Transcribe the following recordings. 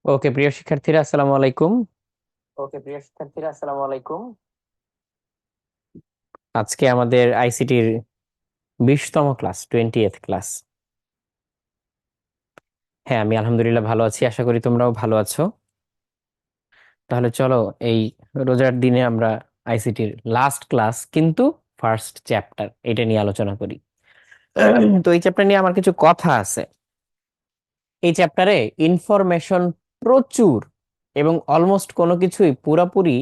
ওকে প্রিয় শিক্ষার্থীরা আসসালামু আলাইকুম। আজকে আমাদের আইসিটির 20তম ক্লাস, 20th ক্লাস। হ্যাঁ, আমি আলহামদুলিল্লাহ ভালো আছি, আশা করি তোমরাও ভালো আছো। তাহলে চলো, এই রোজার দিনে আমরা আইসিটির লাস্ট ক্লাস কিন্তু ফার্স্ট চ্যাপ্টার এটা নিয়ে আলোচনা করি। তো এই চ্যাপ্টার নিয়ে আমার কিছু কথা আছে। এই চ্যাপ্টারে ইনফরমেশন প্রচুর, এবং অলমোস্ট কোনো কিছুই পুরাপুরি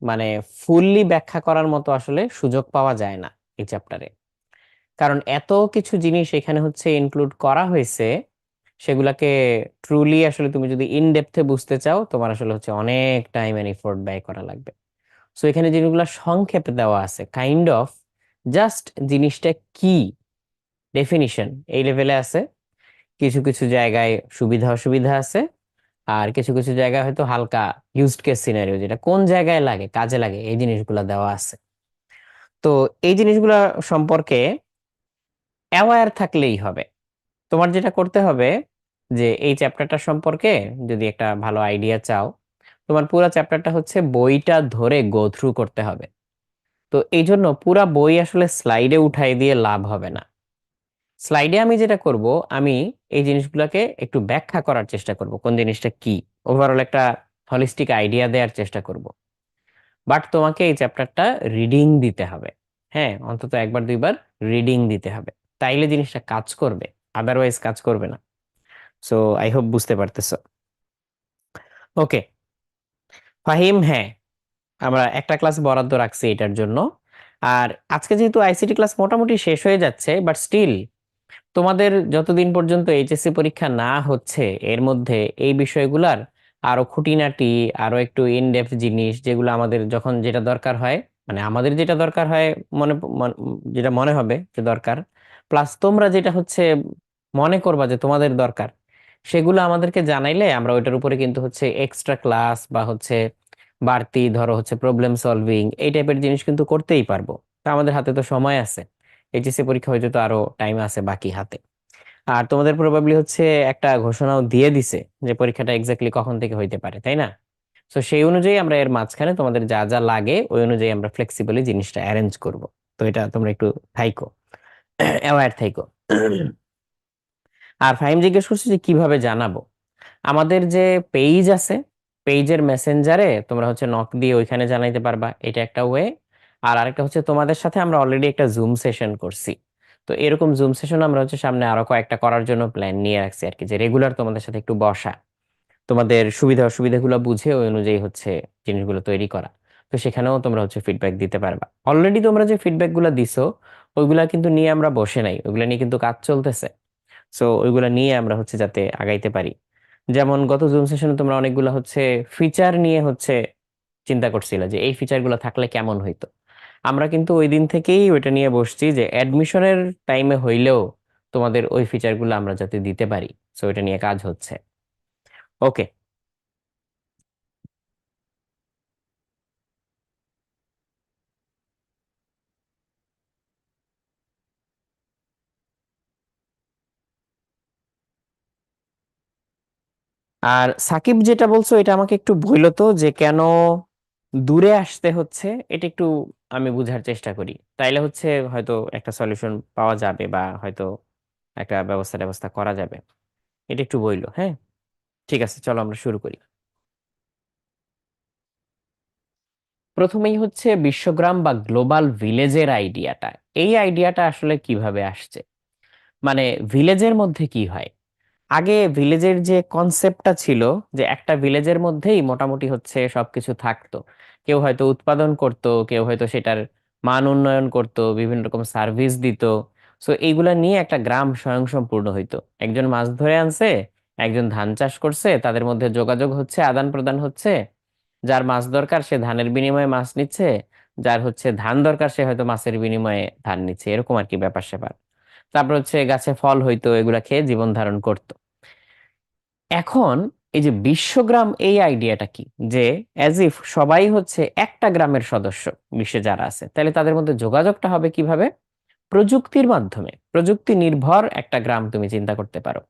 মানে ফুললি ব্যাখ্যা করার মতো আসলে সুযোগ পাওয়া যায় না এই চ্যাপ্টারে। কারণ এত কিছু জিনিস এখানে হচ্ছে ইনক্লুড করা হয়েছে, সেগুলাকে ট্রুলি আসলে তুমি যদি ইন ডেপথে বুঝতে চাও, তোমার আসলে হচ্ছে অনেক টাইম এন্ড এফোর্ট ব্যয় করা লাগবে। সো এখানে জিনিসগুলো সংক্ষেপে দেওয়া আছে, কাইন্ড অফ জাস্ট জিনিসটা কি, ডেফিনিশন এই লেভেলে আছে। কিছু কিছু জায়গায় সুবিধা অসুবিধা আছে, আর কিছু কিছু জায়গায় হয়তো হালকা ইউজড কেস সিনারিও, যেটা কোন জায়গায় লাগে, কাজে লাগে, এই জিনিসগুলো দেওয়া আছে। তো এই জিনিসগুলা সম্পর্কে অ্যাওয়্যার থাকলেই হবে। তোমার যেটা করতে হবে, যে এই চ্যাপ্টারটা সম্পর্কে যদি একটা ভালো আইডিয়া চাও, তোমার পুরো চ্যাপ্টারটা হচ্ছে বইটা ধরে গো থ্রু করতে হবে। তো এই জন্য পুরা বই আসলে স্লাইডে উঠাই দিয়ে লাভ হবে না। স্লাইডে আমি যেটা করব, আমি এই জিনিসগুলোকে একটু ব্যাখ্যা করার চেষ্টা করব, কোন জিনিসটা কি, ওভারঅল একটা হলিস্টিক আইডিয়া দেওয়ার চেষ্টা করব। বাট তোমাকে এই চ্যাপ্টারটা রিডিং দিতে হবে। হ্যাঁ, অন্তত একবার দুইবার রিডিং দিতে হবে, তাইলে জিনিসটা কাজ করবে, আদারওয়াইজ কাজ করবে না। সো আই হোপ বুঝতে পারতেছো। ওকে ফাহিম, হ্যাঁ, আমরা একটা ক্লাস বরাদ্দ রাখছি এটার জন্য। আর আজকে যেহেতু আইসিটি ক্লাস মোটামুটি শেষ হয়ে যাচ্ছে, বাট স্টিল তোমাদের যতদিন পর্যন্ত এইচএসসি পরীক্ষা না হচ্ছে, এর মধ্যে এই বিষয়গুলার আরো খুঁটিনাটি, আরো একটু ইন ডেপথ জিনিস, যেগুলো আমাদের যখন যেটা দরকার হয়, মানে আমাদের যেটা দরকার হয়, যেটা মনে হবে যে দরকার, প্লাস তোমরা যেটা হচ্ছে মনে করবা যে তোমাদের দরকার, সেগুলো আমাদেরকে জানাইলে আমরা ওইটার উপরে কিন্তু হচ্ছে এক্সট্রা ক্লাস বা হচ্ছে বাড়তি ধরো হচ্ছে প্রবলেম সলভিং এই টাইপের জিনিস কিন্তু করতেই পারবো। তা আমাদের হাতে তো সময় আছে, এইচএসসি পরীক্ষা হয়তো তো আরো টাইম আছে বাকি হাতে। আর তোমাদের প্রবাবলি হচ্ছে একটা ঘোষণাও দিয়ে দিছে যে পরীক্ষাটা এক্স্যাক্টলি কখন থেকে হইতে পারে, তাই না? তো সেই অনুযায়ী আমরা এর মাঝখানে তোমাদের যা যা লাগে ওই অনুযায়ী আমরা ফ্লেক্সিবলি জিনিসটা অ্যারেঞ্জ করব। তো এটা তোমরা একটু থাইকো, অ্যাওয়্যার থাইকো। আর ফাহিম জিজ্ঞেস করছে যে কিভাবে জানাবো। আমাদের যে পেজ আছে, পেজের মেসেঞ্জারে তোমরা হচ্ছে নক দিয়ে ওইখানে জানাইতে পারবা, এটা একটা ওয়ে। আর আরেকটা হচ্ছে তোমাদের সাথে আমরা অলরেডি একটা জুম সেশন করছি। তো এরকম জুম সেশন আমরা হচ্ছে সামনে আরো কয়েকটা করার জন্য প্ল্যান নিয়ে রাখছি আর কি, যে রেগুলার তোমাদের সাথে একটু বসা, তোমাদের সুবিধা অসুবিধাগুলো বুঝে ওই অনুযায়ী হচ্ছে জিনিসগুলো তৈরি করা। তো সেখানেও তোমরা হচ্ছে ফিডব্যাক দিতে পারবা। অলরেডি তোমরা যে ফিডব্যাক গুলা দিছো, ওইগুলা কিন্তু নিয়ে আমরা বসে নাই, ওইগুলা নিয়ে কিন্তু কাজ চলতেছে। সো ওইগুলা নিয়ে আমরা হচ্ছে যাতে আগাইতে পারি। যেমন গত জুম সেশনে তোমরা অনেকগুলা হচ্ছে ফিচার নিয়ে হচ্ছে চিন্তা করছিলে যে এই ফিচার গুলো থাকলে কেমন হইতো। আমরা কিন্তু ওই দিন থেকেই ওইটা নিয়ে বসছি যে অ্যাডমিশনের টাইমে হইলেও তোমাদের ওই ফিচার গুলো আমরা যাতে দিতে পারি। সো এটা নিয়ে কাজ হচ্ছে। ওকে। আর সাকিব যেটা বলছো এটা আমাকে একটু বইলো তো, যে কেন দূরে আসতে হচ্ছে, এটা একটু আমি বুঝার চেষ্টা করি, তাইলে হচ্ছে হয়তো একটা সলিউশন পাওয়া যাবে, বা হয়তো একটা ব্যবস্থা করা যাবে। এটা একটু বইলো, হ্যাঁ। ঠিক আছে, চলো আমরা শুরু করি। প্রথমেই হচ্ছে বিশ্বগ্রাম বা গ্লোবাল ভিলেজের আইডিয়াটা। এই আইডিয়াটা আসলে কিভাবে আসছে, মানে ভিলেজের মধ্যে কি হয়। আগে ভিলেজের যে কনসেপ্টটা ছিল, যে একটা ভিলেজের মধ্যেই মোটামুটি হচ্ছে সবকিছু থাকতো। কেউ হয়তো উৎপাদন করত, কেউ হয়তো সেটার মান উন্নয়ন করত, বিভিন্ন রকম সার্ভিস দিত। সো এইগুলা নিয়ে একটা গ্রাম স্বয়ংসম্পূর্ণ হইতো। একজন মাছ ধরে আনছে, একজন ধান চাষ করছে, তাদের মধ্যে যোগাযোগ হচ্ছে, আদান প্রদান হচ্ছে। যার মাছ দরকার সে ধানের বিনিময়ে মাছ নিচ্ছে, যার হচ্ছে ধান দরকার সে হয়তো মাছের বিনিময়ে ধান নিচ্ছে, এরকম আর কি ব্যাপার স্যাপার। তারপর হচ্ছে গাছে ফল হইতো, এগুলা খেয়ে জীবন ধারণ করতো। এখন এই যে বিশ্বগ্রাম, এই আইডিয়াটা কি, যে অ্যাজ ইফ সবাই হচ্ছে একটা গ্রামের সদস্য, বিশ্বে যারা আছে, তাহলে তাদের মধ্যে যোগাযোগটা হবে কিভাবে? প্রযুক্তির মাধ্যমে। প্রযুক্তি নির্ভর একটা গ্রাম তুমি চিন্তা করতে পারো।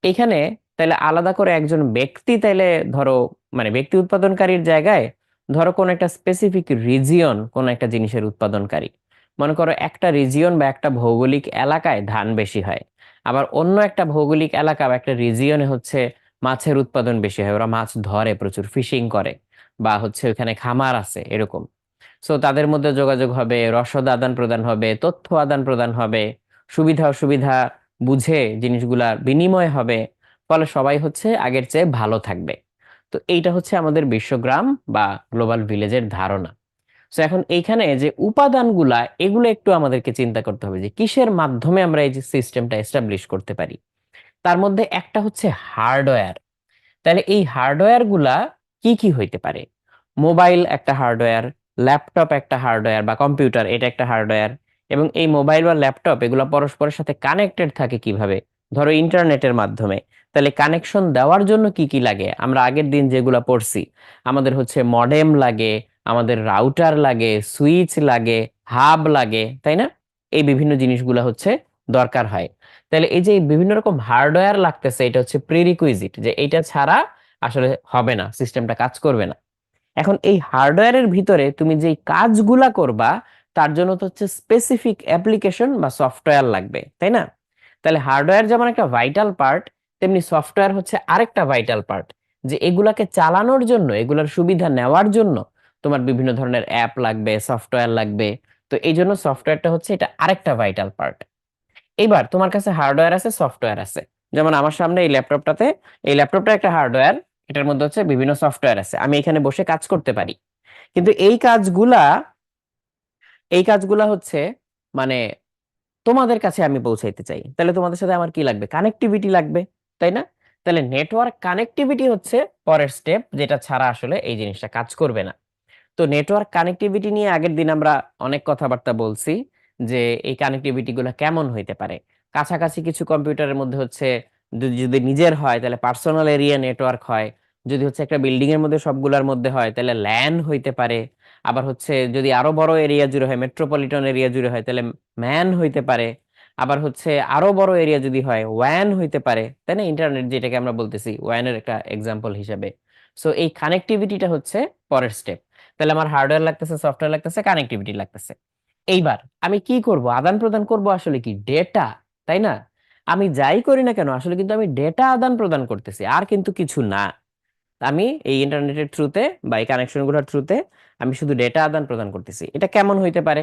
এখানে তাহলে আলাদা করে একজন ব্যক্তি তাইলে ধরো মানে ব্যক্তি উৎপাদনকারীর জায়গায় ধরো কোন একটা স্পেসিফিক রিজিয়ন কোন একটা জিনিসের উৎপাদনকারী, মনে করো একটা রিজিয়ন বা একটা ভৌগোলিক এলাকায় ধান বেশি হয়, আবার অন্য একটা ভৌগোলিক এলাকা বা একটা রিজিয়নে হচ্ছে মাছের উৎপাদন বেশি হয়, ওরা মাছ ধরে প্রচুর, ফিশিং করে, বা হচ্ছে ওখানে খামার আছে এরকম। সো তাদের মধ্যে যোগাযোগ হবে, রসদ আদান প্রদান হবে, তথ্য আদান প্রদান হবে, সুবিধা অসুবিধা বুঝে জিনিসগুলার বিনিময় হবে, ফলে সবাই হচ্ছে আগের চেয়ে ভালো থাকবে। তো এইটা হচ্ছে আমাদের বিশ্বগ্রাম বা গ্লোবাল ভিলেজের ধারণা। তো এখন এইখানে যে উপাদানগুলা, এগুলো একটু আমাদেরকে চিন্তা করতে হবে যে কিসের মাধ্যমে আমরা এই যে সিস্টেমটা এস্টাবলিশ করতে পারি। তার মধ্যে একটা হচ্ছে হার্ডওয়্যার। তাহলে এই হার্ডওয়্যার গুলা কি কি হইতে পারে? মোবাইল একটা হার্ডওয়্যার, ল্যাপটপ একটা হার্ডওয়্যার বা কম্পিউটার, এটা একটা হার্ডওয়্যার। এবং এই মোবাইল বা ল্যাপটপ এগুলো পরস্পরের সাথে কানেক্টেড থাকে কিভাবে? ধরো ইন্টারনেটের মাধ্যমে। তাহলে কানেকশন দেওয়ার জন্য কি কি লাগে? আমরা আগের দিন যেগুলা পড়ছি, আমাদের হচ্ছে মডেম লাগে, আমাদের রাউটার লাগে, সুইচ লাগে, হাব লাগে, তাই না? এই বিভিন্ন জিনিসগুলা হচ্ছে দরকার হয়। তাহলে এই যে বিভিন্ন রকম হার্ডওয়্যার লাগতেছে, এটা হচ্ছে প্রিরিকুইজিট, যে এটা ছাড়া আসলে হবে না, সিস্টেমটা কাজ করবে না। এখন এই হার্ডওয়্যারের ভিতরে তুমি যেই কাজগুলা করবা, তার জন্য তো হচ্ছে স্পেসিফিক অ্যাপ্লিকেশন বা সফটওয়্যার লাগবে, তাই না? তাহলে হার্ডওয়্যার যেমন একটা ভাইটাল পার্ট, তেমনি সফটওয়্যার হচ্ছে আরেকটা ভাইটাল পার্ট। যে এগুলাকে চালানোর জন্য, এগুলার সুবিধা নেওয়ার জন্য তোমার বিভিন্ন ধরনের অ্যাপ লাগবে, সফটওয়্যার লাগবে। তো এই জন্য সফটওয়্যারটা হচ্ছে এটা আরেকটা ভাইটাল পার্ট। এইবার তোমার কাছে হার্ডওয়্যার আছে, সফটওয়্যার আছে। যেমন আমার সামনে এই ল্যাপটপটাতে, এই ল্যাপটপটা একটা হার্ডওয়্যার, এটার মধ্যে হচ্ছে বিভিন্ন সফটওয়্যার আছে, আমি এখানে বসে কাজ করতে পারি। কিন্তু এই কাজগুলা হচ্ছে মানে তোমাদের কাছে আমি পৌঁছাইতে চাই, তাহলে তোমাদের সাথে আমার কি লাগবে? কানেক্টিভিটি লাগবে, তাই না? তাহলে নেটওয়ার্ক কানেক্টিভিটি হচ্ছে পরের স্টেপ, যেটা ছাড়া আসলে এই জিনিসটা কাজ করবে না। তো নেটওয়ার্ক কানেক্টিভিটি নিয়ে আগের দিন আমরা অনেক কথাবার্তা বলছি, যে এই কানেক্টিভিটি গুলো কেমন হইতে পারে। কাছাকাছি কিছু কম্পিউটারের মধ্যে হচ্ছে যদি নিজের হয় তাহলে পার্সোনাল এরিয়া নেটওয়ার্ক হয়, যদি হচ্ছে একটা বিল্ডিং এর মধ্যে সবগুলোর মধ্যে হয় তাহলে ল্যান হইতে পারে, আবার হচ্ছে যদি আরো বড় এরিয়া জুড়ে হয়, মেট্রোপলিটন এরিয়া জুড়ে হয়, তাহলে ম্যান হইতে পারে, আবার হচ্ছে আরো বড় এরিয়া যদি হয় ওয়ান হইতে পারে, তাই না? ইন্টারনেট যেটাকে আমরা বলতেছি ওয়ানের একটা এক্সাম্পল হিসেবে। সো এই কানেক্টিভিটিটা হচ্ছে পরের স্টেপ। তাহলে আমার হার্ডওয়্যার লাগতেছে, সফটওয়্যার লাগতেছে, কানেক্টিভিটি লাগতেছে। এইবার আমি কি করব? আদান প্রদান করব আসলে কি? ডেটা, তাই না? আমি যাই করি না কেন আসলে কিন্তু আমি ডেটা আদান প্রদান করতেছি, আর কিন্তু কিছু না। আমি এই ইন্টারনেটের থ্রুতে বা এই কানেকশন গুলোর থ্রুতে আমি শুধু ডেটা আদান প্রদান করতেছি। এটা কেমন হইতে পারে?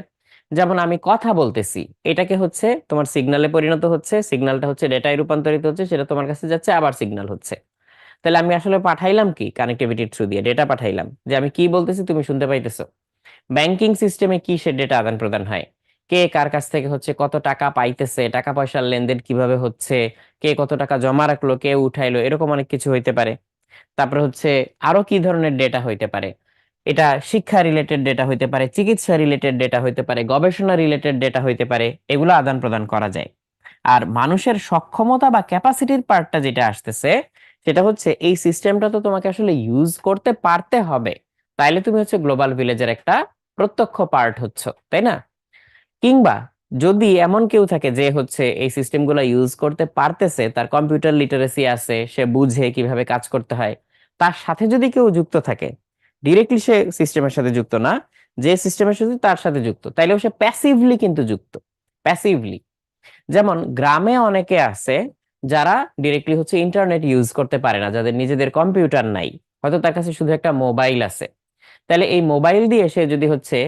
যেমন আমি কথা বলতেছি, এটাকে হচ্ছে তোমার সিগন্যালে পরিণত হচ্ছে, সিগন্যালটা হচ্ছে ডেটায় রূপান্তরিত হচ্ছে, সেটা তোমার কাছে যাচ্ছে, আবার সিগন্যাল হচ্ছে। তাহলে আমি আসলে পাঠাইলাম কি? কানেক্টিভিটির থ্রু দিয়ে ডেটা পাঠাইলাম, যে আমি কি বলতেছি তুমি শুনতে পাইতেছো। ব্যাংকিং সিস্টেমে কি সে ডেটা আদান প্রদান হয়? কে কার কাছ থেকে হচ্ছে কত টাকা পাইতেছে, টাকা পয়সার লেনদেন কিভাবে হচ্ছে, কে কত টাকা জমা রাখলো, কে উঠাইলো, এরকম অনেক কিছু হইতে পারে। তারপরে হচ্ছে আরো কি ধরনের ডেটা হইতে পারে? এটা শিক্ষা রিলেটেড ডেটা হইতে পারে, চিকিৎসা রিলেটেড ডেটা হইতে পারে, গবেষণা রিলেটেড ডেটা হইতে পারে, এগুলো আদান প্রদান করা যায়। আর মানুষের সক্ষমতা বা ক্যাপাসিটির পার্টটা যেটা আসতেছে, সেটা হচ্ছে এই সিস্টেমটা তো তোমাকে আসলে ইউজ করতে পারতে হবে, তাইলে তুমি হচ্ছে গ্লোবাল ভিলেজের একটা প্রত্যক্ষ পার্ট হচ্ছ, তাই না? কিংবা যদি এমন কেউ থাকে যে হচ্ছে এই সিস্টেমগুলো ইউজ করতে পারতেছে, তার কম্পিউটার লিটারেসি আছে, সে বুঝে কিভাবে কাজ করতে হয়, তার সাথে যদি কেউ যুক্ত থাকে, ডিরেক্টলি সে সিস্টেমের সাথে যুক্ত না, যে সিস্টেমের সাথে তার সাথে যুক্ত, তাইলেও সে প্যাসিভলি কিন্তু যুক্ত, প্যাসিভলি। যেমন গ্রামে অনেকে আছে যারা ডিরেক্টলি হচ্ছে ইন্টারনেট ইউজ করতে পারে না, যাদের নিজেদের কম্পিউটার নাই, হয়তো তার কাছে শুধু একটা মোবাইল আছে। তাহলে এই মোবাইল দিয়ে সে যদি হচ্ছে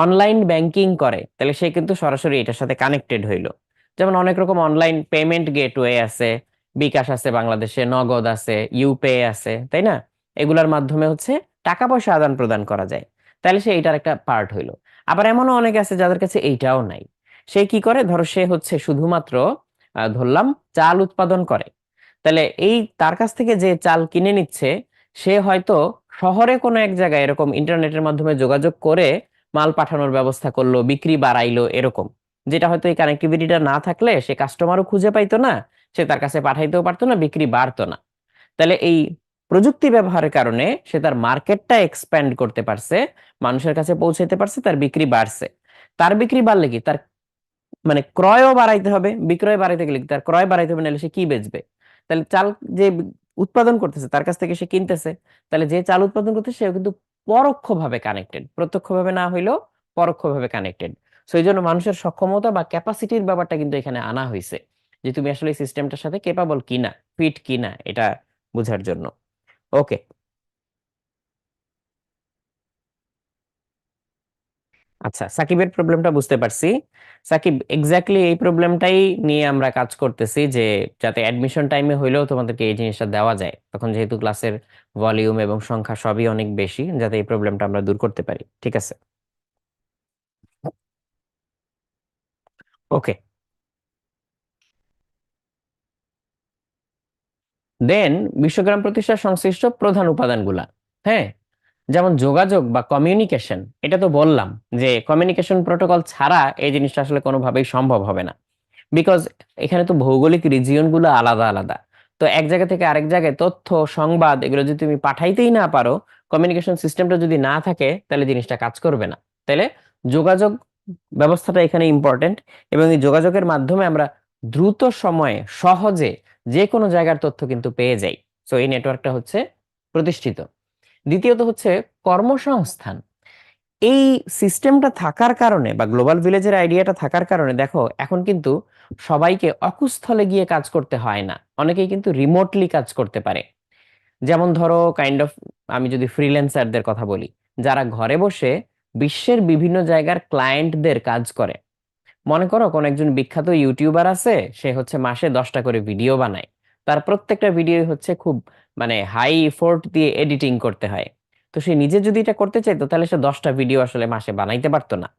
অনলাইন ব্যাংকিং করে, তাহলে সে কিন্তু সরাসরি এটার সাথে কানেক্টেড হইলো। যেমন অনেক রকম অনলাইন পেমেন্ট গেটওয়ে আছে, বিকাশ আছে বাংলাদেশে, নগদ আছে, ইউপে আছে, তাই না? এগুলার মাধ্যমে হচ্ছে টাকা পয়সা আদান প্রদান করা যায়। তাহলে সে এটার একটা পার্ট হইলো। আবার এমনও অনেক আছে যাদের কাছে এইটাও নাই। সে কি করে? ধরো সে হচ্ছে শুধুমাত্র ধরলাম চাল উৎপাদন করে। তাহলে এই তার কাছ থেকে যে চাল কিনে নিচ্ছে, সে হয়তো শহরে কোনো এক জায়গায় এরকম ইন্টারনেটের মাধ্যমে যোগাযোগ করে মাল পাঠানোর ব্যবস্থা করলো, বিক্রি বাড়াইলো, এরকম। যেটা হয়তো এই কানেক্টিভিটিটা না থাকলে সে কাস্টমারও খুঁজে পাইতো না, সে তার কাছে পাঠাইতেও পারতো না, বিক্রি বাড়তো না। তাহলে এই প্রযুক্তি ব্যবহারের কারণে সে তার মার্কেটটা এক্সপ্যান্ড করতে পারছে, মানুষের কাছে পৌঁছাইতে পারছে, তার বিক্রি বাড়ছে। তার বিক্রি বাড়লে কি তার মানে ক্রয়ও বাড়াইতে হবে, বিক্রয় বাড়াইতে গেলে কি তার ক্রয় বাড়াইতে হবে, নাহলে সে কি বেচবে? তাহলে চাল যে উৎপাদন করতেছে তার কাছ থেকে সে কিনতেছে, তাহলে যে চাল উৎপাদন করতেছে সেও কিন্তু পরোক্ষভাবে কানেক্টেড, প্রত্যক্ষভাবে না হইলেও পরোক্ষভাবে কানেক্টেড। সো এই জন্য মানুষের সক্ষমতা বা ক্যাপাসিটির ব্যাপারটা কিন্তু এখানে আনা হয়েছে, যে তুমি আসলে এই সিস্টেমটার সাথে কেপাবল কিনা, ফিট কিনা, এটা বোঝার জন্য। ওকে। আচ্ছা, সাকিবের প্রবলেমটা বুঝতে পারছি। সাকিব, এক্স্যাক্টলি এই প্রবলেমটাই নিয়ে আমরা কাজ করতেছি, যে যাতে অ্যাডমিশন টাইমে হইলেও তোমাদেরকে এই জিনিসটা দেওয়া যায়, তখন যেহেতু ক্লাসের ভলিউম এবং সংখ্যা সবই অনেক বেশি, যাতে এই প্রবলেমটা আমরা দূর করতে পারি। ঠিক আছে। ওকে। দেন বিশ্বগ্রাম প্রতিষ্ঠার সংশ্লিষ্ট প্রধান উপাদানগুলা, হ্যাঁ, যেমন যোগাযোগ বা কমিউনিকেশন, এটা তো বললাম যে কমিউনিকেশন প্রোটোকল ছাড়া এই জিনিসটা আসলে কোনোভাবেই সম্ভব হবে না। বিকজ এখানে তো ভৌগোলিক রিজিয়ন গুলো আলাদা আলাদা। তো এক জায়গা থেকে আরেক জায়গায় তথ্য, সংবাদ এগুলো যদি তুমি পাঠাইতেই না পারো, কমিউনিকেশন সিস্টেমটা যদি না থাকে, তাহলে জিনিসটা কাজ করবে না। তাহলে যোগাযোগ ব্যবস্থাটা এখানে ইম্পর্টেন্ট, এবং এই যোগাযোগের মাধ্যমে আমরা দ্রুত সময়ে সহজে যে কোনো জায়গার তথ্য কিন্তু পেয়ে যাই। সো এই নেটওয়ার্কটা হচ্ছে প্রতিষ্ঠিত। দ্বিতীয়ত হচ্ছে কর্মসংস্থান। এই সিস্টেমটা থাকার কারণে বা গ্লোবাল ভিলেজের আইডিয়াটা থাকার কারণে দেখো এখন কিন্তু সবাইকে অকুস্থলে গিয়ে কাজ করতে হয় না, অনেকেই কিন্তু রিমোটলি কাজ করতে পারে। যেমন ধরো কাইন্ড অফ, আমি যদি ফ্রিল্যান্সারদের কথা বলি, যারা ঘরে বসে বিশ্বের বিভিন্ন জায়গার ক্লায়েন্টদের কাজ করে। মনে করো কোন একজন বিখ্যাত ইউটিউবার আছে, সে হচ্ছে মাসে 10টা করে ভিডিও বানায়, তার প্রত্যেকটা ভিডিও হচ্ছে খুব মানে হাই এফোর্ট দিয়ে এডিটিং করতে হয়। তো সে নিজে যদি এটা করতে চাইতো, তাহলে সে 10টা ভিডিও আসলে মাসে বানাইতে পারতো না।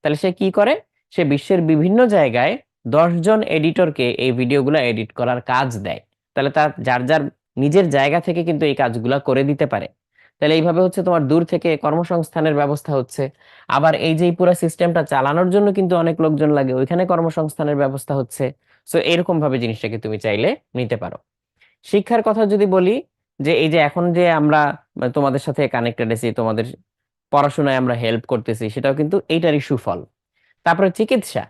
তাহলে সে কি করে, সে বিশ্বের বিভিন্ন জায়গায় 10জন এডিটরকে এই ভিডিওগুলো এডিট করার কাজ দেয়। তাহলে তার যার যার নিজের জায়গা থেকে কিন্তু এই কাজগুলা করে দিতে পারে। তাহলে এইভাবে হচ্ছে তোমার দূর থেকে কর্মসংস্থানের ব্যবস্থা হচ্ছে। আবার এই যে এই পুরো সিস্টেমটা চালানোর জন্য কিন্তু অনেক লোকজন লাগে, ওইখানে কর্মসংস্থানের ব্যবস্থা হচ্ছে। সো এরকম ভাবে জিনিসটাকে তুমি চাইলে নিতে পারো। শিক্ষার কথা যদি বলি, যে এই যে এখন যে আমরা তোমাদের সাথে কানেক্টেড আছি, তোমাদের পড়াশোনায় আমরা হেল্প করতেছি, সেটাও কিন্তু এইটারই সুফল। তারপরে চিকিৎসা,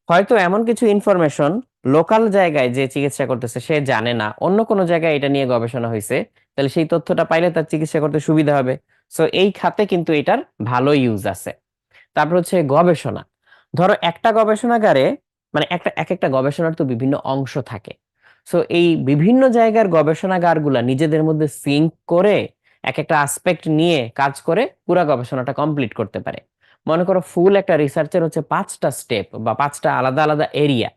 হয়তো এমন কিছু ইনফরমেশন লোকাল জায়গায় যে চিকিৎসা করতেছে সে জানে না, অন্য কোনো জায়গায় এটা নিয়ে গবেষণা হয়েছে, তাহলে সেই তথ্যটা পাইলে তার চিকিৎসা করতে সুবিধা হবে। সো এই খাতে কিন্তু এটার ভালো ইউজ আছে। তারপর হচ্ছে গবেষণা। ধরো একটা গবেষণাগারে, মানে একটা এক একটা গবেষণার তো বিভিন্ন অংশ থাকে। সো এই বিভিন্ন জায়গার গবেষণাগারগুলা নিজেদের মধ্যে সিঙ্ক করে এক একটা আসপেক্ট নিয়ে কাজ করে পুরো গবেষণাটা কমপ্লিট করতে পারে। মনে করো ফুল একটা রিসার্চের হচ্ছে 5টা স্টেপ বা 5টা আলাদা আলাদা এরিয়া।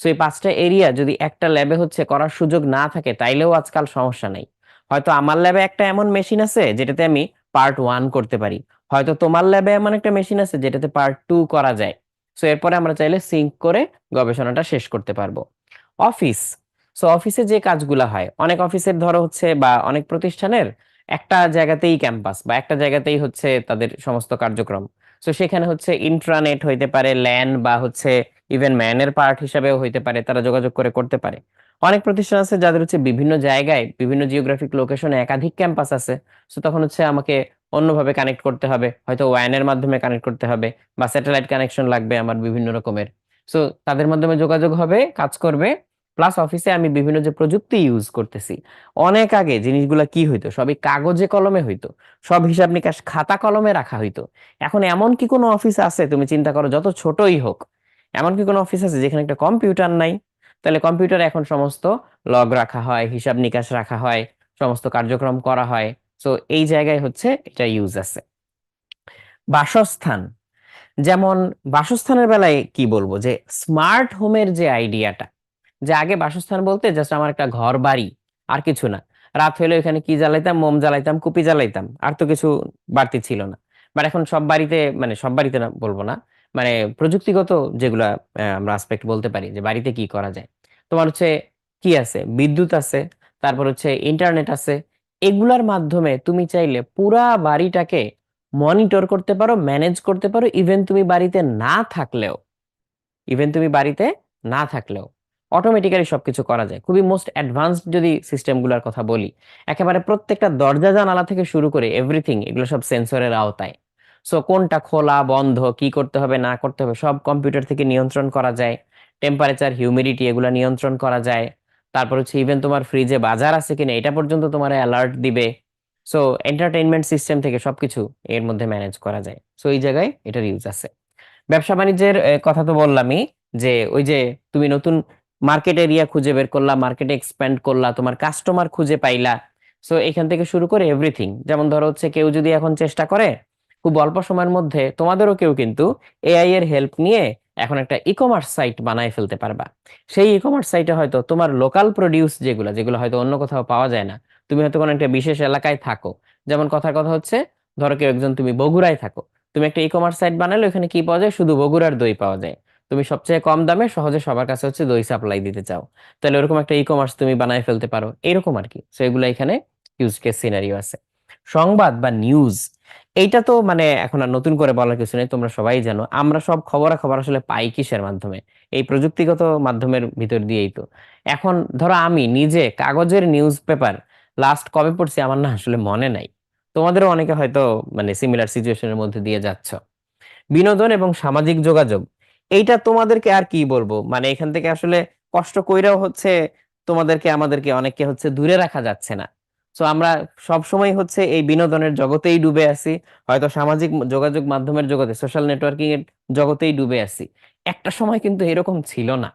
সো এই 5টা এরিয়া যদি একটা ল্যাবে হচ্ছে করার সুযোগ না থাকে, তাইলেও আজকাল সমস্যা নাই। হয়তো আমার ল্যাবে একটা এমন মেশিন আছে যেটাতে আমি পার্ট 1 করতে পারি, হয়তো তোমার ল্যাবে এমন একটা মেশিন আছে যেটাতে পার্ট 2 করা যায়। সো এরপরে আমরা চাইলে সিঙ্ক করে গবেষণাটা শেষ করতে পারবো। অফিস, সো অফিসে যে কাজগুলা হয়, অনেক অফিসের ধরো হচ্ছে বা অনেক প্রতিষ্ঠানের একটা জায়গাতেই ক্যাম্পাস বা একটা জায়গাতেই হচ্ছে তাদের সমস্ত কার্যক্রম। সো সেখানে হচ্ছে ইন্ট্রানেট হইতে পারে, ল্যান বা হচ্ছে ইভেন ম্যানের পার্ট হিসাবেও হইতে পারে, তারা যোগাযোগ করে করতে পারে। অনেক প্রতিষ্ঠান আছে যাদের হচ্ছে বিভিন্ন জায়গায় বিভিন্ন জিওগ্রাফিক লোকেশনে একাধিক ক্যাম্পাস আছে। সো তখন হচ্ছে আমাকে অন্যভাবে কানেক্ট করতে হবে, হয়তো ওয়্যানের মাধ্যমে কানেক্ট করতে হবে, বা স্যাটেলাইট কানেকশন লাগবে আমার বিভিন্ন রকমের। সো তাদের মাধ্যমে যোগাযোগ হবে, কাজ করবে। প্লাস অফিসে আমি বিভিন্ন যে প্রযুক্তি ইউজ করতেছি, অনেক আগে জিনিসগুলো কি হইতো, সবই কাগজে কলমে হইতো, সব হিসাব নিকাশ খাতা কলমে রাখা হইতো। এখন এমন কি কোনো অফিস আছে, তুমি চিন্তা করো, যত ছোটই হোক, এমন কি কোনো অফিস আছে যেখানে একটা কম্পিউটার নাই? তাহলে কম্পিউটারে এখন সমস্ত লগ রাখা হয়, হিসাব নিকাশ রাখা হয়, সমস্ত কার্যক্রম করা হয়। সো এই জায়গায় হচ্ছে এটা ইউজ আছে। বাসস্থান, যেমন বাসস্থানের বেলায় কি বলবো, যে স্মার্ট হোমের যে আইডিয়াটা, যে আগে বাসস্থান বলতে জাস্ট আমার একটা ঘর বাড়ি, আর কিছু না। রাত হইলে এখানে কি জ্বালাইতাম, মোম জ্বালাইতাম, কুপি জ্বালাইতাম, আর তো কিছু বাড়তি ছিল না। বাট এখন সব বাড়িতে, মানে সব বাড়িতে না বলবো না, মানে প্রযুক্তিগত যেগুলা আমরা আসপেক্ট বলতে পারি, যে বাড়িতে কি করা যায়, তোমার হচ্ছে কি আছে, বিদ্যুৎ আছে, তারপর হচ্ছে ইন্টারনেট আছে। এগুলার মাধ্যমে তুমি চাইলে পুরা বাড়িটাকে মনিটর করতে পারো, ম্যানেজ করতে পারো, ইভেন তুমি বাড়িতে না থাকলেও অটোমেটিক্যালি সবকিছু করা যায়। খুবই মোস্ট অ্যাডভান্সড যদি সিস্টেমগুলোর কথা বলি, একেবারে প্রত্যেকটা দরজা জানালা থেকে শুরু করে এভরিথিং, এগুলো সব সেন্সরের আওতায়। সো কোনটা খোলা বন্ধ, কি করতে হবে না করতে হবে, সব কম্পিউটার থেকে নিয়ন্ত্রণ করা যায়। টেম্পারেচার, হিউমিডিটি এগুলো নিয়ন্ত্রণ করা যায়। তারপর হচ্ছে ইভেন তোমার ফ্রিজে বাজার আছে কিনা এটা পর্যন্ত তোমার অ্যালার্ট দিবে। সো এন্টারটেইনমেন্ট সিস্টেম থেকে সবকিছু এর মধ্যে ম্যানেজ করা যায়, সো এই জায়গায় এটার ইউজ আছে। ব্যবসা বাণিজ্যের কথা তো বললামই, যে ওই যে তুমি নতুন মার্কেট এরিয়া খুঁজে বের করলা, মার্কেটে এক্সপ্যান্ড করলা, তোমার কাস্টমার খুঁজে পাইলা। সো এখান থেকে শুরু করে এভরিথিং, যেমন ধরো হচ্ছে কেউ যদি এখন চেষ্টা করে খুব অল্প সময়ের মধ্যে, তোমাদেরও কেউ কিন্তু এআই এর হেল্প নিয়ে এখন একটা ই কমার্স সাইট বানায় ফেলতে পারবা। সেই ই কমার্স সাইটে হয়তো তোমার লোকাল প্রডিউস যেগুলো যেগুলো হয়তো অন্য কোথাও পাওয়া যায় না, তুমি হয়তো কোনো একটা বিশেষ এলাকায় থাকো, যেমন কথার কথা হচ্ছে ধরো কেউ একজন তুমি বগুড়ায় থাকো, তুমি একটা ই কমার্স সাইট বানালে ওখানে কি পাওয়া যায়, শুধু বগুড়ার দই পাওয়া যায়। তুমি সবচেয়ে কম দামে সহজে সবার কাছে হচ্ছে দই সাপ্লাই দিতে চাও, তাহলে ওরকম একটা ই কমার্স তুমি বানায় ফেলতে পারো, এরকম আর কি। তো এগুলো এখানে ইউজ কেস সিনারিও আছে। সংবাদ বা নিউজ, এইটা তো মানে এখন আর নতুন করে বলার কিছু নেই, তোমরা সবাই জানো আমরা সব খবরাখবর আসলে পাই কিসের মাধ্যমে, এই প্রযুক্তিগত মাধ্যমের ভিতর দিয়েই তো। এখন ধরো আমি নিজে কাগজের নিউজ পেপার লাস্ট কবে পড়ছি আমার না আসলে মনে নাই, তোমাদেরও অনেকে হয়তো মানে সিমিলার সিচুয়েশনের মধ্যে দিয়ে যাচ্ছ। বিনোদন এবং সামাজিক যোগাযোগ, এইটা তোমাদেরকে আর কি বলবো, মানে এখান থেকে আসলে কষ্ট কইরাও হচ্ছে তোমাদেরকে আমাদেরকে অনেককে হচ্ছে দূরে রাখা যাচ্ছে না। তো আমরা সব সময় হচ্ছে এই বিনোদনের জগতেই ডুবে আছি, হয়তো সামাজিক যোগাযোগ মাধ্যমের জগতে, সোশ্যাল নেটওয়ার্কিং এর জগতেই ডুবে আছি। একটা সময় কিন্তু এরকম ছিল না,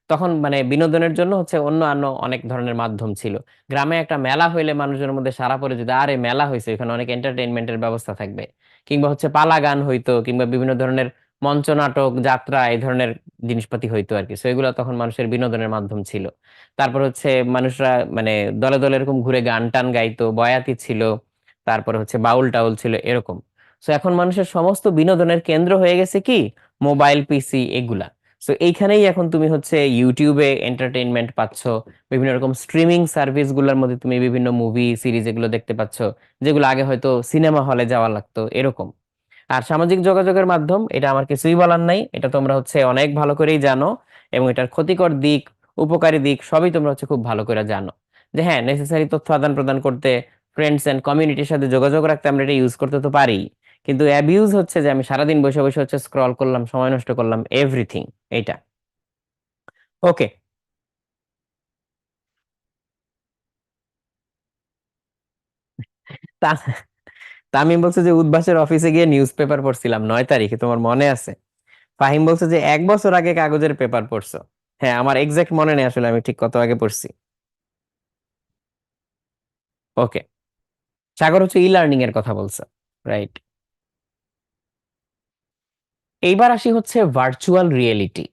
তখন মানে বিনোদনের জন্য হচ্ছে অন্য অন্য অনেক ধরনের মাধ্যম ছিল। গ্রামে একটা মেলা হইলে মানুষের মধ্যে সারা পড়ে যেত, আরে মেলা হয়েছে, এখানে অনেক এন্টারটেইনমেন্টের ব্যবস্থা থাকবে। কিংবা হচ্ছে পালা গান হইতো, কিংবা বিভিন্ন ধরনের মঞ্চ নাটক, যাত্রা, এই ধরনের জিনিসপাতি হইতো আর কি। সো এগুলো তখন মানুষের বিনোদনের মাধ্যম ছিল। তারপর হচ্ছে মানুষরা মানে দলে দলে এরকম ঘুরে গান টান গাইতো, বয়াতি ছিল, তারপর হচ্ছে বাউল টাউল ছিল, এরকম। সো এখন মানুষের সমস্ত বিনোদনের কেন্দ্র হয়ে গেছে কি, মোবাইল, পিসি, এগুলা। সো এইখানেই এখন তুমি হচ্ছে ইউটিউবে এন্টারটেইনমেন্ট পাচ্ছ, বিভিন্ন রকম স্ট্রিমিং সার্ভিস গুলোর মধ্যে তুমি বিভিন্ন মুভি সিরিজ এগুলো দেখতে পাচ্ছ, যেগুলো আগে হয়তো সিনেমা হলে যাওয়া লাগতো, এরকম। আর সামাজিক যোগাযোগের মাধ্যম, এটা আমার কিছুই বলার নাই, এটা তোমরা হচ্ছে অনেক ভালো করেই জানো, এবং এটার ক্ষতিকর দিক, উপকারী দিক সবই তোমরা হচ্ছে খুব ভালো করে জানো। যে হ্যাঁ, নেসেসারি তথ্য আদান প্রদান করতে, ফ্রেন্ডস এন্ড কমিউনিটির সাথে যোগাযোগ রাখতে আমরা এটা ইউজ করতে তো পারি, কিন্তু অ্যাবিউজ হচ্ছে যে আমি সারাদিন বসে বসে হচ্ছে স্ক্রল করলাম, সময় নষ্ট করলাম, এভরিথিং, এইটা। ওকে। তা তামিম বলছে যে উদ্ভাসের অফিসে গিয়ে নিউজ পেপার পড়ছিলাম 9 তারিখে, তোমার মনে আছে? ফাহিম বলছে যে 1 বছর আগে কাগজের পেপার পড়ছো। হ্যাঁ, আমার এক্সাক্ট মনে নেই আসলে আমি ঠিক কত আগে পড়ছি। ওকে। সাগর হচ্ছে ই লার্নিং এর কথা বলছে, রাইট। এইবার আসি হচ্ছে ভার্চুয়াল রিয়েলিটি।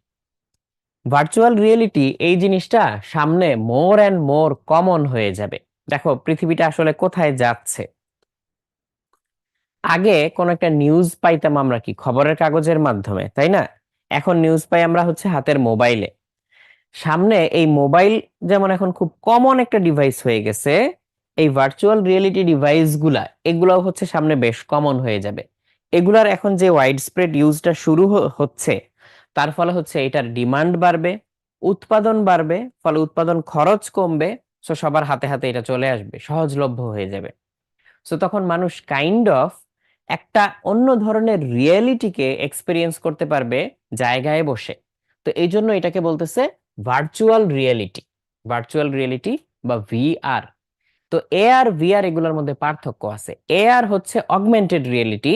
ভার্চুয়াল রিয়েলিটি এই জিনিসটা সামনে মোর অ্যান্ড মোর কমন হয়ে যাবে। দেখো পৃথিবীটা আসলে কোথায় যাচ্ছে। আগে কোন একটা নিউজ পাইতাম আমরা কি খবরের কাগজের মাধ্যমে, তাই না? এখন নিউজ পাই আমরা হচ্ছে হাতের মোবাইলে। সামনে এই মোবাইল যেমন এখন খুব কমন একটা ডিভাইস হয়ে গেছে, এই ভার্চুয়াল রিয়েলিটি ডিভাইস গুলা এগুলাও হচ্ছে সামনে বেশ কমন হয়ে যাবে। এগুলার এখন যে ওয়াইড স্প্রেড ইউজটা শুরু হচ্ছে, তার ফলে হচ্ছে এটার ডিমান্ড বাড়বে, উৎপাদন বাড়বে, ফলে উৎপাদন খরচ কমবে। সো সবার হাতে হাতে এটা চলে আসবে, সহজলভ্য হয়ে যাবে। সো তখন মানুষ কাইন্ড অফ একটা অন্য ধরনের রিয়েলিটিকে এক্সপেরিয়েন্স করতে পারবে জায়গায় বসে। তো এই জন্য এটাকে বলতেছে ভার্চুয়াল রিয়েলিটি। ভার্চুয়াল রিয়েলিটি বা ভিআর। তো এআর ভিআর এগুলোর মধ্যে পার্থক্য আছে। এআর হচ্ছে অগমেন্টেড রিয়েলিটি,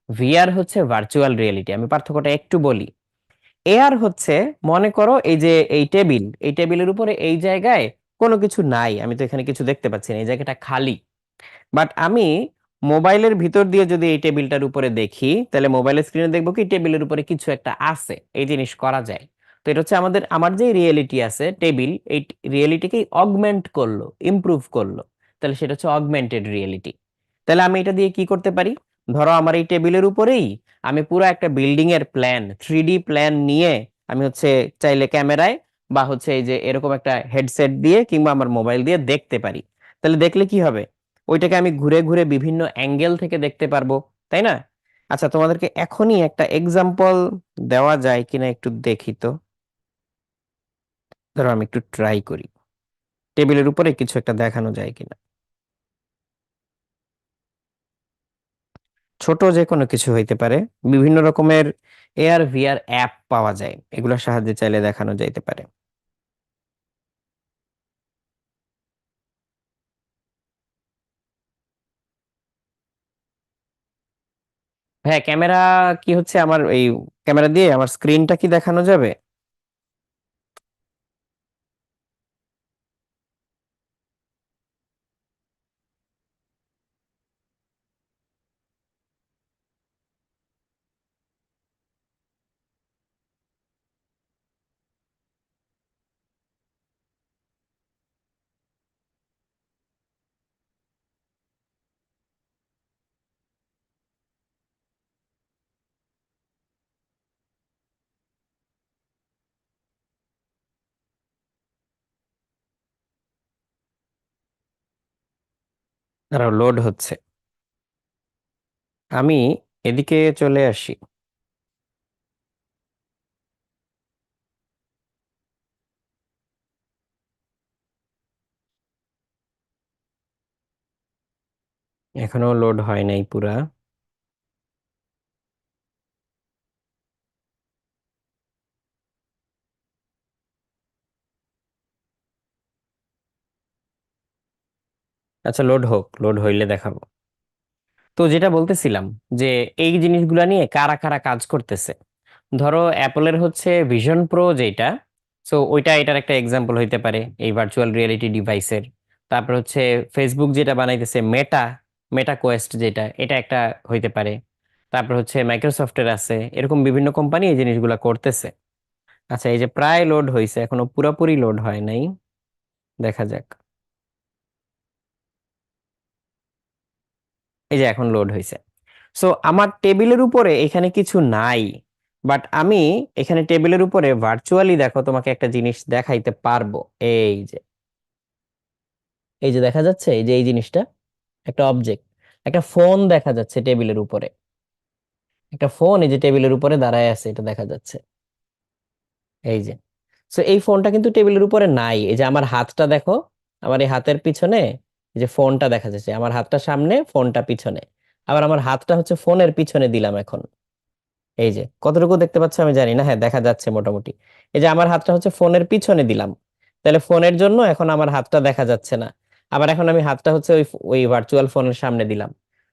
ভিআর হচ্ছে ভার্চুয়াল রিয়েলিটি। আমি পার্থক্যটা একটু বলি। এআর হচ্ছে, মনে করো এই যে এই টেবিল, এই টেবিলের উপরে এই জায়গায় কোনো কিছু নাই, আমি তো এখানে কিছু দেখতে পাচ্ছি না, এই জায়গাটা খালি। বাট আমি মোবাইলের ভিতর দিয়ে যদি এই টেবিলটার উপরে দেখি, তাহলে মোবাইলের স্ক্রিনে দেখবো কি টেবিলের উপরে কিছু একটা আছে, এই জিনিস করা যায়। তো এটা হচ্ছে আমার যে রিয়েলিটি আছে টেবিল, এই রিয়েলিটিকে অগমেন্ট করলো, ইমপ্রুভ করলো, তাহলে সেটা হচ্ছে অগমেন্টেড রিয়েলিটি। তাহলে আমি এটা দিয়ে কি করতে পারি, ধরো আমার এই টেবিলের উপরেই আমি পুরো একটা বিল্ডিং এর প্ল্যান, 3D প্ল্যান নিয়ে আমি হচ্ছে চাইলে ক্যামেরায় বা হচ্ছে এই যে এরকম একটা হেডসেট দিয়ে কিংবা আমার মোবাইল দিয়ে দেখতে পারি। তাহলে দেখলে কি হবে, ওইটাকে আমি ঘুরে ঘুরে বিভিন্ন অ্যাঙ্গেল থেকে দেখতে পারবো, তাই না? আচ্ছা, তোমাদেরকে এখনই একটা এক্সাম্পল দেওয়া যায় কিনা একটু দেখি তো। ধরো আমি একটু ট্রাই করি, টেবিলের উপরে কিছু একটা দেখানো যায় কিনা। ছোট যে কোনো কিছু হইতে পারে, বিভিন্ন রকমের এআর ভিআর অ্যাপ পাওয়া যায়, এগুলোর সাহায্যে চাইলে দেখানো যাইতে পারে। হ্যাঁ, ক্যামেরা কি হচ্ছে, আমার এই ক্যামেরা দিয়ে আমার স্ক্রিনটা কি দেখানো যাবে? দাঁড়াও, লোড হচ্ছে। আমি এদিকে চলে আসি। এখনো লোড হয় নাই পুরা। আচ্ছা, লোড হোক, লোড হইলে দেখাবো। তো যেটা বলতেছিলাম, যে এই জিনিসগুলা নিয়ে কারা কারা কাজ করতেছে। ধরো অ্যাপলের হচ্ছে ভিশন প্রো যেটা, সো ওইটা এটার একটা এক্সাম্পল হইতে পারে এই ভার্চুয়াল রিয়েলিটি ডিভাইসের। তারপর হচ্ছে ফেসবুক যেটা বানাইতেছে মেটা, মেটা কোয়েস্ট যেটা, এটা একটা হইতে পারে। তারপর হচ্ছে মাইক্রোসফটের আছে, এরকম বিভিন্ন কোম্পানি এই জিনিসগুলা করতেছে। আচ্ছা, এই যে প্রায় লোড হয়েছে, এখনো পুরোপুরি লোড হয় নাই, দেখা যাক। এই যে এখন লোড হয়েছে। সো আমার টেবিলের উপরে এখানে কিছু নাই, বাট আমি এখানে টেবিলের উপরে ভার্চুয়ালি দেখো তোমাকে একটা জিনিস দেখাইতে পারবো। এই যে, এই যে দেখা যাচ্ছে, এই যে এই জিনিসটা একটা অবজেক্ট, একটা ফোন দেখা যাচ্ছে টেবিলের উপরে। একটা ফোন এই যে টেবিলের উপরে দাঁড়ায় আছে, এটা দেখা যাচ্ছে। এই যে, সো এই ফোনটা কিন্তু টেবিলের উপরে নাই। এই যে আমার হাতটা দেখো, আমার এই হাতের পিছনে এই যে ফোনটা দেখা যাচ্ছে, আমার হাতটা সামনে, ফোনটা পিছনে। আবার আমার হাতটা হচ্ছে ফোনের পিছনে দিলাম এখন। এই যে কতটুকু দেখতে পাচ্ছ আমি জানি না, হ্যাঁ দেখা যাচ্ছে মোটামুটি। এই যে আমার হাতটা হচ্ছে ফোনের পিছনে দিলাম, তাহলে ফোনের জন্য এখন আমার হাতটা দেখা যাচ্ছে না। আবার এখন আমি হাতটা হচ্ছে ওই ওই ভার্চুয়াল ফোনের সামনে দিলাম।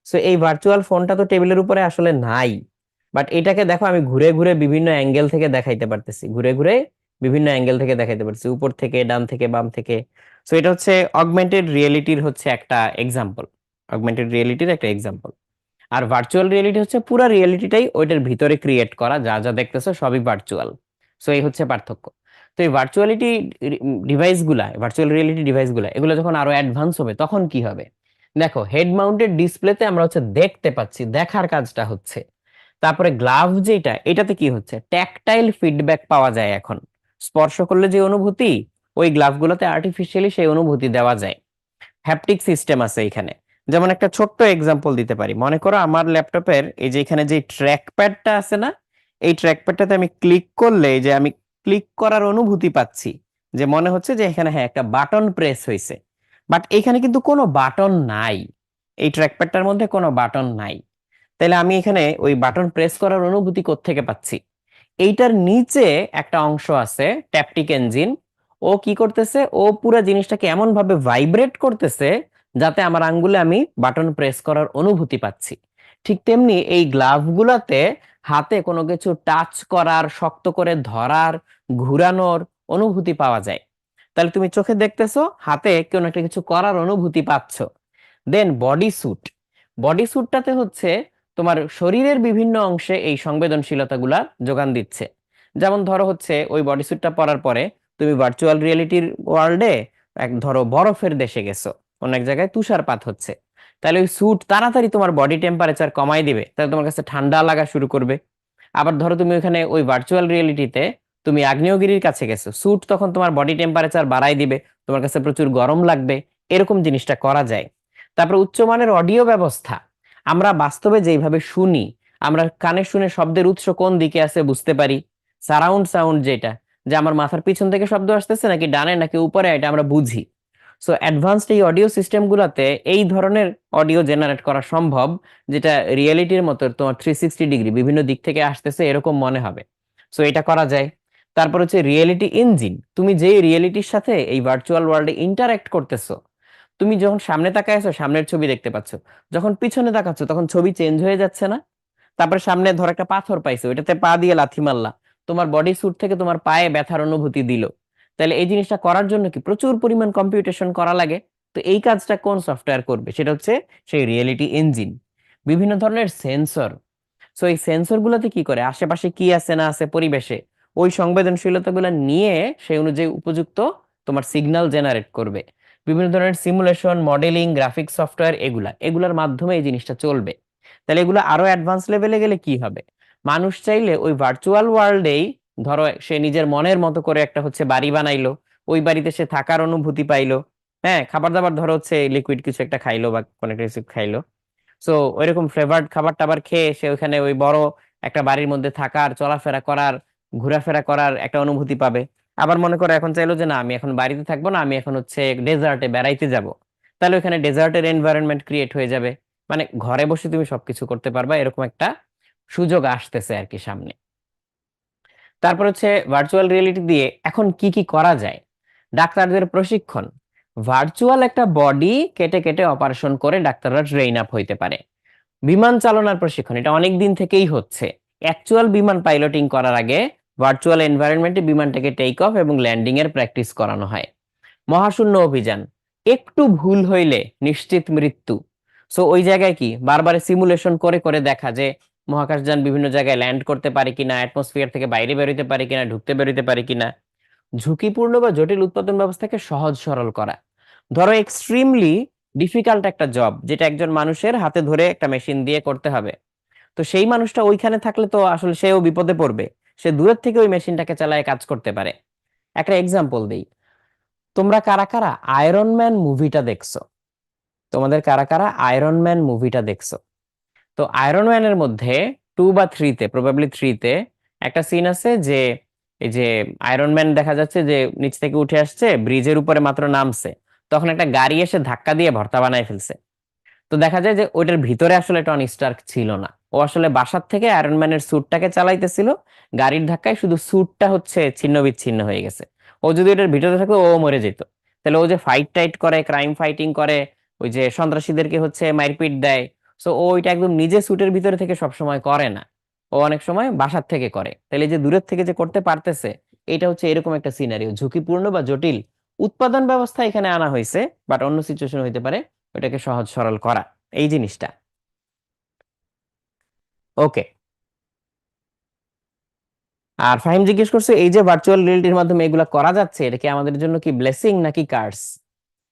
সো এই ভার্চুয়াল ফোনটা তো টেবিলের উপরে আসলে নাই, বাট এটাকে দেখো আমি ঘুরে ঘুরে বিভিন্ন অ্যাঙ্গেল থেকে দেখাইতে পারতেছি, ঘুরে ঘুরে বিভিন্ন অ্যাঙ্গেল থেকে দেখাইতে পারতেছি, উপর থেকে, ডান থেকে, বাম থেকে। সো এটা হচ্ছে অগমেন্টেড রিয়েলিটির হচ্ছে একটা এক্সাম্পল, অগমেন্টেড রিয়েলিটির একটা এক্সাম্পল। আর ভার্চুয়াল রিয়েলিটি হচ্ছে পুরা রিয়েলিটিটাই ওইটার ভিতরে ক্রিয়েট করা, যা যা দেখতেছো সবই ভার্চুয়াল। সো এই হচ্ছে পার্থক্য। তো এই ভার্চুয়ালিটি ডিভাইসগুলা, ভার্চুয়াল রিয়েলিটি ডিভাইসগুলা, এগুলো যখন আরো অ্যাডভান্স হবে তখন কি হবে? দেখো, হেড মাউন্টেড ডিসপ্লেতে আমরা হচ্ছে দেখতে পাচ্ছি, দেখার কাজটা হচ্ছে। তারপরে গ্লাভ যেটা, এটাতে কি হচ্ছে, ট্যাকটাইল ফিডব্যাক পাওয়া যায় এখন। স্পর্শ করলে যে অনুভূতি, ওই গ্লাভগুলোতে আর্টিফিশিয়ালি সেই অনুভূতি দেওয়া যায়। হ্যাপটিক সিস্টেম আছে এখানে। যেমন একটা ছোট্ট এক্সাম্পল দিতে পারি, মনে করো আমার ল্যাপটপের এই যে এখানে যে ট্র্যাক প্যাডটা আছে না, এই ট্র্যাক প্যাডটাতে আমি ক্লিক করলে এই যে আমি ক্লিক করার অনুভূতি পাচ্ছি, যে মনে হচ্ছে যে এখানে হ্যাঁ একটা বাটন প্রেস হয়েছে। বাট এখানে কিন্তু কোনো বাটন নাই, এই ট্র্যাক প্যাডটার মধ্যে কোনো বাটন নাই। তাহলে আমি এখানে ওই বাটন প্রেস করার অনুভূতি কোত্থেকে পাচ্ছি? এইটার নিচে একটা অংশ আছে, ট্যাপটিক এঞ্জিন। ও কি করতেছে, ও পুরো জিনিসটাকে এমন ভাবে ভাইব্রেট করতেছে যাতে আমার আঙ্গুলে আমি বাটন প্রেস করার অনুভূতি পাচ্ছি। ঠিক তেমনি এই গ্লাভগুলাতে হাতে কোনো কিছু টাচ করার, শক্ত করে ধরার, ঘুরানোর অনুভূতি পাওয়া যায়। তাহলে তুমি চোখে দেখতেছো, হাতে কোনো একটা কিছু করার অনুভূতি পাচ্ছ। দেন বডি স্যুট, বডি স্যুটটাতে হচ্ছে তোমার শরীরের বিভিন্ন অংশে এই সংবেদনশীলতাগুলা যোগান দিচ্ছে। যেমন ধরো হচ্ছে ওই বডি স্যুটটা পরার পরে তুমি ভার্চুয়াল রিয়েলিটির ওয়ার্ল্ডে এক ধরো বরফের দেশে গেছো, অনেক জায়গায় তুষারপাত হচ্ছে, তাহলে ওই স্যুট তাড়াতাড়ি তোমার বডি টেম্পারেচার কমাই দিবে, তাহলে তোমার কাছে ঠান্ডা লাগা শুরু করবে। আবার ধরো তুমি ওখানে ওই ভার্চুয়াল রিয়েলিটিতে তুমি আগ্নেয়গিরির কাছে গেছো, স্যুট তখন তোমার বডি টেম্পারেচার বাড়াই দিবে, তোমার কাছে প্রচুর গরম লাগবে। এরকম জিনিসটা করা যায়। তারপর উচ্চমানের অডিও ব্যবস্থা, আমরা বাস্তবে যেইভাবে শুনি, আমরা কানে শুনে শব্দের উৎস কোন দিকে আছে বুঝতে পারি। সারাউন্ড সাউন্ড যেটা, যে আমার মাথার পিছন থেকে শব্দ আসতেছে নাকি ডানে নাকি উপরে, এটা আমরা বুঝি। সো অ্যাডভান্সড এই অডিও সিস্টেম গুলাতে এই ধরনের অডিও জেনারেট করা সম্ভব, যেটা রিয়েলিটির মতো তোমার 360 ডিগ্রি বিভিন্ন দিক থেকে আসতেছে এরকম মনে হবে। সো এটা করা যায়। তারপর হচ্ছে রিয়েলিটি ইঞ্জিন, তুমি যেই রিয়েলিটির সাথে এই ভার্চুয়াল ওয়ার্ল্ডে ইন্টারঅ্যাক্ট করতেছো, তুমি যখন সামনে তাকায় আছো সামনের ছবি দেখতে পাচ্ছ, যখন পিছনে তাকাচ্ছ তখন ছবি চেঞ্জ হয়ে যাচ্ছে না? তারপরে সামনে ধর একটা পাথর পাইছো, ওইটাতে পা দিয়ে লাথি মারলা, তোমার বডি স্যুট থেকে তোমার পায়ে ব্যথার অনুভূতি দিল। তাহলে এই জিনিসটা করার জন্য কি প্রচুর পরিমাণ কম্পিউটেশন করা লাগে। তো এই কাজটা কোন সফটওয়্যার করবে, সেটা হচ্ছে সেই রিয়েলিটি ইঞ্জিন। বিভিন্ন ধরনের সেন্সর, সো এই সেন্সর গুলোতে কি করে, আশেপাশে কি আছে না আছে পরিবেশে, ওই সংবেদনশীলতা গুলো নিয়ে সেই অনুযায়ী উপযুক্ত তোমার সিগন্যাল জেনারেট করবে। বিভিন্ন ধরনের সিমুলেশন, মডেলিং, গ্রাফিক্স সফটওয়্যার, এগুলার মাধ্যমে এই জিনিসটা চলবে। তাহলে এগুলো আরো অ্যাডভান্স লেভেলে গেলে কি হবে, মানুষ চাইলে ওই ভার্চুয়াল ওয়ার্ল্ডেই, ধরো সে নিজের মনের মতো করে একটা হচ্ছে বাড়ি বানাইলো, ওই বাড়িতে সে থাকার অনুভূতি পাইলো। হ্যাঁ, খাবার দাবার ধরো হচ্ছে লিকুইড কিছু একটা খাইলো বা কোনো একটা কিছু খাইলো, সো ওইরকম ফ্লেভার্ড খাবার টাবার খেয়ে সে ওইখানে ওই বড় একটা বাড়ির মধ্যে থাকার, চলাফেরা করার, ঘোরাফেরা করার একটা অনুভূতি পাবে। আবার মনে করো এখন চাইলো যে না আমি এখন বাড়িতে থাকবো না, আমি এখন হচ্ছে ডেজার্টে বেড়াইতে যাব, তাহলে ওখানে ডেজার্টের এনভায়রনমেন্ট ক্রিয়েট হয়ে যাবে। মানে ঘরে বসে তুমি সবকিছু করতে পারবা, এরকম একটা সুযোগ আসতেছে আর কি সামনে। তারপর হচ্ছে ভার্চুয়াল রিয়েলিটি দিয়ে এখন কি কি করা যায়। ডাক্তারদের প্রশিক্ষণ, ভার্চুয়াল একটা বডি কেটে কেটে অপারেশন করে ডাক্তাররা ট্রেন আপ হইতে পারে। বিমান চালনার প্রশিক্ষণ, এটা অনেক দিন থেকেই হচ্ছে। অ্যাকচুয়াল বিমান পাইলটিং করার আগে ভার্চুয়াল এনভায়রনমেন্টে বিমানটাকে টেক অফ এবং ল্যান্ডিং এর প্র্যাকটিস করানো হয়। মহাশূন্য অভিযান, একটু ভুল হইলে নিশ্চিত মৃত্যু। সো ওই জায়গায় কি বারবার সিমুলেশন করে করে দেখা যে মহাকাশযান বিভিন্ন জায়গায় ল্যান্ড করতে পারে কিনা, অ্যাটমসফিয়ার থেকে বাইরে বেরোতে পারে কিনা, ঢুকতে বেরোতে পারে কিনা। ঝুঁকিপূর্ণ বা জটিল উৎপাদন ব্যবস্থাকে সহজ সরল করা। ধরো এক্সট্রিমলি ডিফিকাল্ট একটা জব, যেটা একজন মানুষের হাতে ধরে একটা মেশিন দিয়ে করতে হবে, তো সেই মানুষটা ওইখানে থাকলে তো আসলে সেও বিপদে পড়বে, সে দূরের থেকে ওই মেশিনটাকে চালায় কাজ করতে পারে। একটা এক্সাম্পল দেই, তোমরা কারা কারা আয়রন ম্যান মুভিটা দেখছো? তোমাদের কারা কারা আয়রন ম্যান মুভিটা দেখছো? তো আয়রন ম্যানের মধ্যে 2 বা 3-তে, প্রবাবলি 3-তে একটা সিন আছে যে এই যে আয়রন ম্যান দেখা যাচ্ছে যে নিচ থেকে উঠে আসছে, ব্রিজের উপরে মাত্র নামছে, তখন একটা গাড়ি এসে ধাক্কা দিয়ে ভর্তা বানায় ফেলছে। তো দেখা যায় যে ওইটার ভিতরে আসলে টনি স্টার্ক ছিল না, ও আসলে বাসার থেকে আয়রন ম্যানের স্যুটটাকে চালাইতেছিল, গাড়ির ধাক্কায় শুধু স্যুটটা হচ্ছে ছিন্ন বিচ্ছিন্ন হয়ে গেছে। ও যদি ওটার ভিতরে থাকতো ও মরে যেত। তাহলে ও যে ফাইট টাইট করে, ক্রাইম ফাইটিং করে, ওই যে সন্ত্রাসীদেরকে হচ্ছে মারপিট দেয়, সো ও ওইটা একদম নিজে স্যুটের ভিতরে থেকে সব সময় করে না, ও অনেক সময় বাসার থেকে করে। তাহলে এই যে দূরের থেকে যে করতে পারতেছে, এটা হচ্ছে এরকম একটা সিনারিও, ঝুঁকিপূর্ণ বা জটিল উৎপাদন ব্যবস্থা এখানে আনা হয়েছে, বাট অন্য সিচুয়েশন হইতে পারে ওটাকে সহজ সরল করা, এই জিনিসটা। ওকে। আর ফাহিম জিজ্ঞেস করছে এই যে ভার্চুয়াল রিয়েলিটির মাধ্যমে এগুলা করা যাচ্ছে, এটা কি আমাদের জন্য কি ব্লেসিং নাকি কার্স?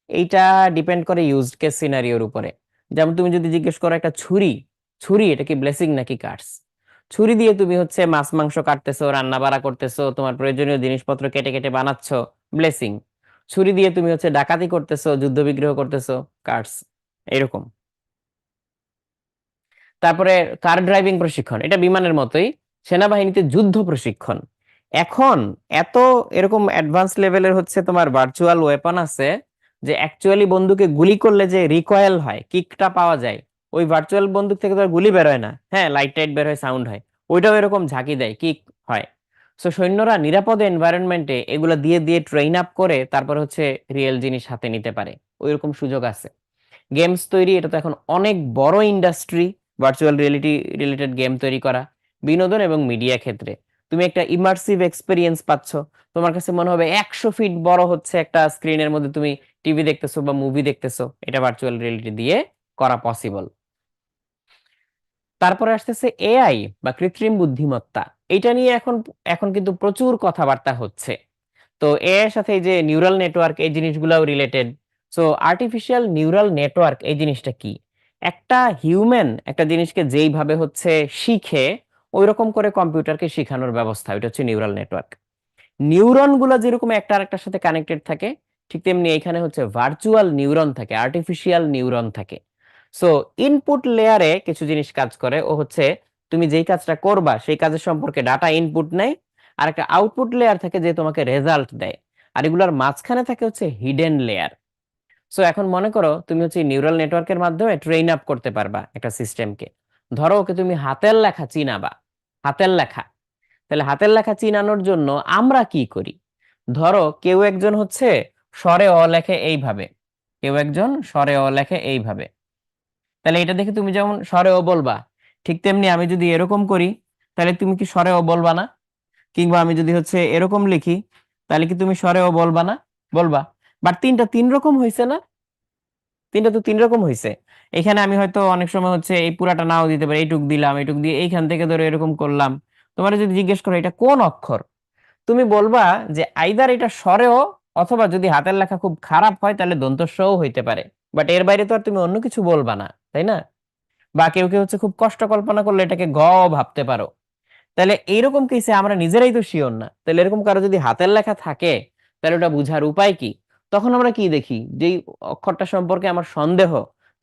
এইটা ডিপেন্ড করে ইউজড কেস সিনারিওর উপরে। যেমন তুমি যদি জিজ্ঞেস করো একটা ছুরি, ছুরি এটা কি ব্লেসিং নাকি কার্স? ছুরি দিয়ে তুমি হচ্ছে মাছ মাংস কাটতেছো, রান্না বাড়া করতেছো, তোমার প্রয়োজনীয় জিনিসপত্র কেটে কেটে বানাচ্ছো, ব্লেসিং। ছুরি দিয়ে তুমি হচ্ছে ডাকাতি করতেছো, যুদ্ধ বিগ্রহ করতেছো, কার্স। এরকম। তারপরে কার ড্রাইভিং প্রশিক্ষণ, এটা বিমানের মতোই। সেনাবাহিনীতে যুদ্ধ প্রশিক্ষণ, এখন এত এরকম অ্যাডভান্স লেভেলের হচ্ছে তোমার ভার্চুয়াল ওয়েপন আছে, যে অ্যাকচুয়ালি বন্দুকে গুলি করলে যে রিকয়েল হয়, কিকটা পাওয়া যায়, ওই ভার্চুয়াল বন্দুক থেকে তো আর গুলি বের হয় না, হ্যাঁ লাইট টাইট বের হয়, সাউন্ড হয়, ওইটাও এরকম ঝাঁকি দেয়, কিক হয়। সো সৈন্যরা নিরাপদ এনভায়রনমেন্টে এগুলা দিয়ে দিয়ে ট্রেন আপ করে তারপর হচ্ছে রিয়েল জিনিস হাতে নিতে পারে, ওইরকম সুযোগ আছে। গেমস তৈরি, এটা তো এখন অনেক বড় industry, virtual reality related game তৈরি করা। বিনোদন এবং মিডিয়া ক্ষেত্রে তুমি একটা ইমার্সিভ এক্সপিরিয়েন্স পাচ্ছ, তোমার কাছে মনে হবে 100 ফিট বড় হচ্ছে একটা স্ক্রিনের মধ্যে তুমি টিভি দেখতেছো বা মুভি দেখতেছো, এটা ভার্চুয়াল রিয়েলিটি দিয়ে করা পসিবল। তারপরে আসতেছে এআই বা কৃত্রিম বুদ্ধিমত্তা, এটা নিয়ে এখন এখন কিন্তু প্রচুর কথাবার্তা হচ্ছে। তো এর সাথে এই যে নিউরাল নেটওয়ার্ক, এই জিনিসগুলোও related. So artificial neural network এই জিনিসটা কি, একটা হিউম্যান একটা জিনিসকে যেইভাবে হচ্ছে শিখে, ওই রকম করে কম্পিউটারকে শেখানোর ব্যবস্থা, এটা হচ্ছে নিউরাল নেটওয়ার্ক। নিউরন গুলা যেরকম একটা আরেকটার সাথে কানেক্টেড থাকে, ঠিক তেমনি এখানে হচ্ছে ভার্চুয়াল নিউরন থাকে, আর্টিফিশিয়াল নিউরন থাকে। সো ইনপুট লেয়ারে কিছু জিনিস কাজ করে, ও হচ্ছে তুমি যেই কাজটা করবা সেই কাজের সম্পর্কে ডাটা ইনপুট নেয়, আর একটা আউটপুট লেয়ার থাকে যে তোমাকে রেজাল্ট দেয়, আর এগুলোর মাঝখানে থাকে হচ্ছে হিডেন লেয়ার। সো এখন মনে করো তুমি হচ্ছে নিউরাল নেটওয়ার্কের মাধ্যমে ট্রেন আপ করতে পারবা একটা সিস্টেমকে। ধরো ওকে তুমি হাতের লেখা চিনাবা, হাতের লেখা। তাহলে হাতের লেখা চিনানোর জন্য আমরা কি করি, ধরো কেউ একজন হচ্ছে স্বরে অ লেখে এইভাবে, কেউ একজন স্বরে অ লেখে এইভাবে, তাহলে এটা দেখে তুমি যেমন স্বরে ও বলবা, ঠিক তেমনি আমি যদি এরকম করি তাহলে তুমি কি স্বরেও বলবা না? কিংবা আমি যদি হচ্ছে এরকম লিখি তাহলে কি তুমি স্বরেও বলবা না? বলবা। বাট তিনটা তিন রকম হয়েছে না? তিনটা তো তিন রকম হয়েছে। এখানে আমি হয়তো অনেক সময় হচ্ছে এই পুরাটা নাও দিতে পারি, এইটুক দিলাম, এইটুক দিয়ে এইখান থেকে ধরে এরকম করলাম। তোমার যদি জিজ্ঞেস করো এটা কোন অক্ষর, তুমি বলবা যে আইদার এটা স্বরেও, অথবা যদি হাতের লেখা খুব খারাপ হয় তাহলে দন্ত স হইতে পারে। বাট এর বাইরে তো আর তুমি অন্য কিছু বলবা না, তাই না? বা কেউ কেউ হচ্ছে খুব কষ্ট কল্পনা করলে এটাকে গ ভাবতে পারো। তাহলে এইরকম কেসে আমরা নিজেরাই তো শিওর না, তাহলে এরকম কারো যদি হাতের লেখা থাকে তাহলে ওটা বুঝার উপায় কি? তখন আমরা কি দেখি, যেই অক্ষরটা সম্পর্কে আমার সন্দেহ,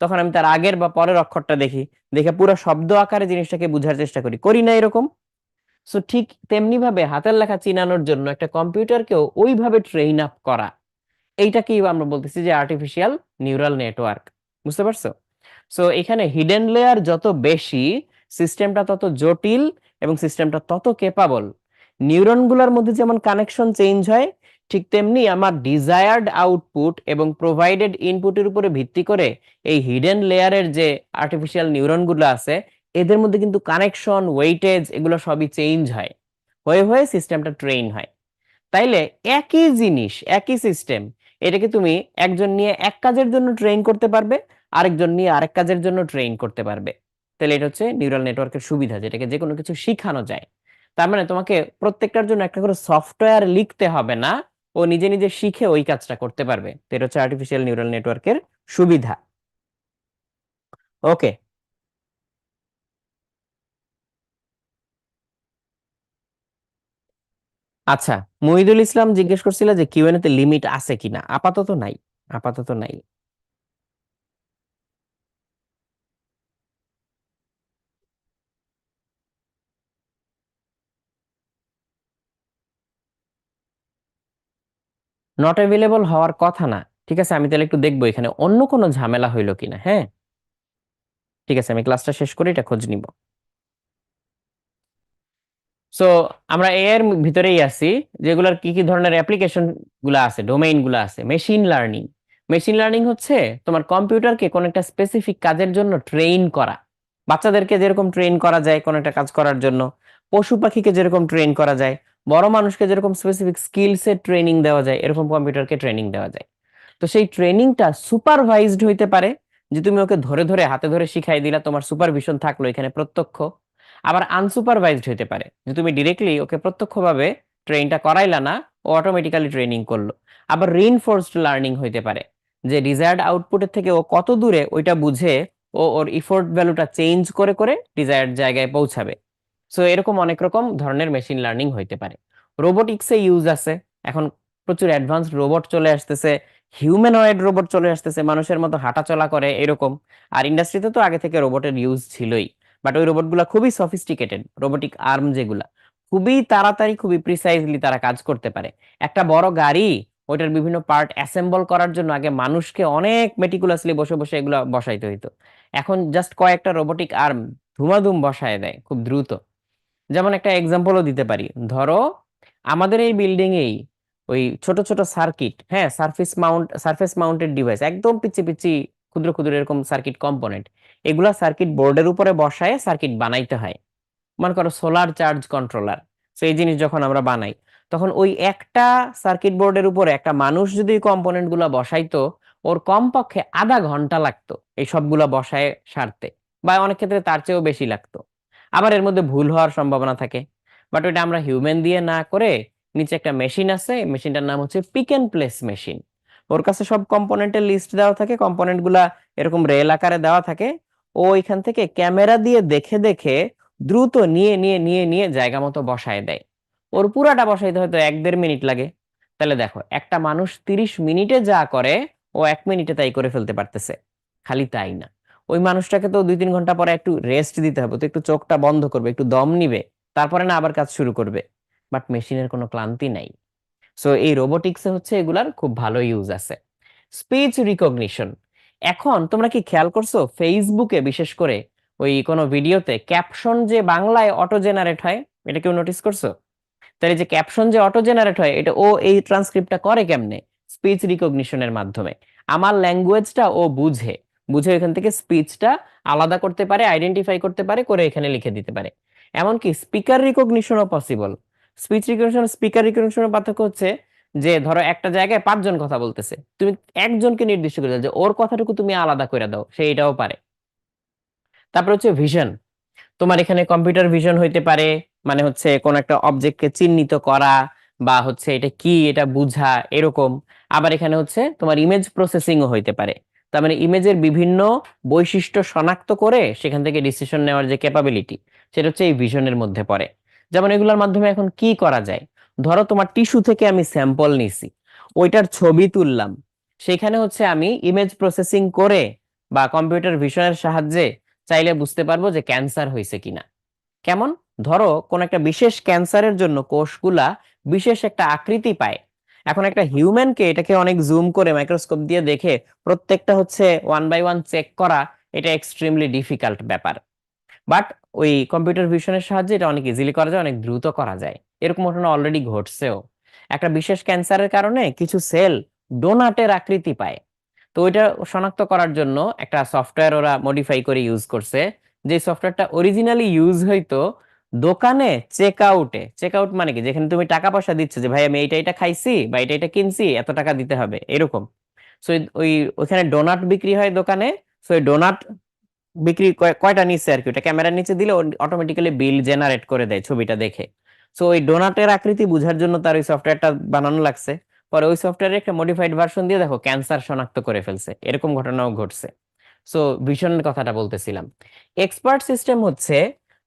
তখন আমি তার আগের বা পরের অক্ষরটা দেখি, দেখে পুরো শব্দ আকারে জিনিসটাকে বুঝার চেষ্টা করি, করি না এরকম? সো ঠিক তেমনি ভাবে হাতের লেখা চিনানোর জন্য একটা কম্পিউটারকেও ওইভাবে ট্রেইন আপ করা, এইটাকেই আমরা বলতেছি যে আর্টিফিশিয়াল নিউরাল নেটওয়ার্ক। বুঝতে পারছো? সো এখানে হিডেন লেয়ার যত বেশি, সিস্টেমটা তত জটিল এবং সিস্টেমটা তত কেপাবল। নিউরনগুলোর মধ্যে যেমন কানেকশন চেঞ্জ হয়, ঠিক তেমনি আমার ডিজায়ার্ড আউটপুট এবং প্রোভাইডেড ইনপুটের উপরে ভিত্তি করে এই হিডেন লেয়ারের যে আর্টিফিশিয়াল নিউরনগুলো আছে, এদের মধ্যে কিন্তু কানেকশন, ওয়েটেজ, এগুলো সবই চেঞ্জ হয়, হয়ে হয়ে সিস্টেমটা ট্রেন হয়। তাইলে একই জিনিস, একই সিস্টেম, এটাকে তুমি একজন নিয়ে এক কাজের জন্য ট্রেন করতে পারবে, আরেকজন নিয়ে আরেক কাজের জন্য ট্রেন করতে পারবে। তাহলে এটা হচ্ছে নিউরাল নেটওয়ার্কের সুবিধা, যেটাকে যে কোনো কিছু শিখানো যায়। তার মানে তোমাকে প্রত্যেকটার জন্য একটা করে সফটওয়্যার লিখতে হবে না, ও নিজে নিজে শিখে ওই কাজটা করতে পারবে। তো এটা হচ্ছে আর্টিফিশিয়াল নিউরাল নেটওয়ার্কের সুবিধা। ওকে। আচ্ছা, মহিদুল ইসলাম জিজ্ঞেস করছিল যে কিউএনএ তে লিমিট আছে কিনা। আপাতত নাই, আপাতত নাই। নট অ্যাভেলেবল হওয়ার কথা না। ঠিক আছে, আমি তাহলে একটু দেখবো এখানে অন্য কোনো ঝামেলা হইলো কিনা। হ্যাঁ, ঠিক আছে, আমি ক্লাসটা শেষ করে এটা খোঁজ নিব। সো আমরা এ এর ভিতরেই আছি, যেগুলোর কি কি ধরনের অ্যাপ্লিকেশন গুলো আছে, ডোমেইন গুলো আছে। Machine learning. মেশিন লার্নিং হচ্ছে তোমার কম্পিউটারকে কোন একটা স্পেসিফিক কাজের জন্য ট্রেইন করা। বাচ্চাদেরকে যেরকম ট্রেন করা যায় কোন একটা কাজ করার জন্য, পশু পাখিকে যেরকম ট্রেন করা যায়, বড় মানুষকে যেরকম স্পেসিফিক স্কিলসের ট্রেনিং দেওয়া যায়, এরকম কম্পিউটারকে ট্রেনিং দেওয়া যায়। তো সেই ট্রেনিংটা সুপারভাইজড হইতে পারে, যে তুমি ওকে ধরে ধরে হাতে ধরে শিখাই দিলা, তোমার সুপারভিশন থাকলো এখানে প্রত্যক্ষ। আবার আনসুপারভাইজড হইতে পারে, যে তুমি ডিরেক্টলি ওকে প্রত্যক্ষভাবে ট্রেনটা করাইলা না, ও অটোমেটিক্যালি ট্রেনিং করলো। আবার রিইনফোর্সড লার্নিং হইতে পারে, যে ডিজায়ার্ড আউটপুটের থেকে ও কত দূরে ওইটা বুঝে ও ওর ইফোর্ট ভ্যালুটা চেঞ্জ করে করে ডিজায়ার্ড জায়গায় পৌঁছাবে। সো এরকম অনেক রকম ধরনের মেশিন লার্নিং হইতে পারে। রোবোটিক্সে ইউজ আছে। এখন প্রচুর অ্যাডভান্সড রোবট চলে আসতেছে, হিউম্যানয়েড রোবট চলে আসতেছে, মানুষের মতো হাঁটা চলা করে এরকম। আর ইন্ডাস্ট্রিতে তো আগে থেকে রোবটের ইউজ ছিলই। বাট ওই রোবটগুলা খুবই সফিস্টিকেটেড, রোবোটিক আর্ম যেগুলা, খুবই তাড়াতাড়ি খুবই প্রিসাইজলি তারা কাজ করতে পারে। একটা বড় গাড়ি, ওইটার বিভিন্ন পার্ট অ্যাসেম্বল করার জন্য আগে মানুষকে অনেক মেটিকুলাসলি বসে বসে এগুলো বসাইতে হইতো। এখন জাস্ট কয়েকটা রোবোটিক আর্ম ধুমাধুম বসায় দেয় খুব দ্রুত। যেমন একটা এক্সাম্পলও দিতে পারি, ধরো আমাদের এই বিল্ডিং এই ওই ছোট ছোট সার্কিট, হ্যাঁ, সারফেস মাউন্টেড ডিভাইস, একদম পিচ্ছি পিচ্ছি ক্ষুদ্র ক্ষুদ্র এরকম সার্কিট কম্পোনেন্ট, এগুলা সার্কিট বোর্ডের উপরে বসায় সার্কিট বানাইতে হয়। মনে করো সোলার চার্জ কন্ট্রোলার। তো এই জিনিস যখন আমরা বানাই, তখন ওই একটা সার্কিট বোর্ডের উপরে একটা মানুষ যদি কম্পোনেন্ট গুলা বসাইতো, ওর কমপক্ষে আধা ঘন্টা লাগতো এই সবগুলা বসায় সারতে, বা অনেক ক্ষেত্রে তার চেয়েও বেশি লাগতো। আবার এর মধ্যে ভুল হওয়ার সম্ভাবনা থাকে। বাট ওইটা আমরা হিউম্যান দিয়ে না করে, নিচে একটা মেশিন আছে, মেশিনটার নাম হচ্ছে পিক এন্ড প্লেস মেশিন। ওর কাছে সব কম্পোনেন্টের লিস্ট দেওয়া থাকে, কম্পোনেন্ট গুলা এরকম রেল আকারে দেওয়া থাকে। ও এখান থেকে ক্যামেরা দিয়ে দেখে দেখে দ্রুত নিয়ে নিয়ে নিয়ে নিয়ে জায়গা মতো বসায় দেয়। ওর পুরাটা বসাইতে হয়তো 1-1.5 মিনিট লাগে। তাহলে দেখো, একটা মানুষ 30 মিনিটে যা করে, ও 1 মিনিটে তাই করে ফেলতে পারতেছে। খালি তাই না, ওই মানুষটাকে তো 2-3 ঘন্টা পরে একটু রেস্ট দিতে হবে, তো একটু চোখটা বন্ধ করবে, একটু দম নিবে, তারপরে না আবার কাজ শুরু করবে। বাট মেশিনের কোনো ক্লান্তি নাই। সো এই রোবোটিক্সে হচ্ছে এগুলার খুব ভালো ইউজ আছে। Speech recognition. এখন তোমরা কি খেয়াল করছো ফেসবুকে বিশেষ করে ওই কোনো ভিডিওতে ক্যাপশন যে বাংলায় অটো জেনারেট হয়, এটা কেউ নোটিস করছো? তাহলে যে ক্যাপশন যে অটো জেনারেট হয়, এটা ও এই ট্রান্সক্রিপ্টটা করে কেমনে? স্পিচ রিকগনিশনের মাধ্যমে। আমার ল্যাঙ্গুয়েজটা ও বুঝে, বুঝে এখান থেকে স্পিচটা আলাদা করতে পারে, আইডেন্টিফাই করতে পারে, করে এখানে লিখে দিতে পারে। এমনকি স্পিকার রিকগনিশনও পসিবল। স্পিচ রিকগনিশন স্পিকার রিকগনিশনের পার্থক্য হচ্ছে যে ধরো একটা জায়গায় 5 জন কথা বলতেছে, তুমি একজনকে নির্দিষ্ট করে দাও যে ওর কথাটুকু তুমি আলাদা করে দাও, সে এটাও পারে। তারপর হচ্ছে ভিশন। তোমার এখানে কম্পিউটার ভিশন হইতে পারে, মানে হচ্ছে কোন একটা অবজেক্টকে চিহ্নিত করা, বা হচ্ছে এটা কি এটা বুঝা এরকম। আবার এখানে হচ্ছে তোমার ইমেজ প্রসেসিংও হইতে পারে, তার মানে ইমেজের বিভিন্ন বৈশিষ্ট্য শনাক্ত করে সেখান থেকে ডিসিশন নেওয়ার যে ক্যাপাবিলিটি, সেটা হচ্ছে এই ভিশনের মধ্যে পড়ে। যেমন এগুলোর মাধ্যমে এখন কি করা যায়, ধরো তোমার টিস্যু থেকে আমি স্যাম্পল নিছি, ওইটার ছবি তুললাম, সেখানে হচ্ছে আমি ইমেজ প্রসেসিং করে বা কম্পিউটার ভিশনের সাহায্যে চাইলে বুঝতে পারবো যে ক্যান্সার হয়েছে কিনা। কেমন? ধরো কোন একটা বিশেষ ক্যান্সারের জন্য কোষগুলা বিশেষ একটা আকৃতি পায়। এখন একটা হিউম্যানকে এটাকে অনেক জুম করে মাইক্রোস্কোপ দিয়ে দেখে প্রত্যেকটা হচ্ছে 1 বাই 1 চেক করা, এটা এক্সট্রিমলি ডিফিকাল্ট ব্যাপার। বাট ওই কম্পিউটার ভিশনের সাহায্যে এটা অনেক ইজিলি করা যায়, অনেক দ্রুত করা যায়। এরকম ঘটনা অলরেডি ঘটছেও। একটা বিশেষ ক্যান্সারের কারণে কিছু সেল ডোনাটের আকৃতি পায়, তো ওইটা শনাক্ত করার জন্য একটা সফটওয়্যার ওরা মডিফাই করে ইউজ করছে। যে সফটওয়্যারটা অরিজিনালি ইউজ হইতো দোকানে চেক আউটে। চেক আউট মানে কি, যেখানে তুমি টাকা পয়সা দিচ্ছ যে ভাই আমি এইটা এটা খাইছি বা এটা এটা কিনছি, এত টাকা দিতে হবে এরকম। সো ওই ওখানে ডোনাট বিক্রি হয় দোকানে। সো ওই ডোনাট বিক্রি কয়টা নিচ্ছে আর কি, ওটা ক্যামেরার নিচে দিলে অটোমেটিক্যালি বিল জেনারেট করে দেয় ছবিটা দেখে। সো ওই ডোনাটের আকৃতি বোঝার জন্য তার ওই সফটওয়্যারটা বানানো লাগছে। পরে ওই সফটওয়্যারের একটা মডিফাইড ভার্সন দিয়ে দেখো ক্যান্সার শনাক্ত করে ফেলছে, এরকম ঘটনাও ঘটছে। সো ভিশনের কথাটা বলতেছিলাম। এক্সপার্ট সিস্টেম হচ্ছে,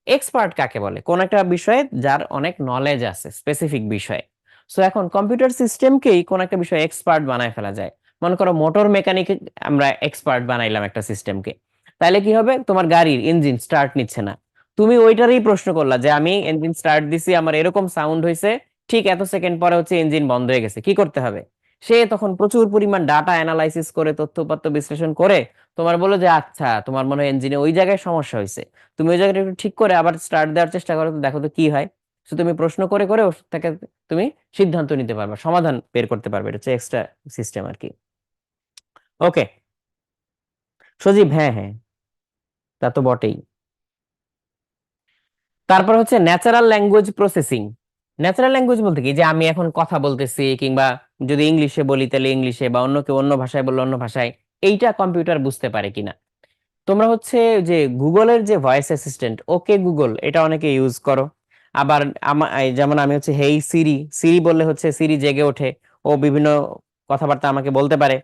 এক্সপার্ট কাকে বলে, কোন একটা বিষয়ে যার অনেক নলেজ আছে স্পেসিফিক বিষয়ে। সো এখন কম্পিউটার সিস্টেমকেই কোন একটা বিষয়ে এক্সপার্ট বানায় ফেলা যায়। মনে করো মোটর মেকানিক আমরা এক্সপার্ট বানাইলাম একটা সিস্টেমকে, তাহলে কি হবে, তোমার গাড়ির ইঞ্জিন স্টার্ট নিচ্ছে না, তুমি ওইটারই প্রশ্ন করলা যে আমি ইঞ্জিন স্টার্ট দিছি, আমার এরকম সাউন্ড হয়েছে, ঠিক এত সেকেন্ড পরে হচ্ছে ইঞ্জিন বন্ধ হয়ে গেছে, কি করতে হবে? সে তখন প্রচুর পরিমাণ ডাটা অ্যানালাইসিস করে তথ্যপত্র বিশ্লেষণ করে তোমার বলো যে আচ্ছা তোমার মনে হয় ইঞ্জিনে ওই জায়গায় সমস্যা হয়েছে, তুমি ওই জায়গাটা একটু ঠিক করে আবার স্টার্ট দেওয়ার চেষ্টা করো তো, দেখো তো কি হয়। তো তুমি প্রশ্ন করে করে ওর থেকে তুমি সিদ্ধান্ত নিতে পারবে, সমাধান বের করতে পারবে। এটা হচ্ছে এক্সট্রা সিস্টেম আর কি। ওকে সজীব, হ্যাঁ হ্যাঁ, তা তো বটেই। তারপর হচ্ছে natural language processing. Natural language বলতে কি, যে আমি এখন কথা বলতেছি, কিংবা যদি ইংলিশে বলি তাহলে ইংলিশে, বা অন্য কেউ অন্য ভাষায় বললে অন্য ভাষায়, এইটা কম্পিউটার বুঝতে পারে কিনা। তোমরা হচ্ছে যে গুগলের যে ভয়েস অ্যাসিস্ট্যান্ট ওকে গুগল, এটা অনেকে ইউজ করো। আবার যেমন আমি হচ্ছে হেই সিরি, সিরি বললে হচ্ছে সিরি জেগে ওঠে, ও বিভিন্ন কথাবার্তা আমাকে বলতে পারে।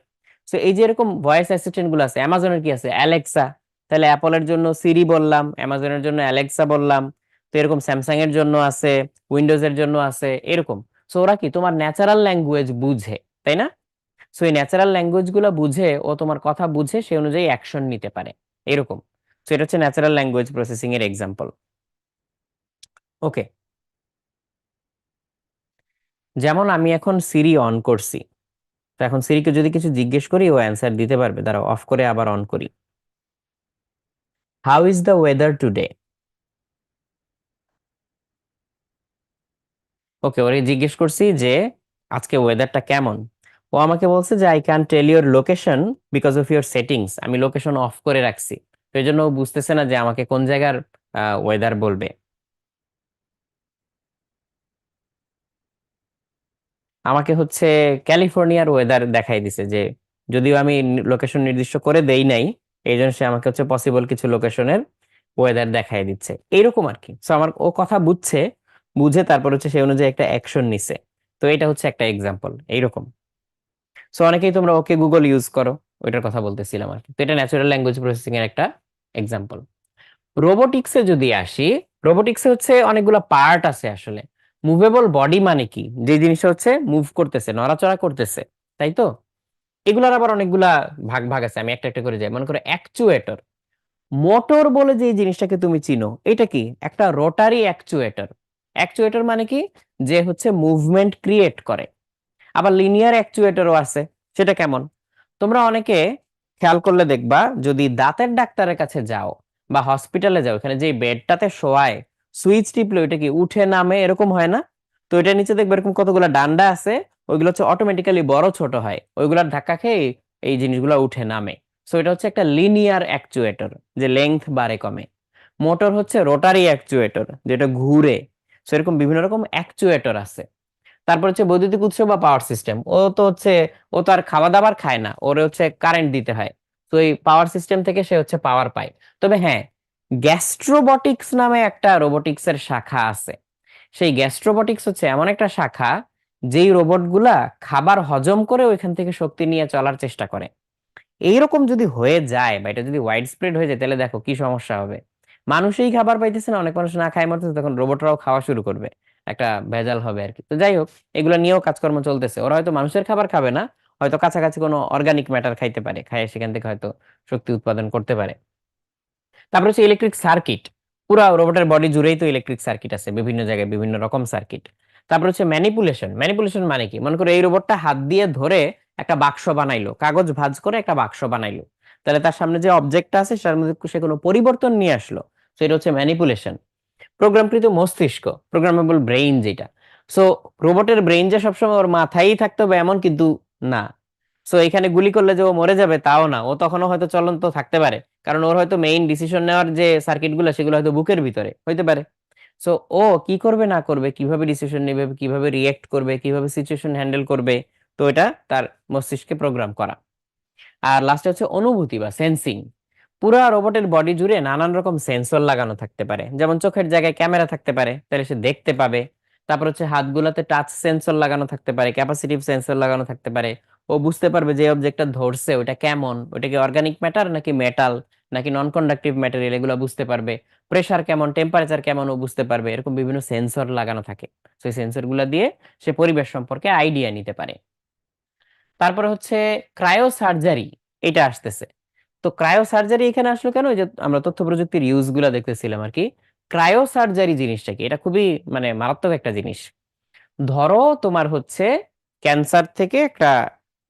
তো এই যে এরকম ভয়েস অ্যাসিস্ট্যান্ট গুলো আছে, অ্যামাজনের কি আছে অ্যালেক্সা, তাহলে অ্যাপলের জন্য সিরি বললাম, অ্যামাজনের জন্য অ্যালেক্সা বললাম। তো এরকম স্যামসাং এর জন্য আছে, উইন্ডোজ এর জন্য আছে এরকম। সো ওরা কি তোমার ন্যাচারাল ল্যাঙ্গুয়েজ বুঝে, তাই না? সো এই ন্যাচারাল ল্যাঙ্গুয়েজ গুলো বুঝে ও তোমার কথা বুঝে সে অনুযায়ী অ্যাকশন নিতে পারে এরকম। সো এটা হচ্ছে ন্যাচারাল ল্যাঙ্গুয়েজ প্রসেসিং এর এক্সাম্পল। ওকে, যেমন আমি এখন সিরি অন করছি, তো এখন সিরিকে যদি কিছু জিজ্ঞেস করি ও অ্যান্সার দিতে পারবে। দাঁড়াও অফ করে আবার অন করি। How is the weather today? Okay, ওরে জিজ্ঞেস করছি যে আজকে ওয়েদারটা কেমন। ও আমাকে বলছে যে I can tell your location because of your settings, আমি লোকেশন অফ করে রাখছি। তো এই জন্য ও বুঝতেছে না যে আমাকে কোন জায়গার ওয়েদার বলবে। আমাকে হচ্ছে ক্যালিফোর্নিয়ার ওয়েদার দেখাই দিছে, যে যদিও আমি লোকেশন নির্দিষ্ট করে দেই নাই, এই জন্য সে আমাকে হচ্ছে পসিবল কিছু লোকেশনের ওয়েদার দেখাই দিচ্ছে এইরকম আর কি। সো আমার ও কথা বুঝছে, বুঝে তারপর হচ্ছে সেই অনুযায়ী একটা অ্যাকশন নিছে। তো এটা হচ্ছে একটা এক্সাম্পল এইরকম। সো অনেকেই তোমরা ওকে গুগল ইউজ করো, ওইটার কথা বলতেছিলাম আর কি। তো এটা ন্যাচারাল ল্যাঙ্গুয়েজ প্রসেসিং এর একটা এক্সাম্পল। রোবোটিক্সে যদি আসি, রোবোটিক্সে হচ্ছে অনেকগুলো পার্ট আছে আসলে। মুভেবল বডি মানে কি, যে জিনিসটা হচ্ছে মুভ করতেছে, নড়াচড়া করতেছে, তাই তো? এগুলার আবার অনেকগুলা ভাগ ভাগ আছে, আমি একটা একটা করে যাই। মনে করো অ্যাকচুয়েটর। মোটর বলে যে জিনিসটাকে তুমি চিনো, এটা কি একটা রোটারি অ্যাকচুয়েটর। অ্যাকচুয়েটর মানে কি, যে হচ্ছে মুভমেন্ট ক্রিয়েট করে। আবার লিনিয়ার অ্যাকচুয়েটরও আছে। সেটা কেমন? তোমরা অনেকে খেয়াল করলে দেখবা, যদি দাঁতের ডাক্তারের কাছে যাও বা হসপিটালে যাও, এখানে যে বেডটাতে শোয়ায়, সুইচ টিপলে ওইটা কি উঠে নামে এরকম হয় না? তো এটা নিচে দেখবে এরকম কতগুলো ডান্ডা আছে, ওইগুলো হচ্ছে অটোমেটিক্যালি বড় ছোট হয়, ওইগুলার ধাক্কা খেয়ে এই জিনিসগুলো উঠে নামে। সো এটা হচ্ছে একটা লিনিয়ার অ্যাকচুয়েটর, যে লেংথ বাড়ে কমে। মোটর হচ্ছে রোটারি অ্যাকচুয়েটর, যেটা ঘুরে। সো এরকম বিভিন্ন রকম অ্যাকচুয়েটর আছে। তারপর হচ্ছে বৈদ্যুতিক উৎস বা পাওয়ার সিস্টেম, ও তো হচ্ছে, ও তো আর খাওয়া দাবার খায় না, ওর হচ্ছে কারেন্ট দিতে হয়। তো এই পাওয়ার সিস্টেম থেকে সে হচ্ছে পাওয়ার পায়। তবে হ্যাঁ, গ্যাস্ট্রোবটিক্স নামে একটা রোবোটিক্স এর শাখা আছে। সেই গ্যাস্ট্রোবটিক্স হচ্ছে এমন একটা শাখা যেই রোবট গুলা খাবার হজম করে ওইখান থেকে শক্তি নিয়ে চলার চেষ্টা করে। এইরকম যদি হয়ে যায় বা এটা যদি ওয়াইড স্প্রেড হয়ে যায়, তাহলে দেখো কি সমস্যা হবে। মানুষই খাবার পাইতেছে না, অনেক মানুষ না খায় মরতেছে, তখন রোবটরাও খাওয়া শুরু করবে, একটা ভেজাল হবে আর কি। তো যাই হোক, এগুলো নিয়েও কাজকর্ম চলতেছে। ওরা হয়তো মানুষের খাবার খাবে না, হয়তো কাছাকাছি কোনো অর্গানিক ম্যাটার খাইতে পারে, খায় সেখান থেকে হয়তো শক্তি উৎপাদন করতে পারে। তারপর হচ্ছে ইলেকট্রিক সার্কিট। পুরো রোবটের বডি জুড়েই তো ইলেকট্রিক সার্কিট আছে, বিভিন্ন জায়গায় বিভিন্ন রকম সার্কিট। তারপর হচ্ছে ম্যানিপুলেশন। ম্যানিপুলেশন মানে কি? মনে করো এই রোবটটা হাত দিয়ে ধরে একটা বাক্স বানাইলো, কাগজ ভাঁজ করে একটা বাক্স বানাইলো, তাহলে তার সামনে যে অবজেক্টটা আছে সেটার মধ্যে সে কোনো পরিবর্তন নিয়ে আসলো, তো এটা হচ্ছে ম্যানিপুলেশন। প্রোগ্রামকৃত মস্তিষ্ক, প্রোগ্রামেবল ব্রেইন যেটা। সো রোবটের ব্রেইন যে সবসময় ওর মাথায়ই থাকতে হবে এমন কিন্তু না। সো এখানে গুলি করলে যে ও মরে যাবে তাও না, ও তখনও হয়তো চলন্ত থাকতে পারে, কারণ ওর হয়তো মেইন ডিসিশন নেওয়ার যে সার্কিট গুলো সেগুলো হয়তো বুকের ভিতরে হইতে পারে। সো ও কি করবে না করবে, কিভাবে ডিসিশন নেবে, কিভাবে রিয়েক্ট করবে, কিভাবে সিচুয়েশন হ্যান্ডেল করবে, তো এটা তার মস্তিষ্কে প্রোগ্রাম করা। আর লাস্টে হচ্ছে অনুভূতি বা সেন্সিং। পুরা রোবটের বডি জুড়ে নানান রকম সেন্সর লাগানো থাকতে পারে, যেমন চোখের জায়গায় ক্যামেরা থাকতে পারে, তাহলে সে দেখতে পাবে। তারপর হচ্ছে হাতগুলোতে টাচ সেন্সর লাগানো থাকতে পারে, ক্যাপাসিটিভ সেন্সর লাগানো থাকতে পারে। ও বুঝতে পারবে যে অবজেক্টটা ধরছে ওটা কেমন, ওটা কি অর্গানিক ম্যাটার নাকি মেটাল নাকি নন কন্ডাক্টিভ ম্যাটেরিয়াল, এগুলো বুঝতে পারবে। প্রেসার কেমন, টেম্পারেচার কেমন, ও বুঝতে পারবে। এরকম বিভিন্ন সেন্সর লাগানো থাকে। সেই সেন্সর গুলা দিয়ে সে পরিবেশ সম্পর্কে আইডিয়া নিতে পারে। তারপরে হচ্ছে ক্রায়ো সার্জারি, এটা আসতেছে। তো ক্রায়ো সার্জারি এখানে আসলো কেন? ওই যে আমরা তথ্য প্রযুক্তির ইউজ গুলা দেখতেছিলাম আর কি। ক্রায়ো সার্জারি জিনিসটা কি? এটা খুবই মানে মারাত্মক একটা জিনিস। ধরো তোমার হচ্ছে ক্যান্সার থেকে একটা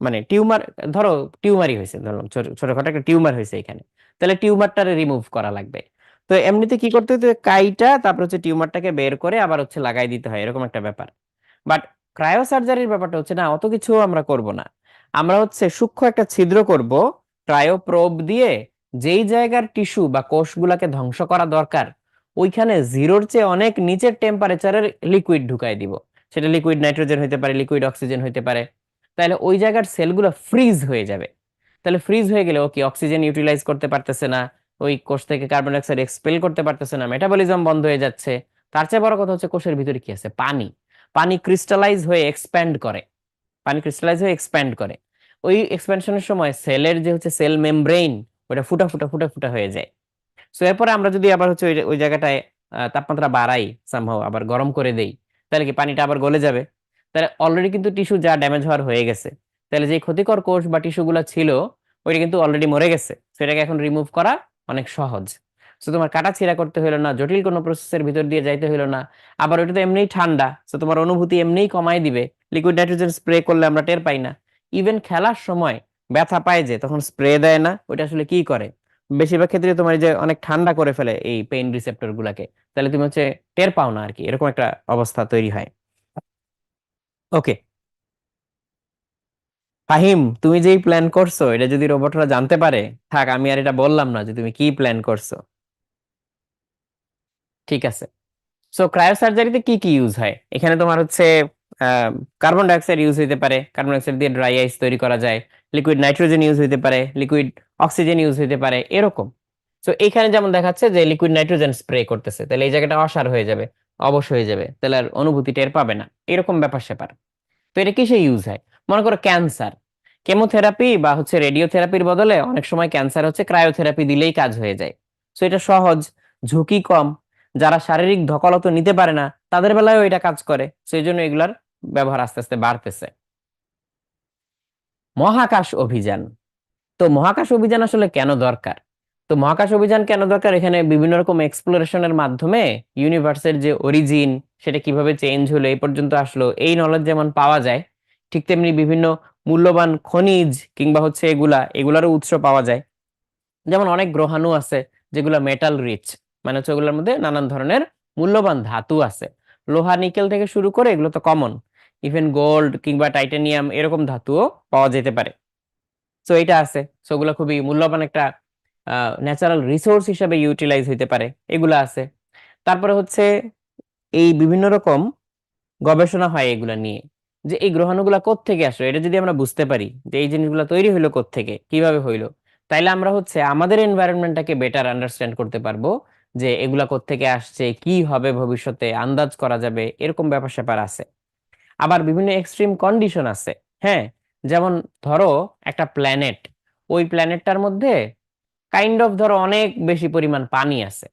মানে টিউমার, ধরো টিউমারই হয়েছে, ধরলাম ছোটখাটো একটা টিউমার হয়েছে এখানে, তাহলে টিউমারটারে রিমুভ করা লাগবে। তো এমনিতে কি করতে হতো, কাইটা তারপর হচ্ছে টিউমারটাকে বের করে আবার হচ্ছে লাগাই দিতে হয়, এরকম একটা ব্যাপার। বাট ক্রায়োসার্জারির ব্যাপারটা হচ্ছে না, অত কিছু আমরা করব না। আমরা হচ্ছে সূক্ষ্ম একটা ছিদ্র করব ক্রায়োপ্রোব দিয়ে, যেই জায়গার টিস্যু বা কোষগুলাকে ধ্বংস করা দরকার ওইখানে জিরোর চেয়ে অনেক নিচের টেম্পারেচারের লিকুইড ঢুকাই দিব। সেটা লিকুইড নাইট্রোজেন হইতে পারে, লিকুইড অক্সিজেন হইতে পারে। তাহলে ওই জায়গার সেলগুলো ফ্রিজ হয়ে যাবে। তাহলে ফ্রিজ হয়ে গেলে ও কি অক্সিজেন ইউটিলাইজ করতে পারতেছে না, ওই কোষ থেকে কার্বন ডাইঅক্সাইড এক্সপেল করতে পারতেছে না, মেটাবলিজম বন্ধ হয়ে যাচ্ছে। তার চেয়ে বড় কথা হচ্ছে কোষের ভিতরে কি আছে, পানি। পানি ক্রিস্টালাইজ হয়ে এক্সপ্যান্ড করে, পানি ক্রিস্টালাইজ হয়ে এক্সপ্যান্ড করে। ওই এক্সপ্যানশনের সময় সেলের যে হচ্ছে সেল মেমব্রেন, ওটা ফুটা ফুটা ফুটা ফুটা হয়ে যায়। সো এরপরে আমরা যদি আবার হচ্ছে ওই ওই জায়গাটায় তাপমাত্রা বাড়াই, সামহাও আবার গরম করে দেই, তাহলে কি পানিটা আবার গলে যাবে? তাহলে অলরেডি কিন্তু টিস্যু যা ড্যামেজ হওয়ার হয়ে গেছে, তাহলে যে ক্ষতিকর কোষ বা টিস্যু গুলা ছিল ওইটা কিন্তু অলরেডি মরে গেছে, সেটাকে এখন রিমুভ করা অনেক সহজ। তো তোমার কাটা ছিঁড়া করতে হলো না, জটিল কোনো প্রসেসের ভিতর দিয়ে যাইতে হলো না। আবার ওটা তো এমনিই ঠান্ডা, তো তোমার অনুভূতি এমনিই কমাই দিবে। লিকুইড নাইট্রোজেন স্প্রে করলে আমরা টের পাই না। ইভেন খেলার সময় ব্যথা পায় যে, তখন স্প্রে দেয় না, ওইটা আসলে কি করে, বেশিরভাগ ক্ষেত্রে তোমার এই যে অনেক ঠান্ডা করে ফেলে এই পেইন রিসেপ্টর গুলাকে, তাহলে তুমি হচ্ছে টের পাও না আর কি, এরকম একটা অবস্থা তৈরি হয়। ওকে ফাহিম, তুমি যেই প্ল্যান করছো এটা যদি রোবটরা জানতে পারে, থাক আমি আর এটা বললাম না যে তুমি কি প্ল্যান করছো। ঠিক আছে। সো ক্রায়োসার্জারিতে কি কি ইউজ হয় এখানে? তোমার হচ্ছে কার্বন ডাইঅক্সাইড ইউজ হইতে পারে, কার্বন ডাইঅক্সাইড দিয়ে ড্রাই আইস তৈরি করা যায়। লিকুইড নাইট্রোজেন ইউজ হইতে পারে, লিকুইড অক্সিজেন ইউজ হইতে পারে, এরকম। সো এখানে যেমন দেখাচ্ছে যে লিকুইড নাইট্রোজেন স্প্রে করতেছে, তাহলে এই জায়গাটা অসার হয়ে যাবে, অবশ হয়ে যাবে, তাহলে আর অনুভূতি টের পাবে না, এরকম ব্যাপার স্যাপার। তো এটা কিসে ইউজ হয়? মনে করো ক্যান্সার, কেমোথেরাপি বা হচ্ছে রেডিওথেরাপির বদলে অনেক সময় ক্যান্সার হচ্ছে ক্রায়োথেরাপি দিলেই কাজ হয়ে যায়। সো এটা সহজ, ঝুঁকি কম, যারা শারীরিক ধকলতা নিতে পারে না তাদের বেলায়ও এটা কাজ করে, সেই জন্য এগুলার ব্যবহার আস্তে আস্তে বাড়তেছে। মহাকাশ অভিযান। তো মহাকাশ অভিযান আসলে কেন দরকার? তো মহাকাশ অভিযান কেন দরকার, এখানে বিভিন্ন রকম এক্সপ্লোরেশনের মাধ্যমে ইউনিভার্সের যে অরিজিন, সেটা কিভাবে চেঞ্জ হলো এই পর্যন্ত আসলো, এই নলেজ যেমন পাওয়া যায়, ঠিক তেমনি বিভিন্ন মূল্যবান খনিজ কিংবা হচ্ছে এগুলারও উৎস পাওয়া যায়। যেমন অনেক গ্রহাণু আছে যেগুলো মেটাল রিচ, মানে হচ্ছে ওগুলোর মধ্যে নানান ধরনের মূল্যবান ধাতু আছে। লোহা নিকেল থেকে শুরু করে এগুলো তো কমন, ইভেন গোল্ড কিংবা টাইটানিয়াম এরকম ধাতুও পাওয়া যেতে পারে। সো এটা আছে। সো ওগুলো খুবই মূল্যবান একটা ন্যাচারাল রিসোর্স হিসেবে ইউটিলাইজ হইতে পারে, এগুলা আছে। তারপরে হচ্ছে এই বিভিন্ন রকম গবেষণা হয় এগুলা নিয়ে, যে এই গ্রহাণুগুলা কোত্থেকে আসলো, এটা যদি আমরা বুঝতে পারি যে এই জিনিসগুলো তৈরি হইলো কোত্থেকে, কিভাবে হইলো, তাইলে আমরা হচ্ছে আমাদের এনভায়রনমেন্টটাকে বেটার আন্ডারস্ট্যান্ড করতে পারবো, যে এগুলা কোত্থেকে আসছে, কি হবে ভবিষ্যতে আন্দাজ করা যাবে, এরকম ব্যাপার স্যাপার আছে। আবার বিভিন্ন এক্সট্রিম কন্ডিশন আছে। হ্যাঁ, যেমন ধরো একটা প্ল্যানেট, ওই প্ল্যানেটটার মধ্যে কাইন্ড অফ ধরো অনেক বেশি পরিমাণ পানি আছে,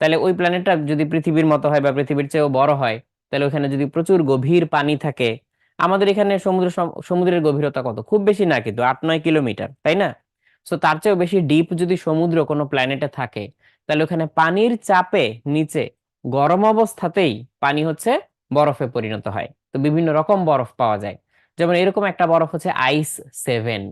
তাহলে ওই প্ল্যানেটটা যদি পৃথিবীর মতো হয় বা পৃথিবীর চেয়েও বড় হয়, তাহলে ওখানে যদি প্রচুর গভীর পানি থাকে, আমাদের এখানে সমুদ্রের গভীরতা কত, খুব বেশি না কিন্তু 8-9 কিলোমিটার, তাই না? সো তার চেয়েও বেশি ডিপ যদি সমুদ্র কোনো প্ল্যানেটে থাকে, তাহলে ওখানে পানির চাপে নিচে গরম অবস্থাতেই পানি হচ্ছে বরফে পরিণত হয়। তো বিভিন্ন রকম বরফ পাওয়া যায়। যেমন এরকম একটা বরফ হচ্ছে আইস 7।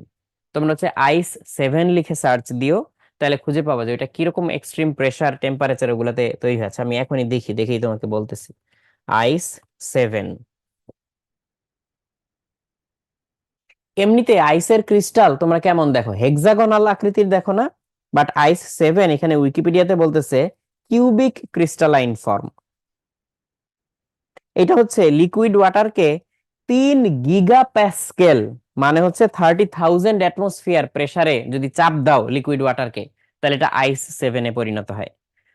তোমরা হচ্ছে আইস 7 লিখে সার্চ দিও, তাহলে খুঁজে পাওয়া যায় এটা কিরকম এক্সট্রিম প্রেসার টেম্পারেচার ওগুলাতে তৈরি হয়েছে। আমি এখনই দেখেই তোমাকে বলতেছি। আইস 7। এমনিতে আইসের ক্রিস্টাল তোমরা কেমন দেখো, হেক্সাগোনাল আকৃতির দেখো না? বাট আইস 7 এখানে উইকিপিডিয়াতে বলতেছে কিউবিক ক্রিস্টালাইন ফর্ম। এটা হচ্ছে লিকুইড ওয়াটারকে 3 গিগা প্যাসকেল, মানে হচ্ছে 30,000 অ্যাটমসফিয়ার প্রেসারে যদি চাপ দাও লিকুইড ওয়াটারকে, তাহলে এটা আইস 7 পরিণত হয়।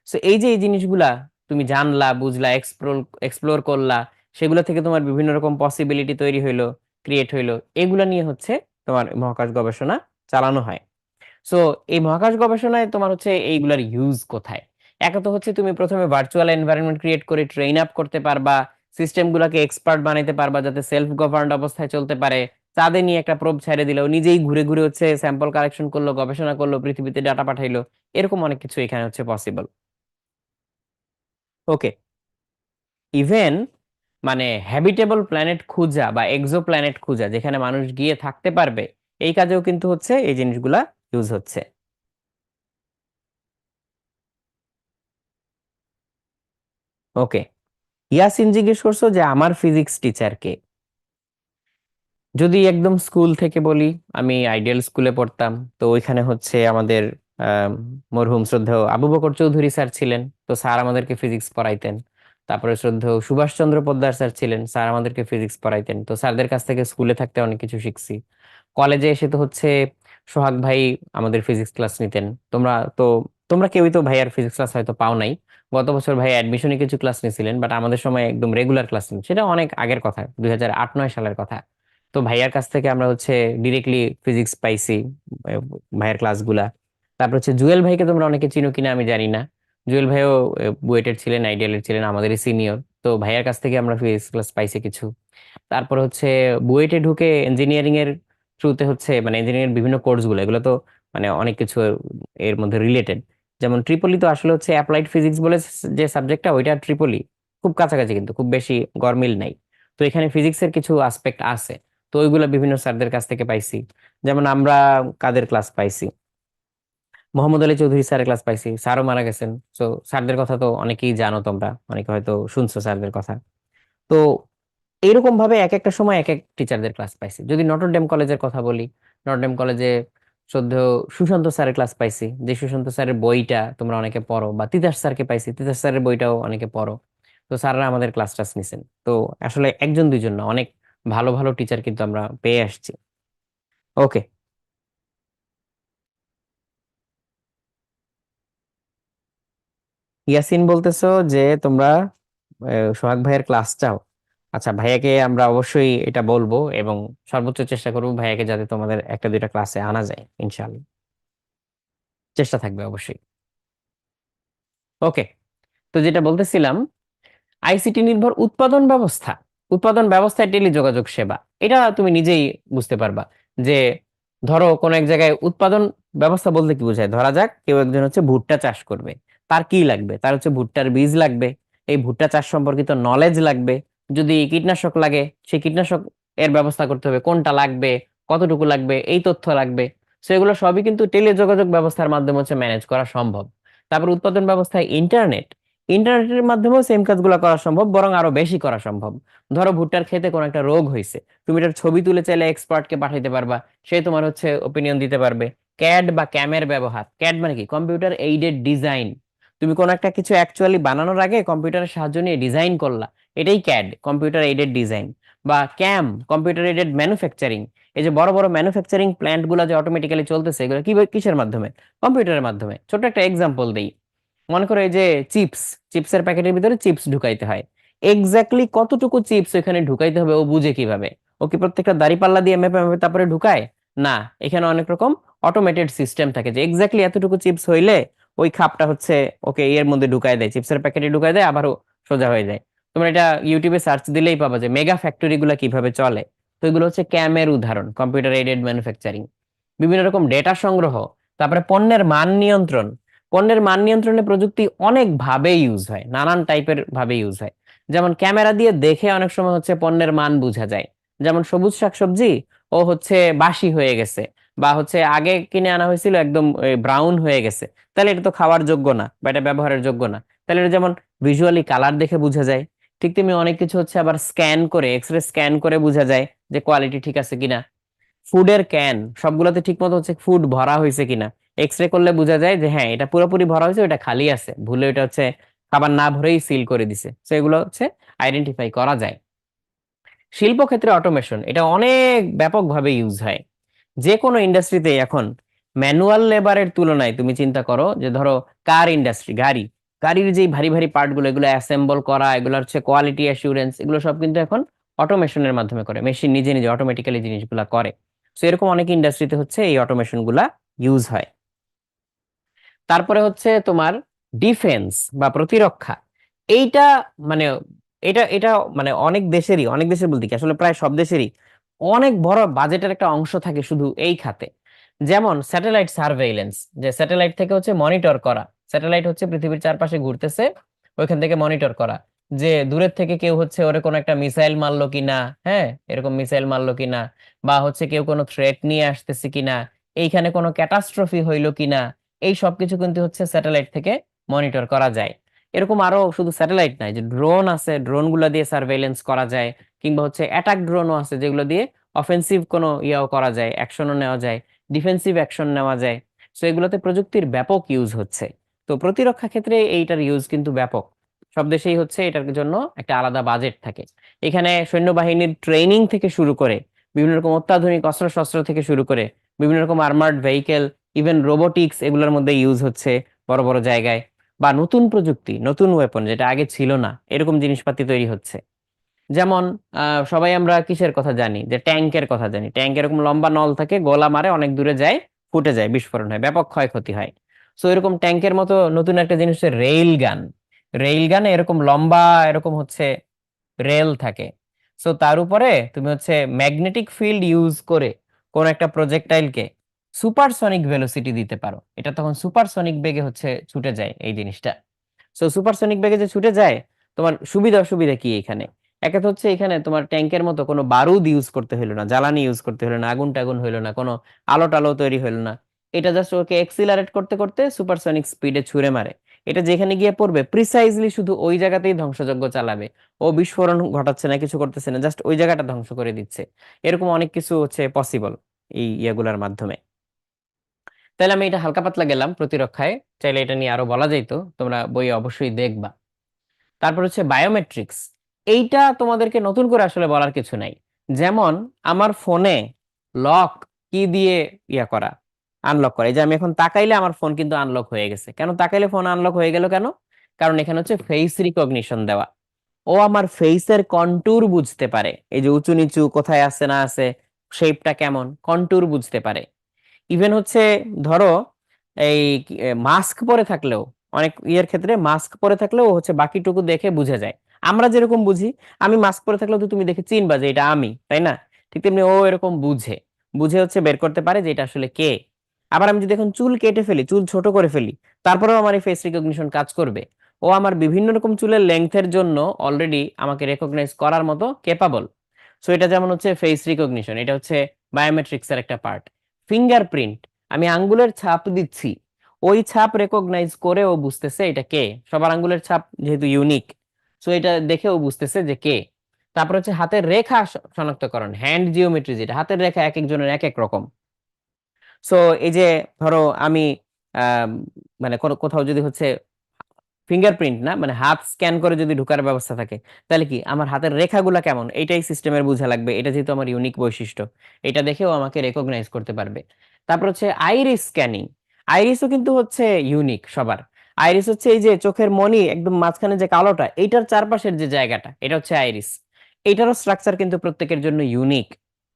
সো এই যে এই জিনিসগুলা তুমি জানলা, বুঝলা, এক্সপ্লোর এক্সপ্লোর করলা, সেগুলো থেকে তোমার বিভিন্ন রকম পসিবিলিটি তৈরি হইলো, ক্রিয়েট হইলো, এগুলা নিয়ে হচ্ছে তোমার মহাকাশ গবেষণা চালানো হয়। সো এই মহাকাশ গবেষণায় তোমার হচ্ছে এইগুলার ইউজ কোথায়? একে তো হচ্ছে তুমি প্রথমে ভার্চুয়াল এনভায়রনমেন্ট ক্রিয়েট করে ট্রেন আপ করতে পারবা, সিস্টেম গুলাকে এক্সপার্ট বানাইতে পারবা যাতে সেলফ গভর্নড অবস্থায় চলতে পারে। চাঁদে নিয়ে একটা প্রোব ছেড়ে দিলো, নিজেই ঘুরে ঘুরে হচ্ছে স্যাম্পল কালেকশন করলো, গবেষণা করলো, পৃথিবীতে ডাটা পাঠাইলো, এরকম অনেক কিছু এখানে হচ্ছে পসিবল। ওকে, ইভেন মানে হ্যাবিটেবল প্ল্যানেট খুঁজা বা এক্সো প্ল্যানেট খুঁজা যেখানে মানুষ গিয়ে থাকতে পারবে, এই কাজেও কিন্তু হচ্ছে এই জিনিসগুলা ইউজ হচ্ছে। ওকে, ইয়াসিন জিজ্ঞেস করছো যে আমার ফিজিক্স টিচারকে। যদি একদম স্কুল থেকে বলি, আমি আইডিয়াল স্কুলে পড়তাম, তো ওইখানে হচ্ছে আমাদের আম, মরহুম শ্রদ্ধেয় আবু বকর চৌধুরী স্যার ছিলেন, তো স্যার আমাদেরকে ফিজিক্স পড়াইতেন। তারপরে শ্রদ্ধেয় সুভাষচন্দ্র পোদ্দার স্যার ছিলেন, স্যার আমাদেরকে ফিজিক্স পড়াইতেন। তো স্যারদের কাছ থেকে স্কুলে থাকতে অনেক কিছু শিখছি। কলেজে এসে তো হচ্ছে সোহাগ ভাই আমাদের ফিজিক্স ক্লাস নিতেন। তোমরা কেউই তো ভাইয়ার ফিজিক্স ক্লাস হয়তো পাও নাই। গত বছর ভাই অ্যাডমিশনে কিছু ক্লাস নিয়েছিলেন, বাট আমাদের সময় একদম রেগুলার ক্লাস নিন, সেটা অনেক আগের কথা, 2008-9 সালের কথা। তো ভাইয়ার কাছ থেকে আমরা হচ্ছে ডিরেক্টলি ফিজিক্স পাইছি, ভাইয়ার ক্লাসগুলা। তারপর হচ্ছে জুয়েল ভাইকে তোমরা অনেকে চিনো কিনা আমি জানি না। জুয়েল ভাইও বুয়েটের ছিলেন, আইডিয়ালের ছিলেন, আমাদেরই সিনিয়র। তো ভাইয়ার কাছ থেকে আমরা ফিজিক্স ক্লাস পাইছি কিছু। তারপর হচ্ছে বুয়েটে ঢুকে ইঞ্জিনিয়ারিং এর থ্রুতে হচ্ছে মানে ইঞ্জিনিয়ারিং এর বিভিন্ন কোর্স গুলো, এগুলো তো মানে অনেক কিছু এর মধ্যে রিলেটেড। যেমন ট্রিপলি তো আসলে হচ্ছে অ্যাপ্লাইড ফিজিক্স বলে যে সাবজেক্টটা, ওইটা ট্রিপলি খুব কাছাকাছি কিন্তু খুব বেশি গরমিল নাই। তো এখানে ফিজিক্সের কিছু আসপেক্ট আছে। তো ওইগুলো বিভিন্ন স্যারদের কাছ থেকে পাইছি। যেমন আমরা কাদের ক্লাস পাইছি, মোহাম্মদ আলী চৌধুরী স্যারের ক্লাস পাইছি, স্যারও মারা গেছেন। তো স্যারদের কথা তো অনেকেই জানো, তোমরা অনেকে হয়তো শুনছো স্যারদের কথা। তো এইরকম ভাবে এক একটা সময় এক এক টিচারদের ক্লাস পাইছি। যদি নটরডেম কলেজের কথা বলি, নটরডেম কলেজে শ্রদ্ধেয় সুশান্ত স্যারের ক্লাস পাইছি, যে সুশান্ত স্যারের বইটা তোমরা অনেকে পড়ো, বা তিতাস স্যারকে পাইছি, তিতাস স্যারের বইটাও অনেকে পড়ো। তো স্যাররা আমাদের ক্লাস টাস নিছেন। তো আসলে একজন দুইজন না, অনেক ভালো ভালো টিচার কিন্তু আমরা পেয়ে আসছি। ওকে, ইয়াসিন বলতেছো যে তোমরা সোহাগ ভাইয়ের ক্লাস চাও। আচ্ছা, ভাইয়াকে আমরা অবশ্যই এটা বলবো, এবং সর্বোচ্চ চেষ্টা করবো ভাইয়াকে যাতে তোমাদের একটা দুইটা ক্লাসে আনা যায়, ইনশাআল্লাহ চেষ্টা থাকবে অবশ্যই। ওকে, তো যেটা বলতেছিলাম, আইসিটি নির্ভর উৎপাদন ব্যবস্থা, উৎপাদন ব্যবস্থায় টেলিযোগাযোগ সেবা, এটা তুমি নিজেই বুঝতে পারবা যে ধরো কোন এক জায়গায় উৎপাদন ব্যবস্থা বলতে কি বোঝায়। ধরা যাক কেউ একজন হচ্ছে ভুট্টা চাষ করবে, তার কি লাগবে, তার হচ্ছে ভুট্টার বীজ লাগবে, এই ভুট্টা চাষ সম্পর্কিত নলেজ লাগবে। যদি কীটনাশক লাগে, সেই কীটনাশক এর ব্যবস্থা করতে হবে, কোনটা লাগবে, কতটুকু লাগবে, এই তথ্য লাগবে। সেগুলো সবই কিন্তু টেলিযোগাযোগ ব্যবস্থার মাধ্যমে হচ্ছে ম্যানেজ করা সম্ভব। তারপর উৎপাদন ব্যবস্থায় ইন্টারনেট, ইন্টারনেটের মাধ্যমেও সেম কাজগুলো করা সম্ভব, বরং আরো বেশি করা সম্ভব। ধরো ভুট্টার ক্ষেতে কোনো একটা রোগ হয়েছে, তুমি এটার ছবি তুলে চাইলে এক্সপার্টকে পাঠাইতে পারবা, সে তোমার হচ্ছে ওপিনিয়ন দিতে পারবে। ক্যাড বা ক্যামের ব্যবহার, ক্যাড মানে কি, কম্পিউটার এইডেড ডিজাইন। তুমি কোনো একটা কিছু অ্যাকচুয়ালি বানানোর আগে কম্পিউটারের সাহায্য নিয়ে ডিজাইন করলা, এটাই ক্যাড, কম্পিউটার এইডেড ডিজাইন। বা ক্যাম, কম্পিউটার এইডেড ম্যানুফ্যাকচারিং। এই যে বড় বড় ম্যানুফ্যাকচারিং প্ল্যান্ট গুলো যে অটোমেটিক্যালি চলতেছে, এগুলো কি কিসের মাধ্যমে? কম্পিউটারের মাধ্যমে। ছোট একটা এক্সাম্পল দেই, মনে করো এই যে চিপস, চিপসের প্যাকেটের ভিতরে চিপস ঢুকাইতে হয়, এক্স্যাক্টলি কতটুকু চিপস ওখানে ঢুকাইতে হবে ও বুঝে কিভাবে? ও কি প্রত্যেকটা দাঁড়িপাল্লা দিয়ে মেপে মেপে তারপরে ঢুকায়? না, এখানে অনেক রকম অটোমেটেড সিস্টেম থাকে যে এক্স্যাক্টলি এতটুকু চিপস হইলে ওই খাপটা হচ্ছে ওকে এর মধ্যে ঢুকায় দেয়, চিপসের প্যাকেটে ঢুকায় দেয়, আবারও সোজা হয়ে যায়। তোমরা এটা ইউটিউবে সার্চ দিলেই পাবা যে মেগা ফ্যাক্টরি গুলা কিভাবে চলে। তো এগুলো হচ্ছে ক্যামের উদাহরণ, কম্পিউটার এইডেড ম্যানুফ্যাকচারিং। বিভিন্ন রকম ডেটা সংগ্রহ, তারপরে পণ্যের মান নিয়ন্ত্রণ। পণ্যের মান নিয়ন্ত্রণে প্রযুক্তি অনেক ভাবে ইউজ হয়, নানান টাইপের ভাবে ইউজ হয়। যেমন ক্যামেরা দিয়ে দেখে অনেক সময় হচ্ছে পণ্যের মান বোঝা যায়। যেমন সবুজ শাকসবজি ও হচ্ছে বাসি হয়ে গেছে, বা হচ্ছে আগে কিনে আনা হয়েছিল একদম ব্রাউন হয়ে গেছে, তাহলে এটা তো খাওয়ার যোগ্য না বা এটা ব্যবহারের যোগ্য না। তাহলে এটা যেমন ভিজুয়ালি কালার দেখে বোঝা যায়, ঠিক তেমনি অনেক কিছু হচ্ছে আবার স্ক্যান করে, এক্সরে স্ক্যান করে বোঝা যায় যে কোয়ালিটি ঠিক আছে কিনা। ফুডের ক্যান সবগুলোতে ঠিক মতো হচ্ছে ফুড ভরা হয়েছে কিনা, এক্সরে করলে বোঝা যায় যে হ্যাঁ এটা পুরোপুরি ভরা হয়েছে, ওটা খালি আছে, ভুলে ওটা হচ্ছে খাবার না ভরেই সিল করে দিছে। তো এগুলো হচ্ছে আইডেন্টিফাই করা যায়। শিল্পক্ষেত্রে অটোমেশন এটা অনেক ব্যাপকভাবে ইউজ হয়। যে কোনো ইন্ডাস্ট্রিতে এখন ম্যানুয়াল লেবারের তুলনায় তুমি চিন্তা করো যে ধরো কার ইন্ডাস্ট্রি, গাড়ি, গাড়ির যে ভারী ভারী পার্ট গুলো এগুলো অ্যাসেম্বল করা, এগুলো হচ্ছে কোয়ালিটি অ্যাসুরেন্স, এগুলো সব কিন্তু এখন অটোমেশনের মাধ্যমে করে, মেশিন নিজে নিজে অটোমেটিক্যালি জিনিসগুলা করে। তো এরকম অনেক ইন্ডাস্ট্রিতে হচ্ছে এই অটোমেশন গুলা ইউজ হয়। তারপরে হচ্ছে তোমার ডিফেন্স বা প্রতিরক্ষা, এইটা মানে এটা এটা মানে অনেক দেশেরই, অনেক দেশের বলতে কি আসলে প্রায় সব দেশেরই অনেক বড় বাজেটের একটা অংশ থাকে শুধু এই খাতে। যেমন স্যাটেলাইট সার্ভেইলেন্স, যে স্যাটেলাইট থেকে হচ্ছে মনিটর করা, স্যাটেলাইট হচ্ছে পৃথিবীর চারপাশে ঘুরতেছে, ওইখান থেকে মনিটর করা যে দূরের থেকে কেউ হচ্ছে ওরে কোনো একটা মিসাইল মারলো কিনা, হ্যাঁ এরকম মিসাইল মারলো কিনা, বা হচ্ছে কেউ কোনো থ্রেট নিয়ে আসতেছে কিনা, এইখানে কোনো ক্যাটাস্ট্রফি হইলো কিনা, এই সবকিছু কিন্তু হচ্ছে স্যাটেলাইট থেকে মনিটর করা যায়। এরকম আরো শুধু স্যাটেলাইট নাই, যে ড্রোন আছে, ড্রোন গুলা দিয়ে সার্ভেইলেন্স করা যায়, কিংবা হচ্ছে অ্যাটাক ড্রোনও আছে যেগুলো দিয়ে অফেন্সিভ কোনো ইয়াও করা যায়, অ্যাকশনও নেওয়া যায়, ডিফেন্সিভ অ্যাকশন নেওয়া যায়। সো এগুলোতে প্রযুক্তির ব্যাপক ইউজ হচ্ছে। তো প্রতিরক্ষা ক্ষেত্রে এইটার ইউজ কিন্তু ব্যাপক, সব দেশেই হচ্ছে এটার জন্য একটা আলাদা বাজেট থাকে। এখানে সৈন্যবাহিনীর ট্রেনিং থেকে শুরু করে বিভিন্ন রকম অত্যাধুনিক অস্ত্রশস্ত্র থেকে শুরু করে বিভিন্ন রকম আর্মার্ড ভেহিকেল, ইভেন রোবোটিক্স এগুলোর মধ্যে ইউজ হচ্ছে বড় বড় জায়গায়। বা নতুন প্রযুক্তি, নতুন ওয়েপন যেটা আগে ছিল না, এরকম জিনিসপাতি তৈরি হচ্ছে। যেমন সবাই আমরা কিসের কথা জানি, যে ট্যাঙ্কের কথা জানি, ট্যাঙ্ক এরকম লম্বা নল থাকে, গোলা মারে অনেক দূরে যায়, ফুটে যায়, বিস্ফোরণ হয়, ব্যাপক ক্ষয়ক্ষতি হয়। সো এরকম ট্যাঙ্কের মতো নতুন একটা জিনিস হচ্ছে রেইল গান। রেইল গানে এরকম লম্বা এরকম হচ্ছে রেল থাকে। সো তার উপরে তুমি হচ্ছে ম্যাগনেটিক ফিল্ড ইউজ করে কোন একটা প্রজেক্টাইলকে সুপারসনিক ভেলোসিটি দিতে পারো, এটা তখন সুপারসনিক বেগে হচ্ছে ছুটে যায় এই জিনিসটা। সো সুপারসনিক বেগে যে ছুটে যায়, তোমার সুবিধা অসুবিধা কি এখানে? একে তো হচ্ছে এখানে তোমার ট্যাঙ্কের মতো কোনো বারুদ ইউজ করতে হলো না, জ্বালানি ইউজ করতে হলো না, আগুন টাগুন হইলো না, কোনো আলো টালো তৈরি হইলো না। এটা জাস্ট ওকে এক্সিলারেট করতে করতে সুপারসনিক স্পিডে ছুঁড়ে মারে, এটা যেখানে গিয়ে পড়বে প্রিসাইজলি শুধু ওই জায়গাতেই ধ্বংসযজ্ঞ চালাবে। ও বিস্ফোরণ ঘটাচ্ছে না, কিছু করতেছে না, জাস্ট ওই জায়গাটা ধ্বংস করে দিচ্ছে। এরকম অনেক কিছু হচ্ছে পসিবল এই ইয়াগুলার মাধ্যমে। তাহলে আমি এটা হালকা পাতলা গেলাম প্রতিরক্ষায়, চাইলে এটা নিয়ে আরো বলা যাইতো, তোমরা বইয়ে অবশ্যই দেখবা। তারপর হচ্ছে বায়োমেট্রিক্স, এইটা তোমাদেরকে নতুন করে আসলে বলার কিছু নাই। যেমন আমার ফোনে লক কি দিয়ে ইয়া করা, আনলক করা, এই যে আমি এখন তাকাইলে আমার ফোন কিন্তু আনলক হয়ে গেছে, কেন তাকাইলে ফোন আনলক হয়ে গেল কেন? কারণ এখানে হচ্ছে ফেস রিকগনিশন দেওয়া। ও আমার ফেসের কন্ট্যুর বুঝতে পারে, এই যে উঁচু নিচু কোথায় আছে না আছে, শেপটা কেমন, কন্ট্যুর বুঝতে পারে। ইভেন হচ্ছে ধরো এই মাস্ক পরে থাকলেও, অনেক ইয়ের ক্ষেত্রে মাস্ক পরে থাকলেও ও হচ্ছে বাকিটুকু দেখে বুঝে যায়। আমরা যেরকম বুঝি, আমি মাস্ক পরে থাকলেও তো তুমি দেখে চিনবা যে এটা আমি, তাই না? ঠিক তেমনি ও এরকম বুঝে, বুঝে হচ্ছে বের করতে পারে যে এটা আসলে কে। আবার আমি যদি এখন চুল কেটে ফেলি, চুল ছোট করে ফেলি, তারপরেও আমার এই ফেস রিকগনিশন কাজ করবে। ও আমার বিভিন্ন রকম চুলের লেংথের জন্য অলরেডি আমাকে রেকগনাইজ করার মতো কেপাবল। সো এটা যেমন হচ্ছে ফেস রিকগনিশন, এটা হচ্ছে বায়োমেট্রিক্স এর একটা পার্ট। ফিঙ্গারপ্রিন্ট, আমি আঙ্গুলের ছাপ দিচ্ছি, ওই ছাপ রেকগনাইজ করে ও বুঝতেছে এটা কে, সবার আঙ্গুলের ছাপ যেহেতু ইউনিক, সো এটা দেখে ও বুঝতেছে যে কে। তারপর হচ্ছে হাতের রেখা শনাক্তকরণ, হ্যান্ড জিওমেট্রি, যেটা হাতের রেখা এক একজনের এক এক রকম। সো এই যে ধরো আমি আহ মানে কোথাও যদি হচ্ছে ফিঙ্গারপ্রিন্ট না, মানে হাত স্ক্যান করে যদি ঢোকার ব্যবস্থা থাকে, তাহলে কি আমার হাতের রেখাগুলা কেমন এইটাই সিস্টেমের বোঝা লাগবে, এটা যেহেতু আমার ইউনিক বৈশিষ্ট্য, এটা দেখেও আমাকে রেকগনাইজ করতে পারবে। তারপর হচ্ছে আইরিস স্ক্যানিং, আইরিসও কিন্তু হচ্ছে ইউনিক সবার। আইরিস হচ্ছে এই যে চোখের মনি একদম মাঝখানে যে কালোটা, এইটার চারপাশের যে জায়গাটা, এটা হচ্ছে আইরিস। এইটারও স্ট্রাকচার কিন্তু প্রত্যেকের জন্য ইউনিক।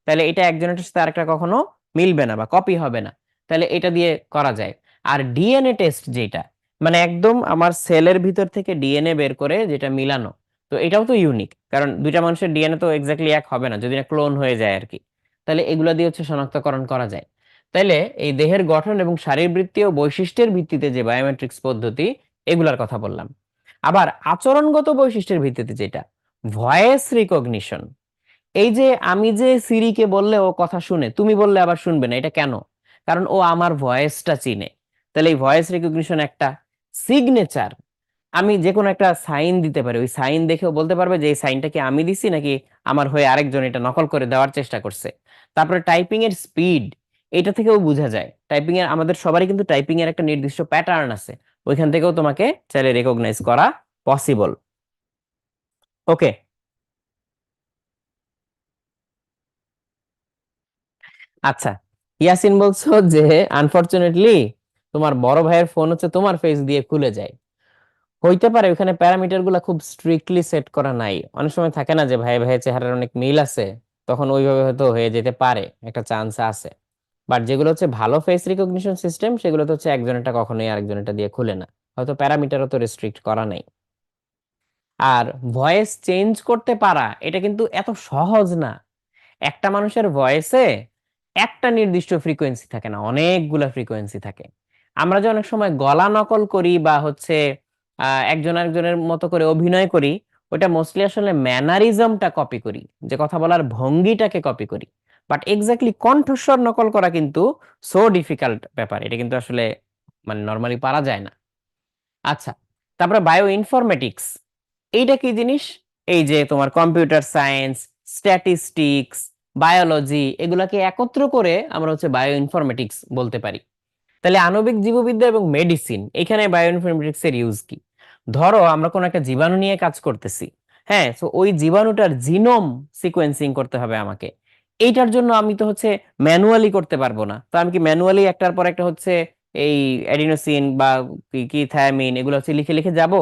তাহলে এটা একজনের সাথে আরেকটা কখনো মিলবে না বা কপি হবে না, তাহলে এটা দিয়ে করা যায়। আর ডিএনএ টেস্ট যেটা, মানে একদম আমার সেলের ভিতর থেকে ডিএনএ বের করে যেটা মিলানো, তো এটাও তো ইউনিক, কারণ দুইটা মানুষের ডিএনএ তো এক্স্যাক্টলি এক হবে না, যদি না ক্লোন হয়ে যায় আর কি। তাহলে এগুলো দিয়ে হচ্ছে শনাক্তকরণ করা যায়। তাইলে এই দেহের গঠন এবং শারীরবৃত্তীয় বৈশিষ্ট্যের ভিত্তিতে যে বায়োমেট্রিক্স পদ্ধতি, এগুলার কথা বললাম। আবার আচরণগত বৈশিষ্ট্যের ভিত্তিতে যেটা, ভয়েস রিকগনিশন, এই যে আমি যে সিরিকে বললে ও কথা শুনে, তুমি বললে আবার শুনবে না, এটা কেন? কারণ ও আমার ভয়েসটা চিনে। তাহলে এই ভয়েস রিকগনিশন একটা। সিগনেচার, আমি যে কোনো একটা সাইন দিতে পারি, ওই সাইন দেখেও বলতে পারবে যে এই সাইনটা কি আমি দিছি নাকি আমার হয়ে আরেকজন এটা নকল করে দেওয়ার চেষ্টা করছে। তারপরে টাইপিং এর স্পিড, এটা থেকেও বোঝা যায়। টাইপিং এর আমাদের সবারই কিন্তু টাইপিং এর একটা নির্দিষ্ট প্যাটার্ন আছে, ওইখান থেকেও তোমাকে চাইলে রেকগনাইজ করা পসিবল। ওকে। আচ্ছা, ইয়াসিন বলছো যে আনফরচুনেটলি তোমার বড় ভাইয়ের ফোন হচ্ছে তোমার ফেস দিয়ে খুলে যায়। হইতে পারে ওখানে প্যারামিটার গুলা খুব স্ট্রিক্টলি সেট করা নাই, অনেক সময় থাকে না যে ভাই ভাই চেহারার অনেক মিল আছে, তখন ওইভাবে হয়তো হয়ে যেতে পারে, একটা চান্স আছে। বাট যেগুলো হচ্ছে ভালো ফেস রিকগনিশন সিস্টেম, সেগুলো তো হচ্ছে একজনেরটা কখনোই আরেকজনেরটা দিয়ে খুলে না, হয়তো প্যারামিটারও তো রেস্ট্রিক্ট করা নাই। আর ভয়েস চেঞ্জ করতে পারা এটা কিন্তু এত সহজ না। একটা মানুষের ভয়েসে একটা নির্দিষ্ট ফ্রিকোয়েন্সি থাকে না, অনেকগুলা ফ্রিকোয়েন্সি থাকে। আমরা যে অনেক সময় গলা নকল করি বা হচ্ছে একজন আরেকজনের মতো করে অভিনয় করি, ওটা মোস্টলি আসলে ম্যানারিজমটা কপি করি, যে কথা বলার ভঙ্গিটাকে কপি করি। বাট এক্স্যাক্টলি কণ্ঠস্বর নকল করা কিন্তু সো ডিফিকাল্ট ব্যাপার, এটা কিন্তু আসলে মানে নর্মালি পারা যায় না। আচ্ছা, তারপরে বায়ো ইনফরমেটিক্স, এইটা কি জিনিস? এই যে তোমার কম্পিউটার সায়েন্স, স্ট্যাটিস্টিক্স, বায়োলজি, এগুলাকে একত্র করে আমরা হচ্ছে বায়ো ইনফরমেটিক্স বলতে পারি। তাহলে আণবিক জীববিদ্যা এবং মেডিসিন, এখানে বায়োইনফরমেটিক্স এর ইউজ কি? ধরো আমরা কোন একটা জীবাণু নিয়ে কাজ করতেছি, হ্যাঁ, তো ওই জীবাণুটার জিনোম সিকোয়েন্সিং করতে হবে আমাকে। এইটার জন্য আমি তো হচ্ছে ম্যানুয়ালি করতে পারবো না, তো আমি কি ম্যানুয়ালি একটার পর একটা হচ্ছে এই অ্যাডিনোসিন বা কি কি থায়ামিন এগুলো হচ্ছে লিখে লিখে যাব?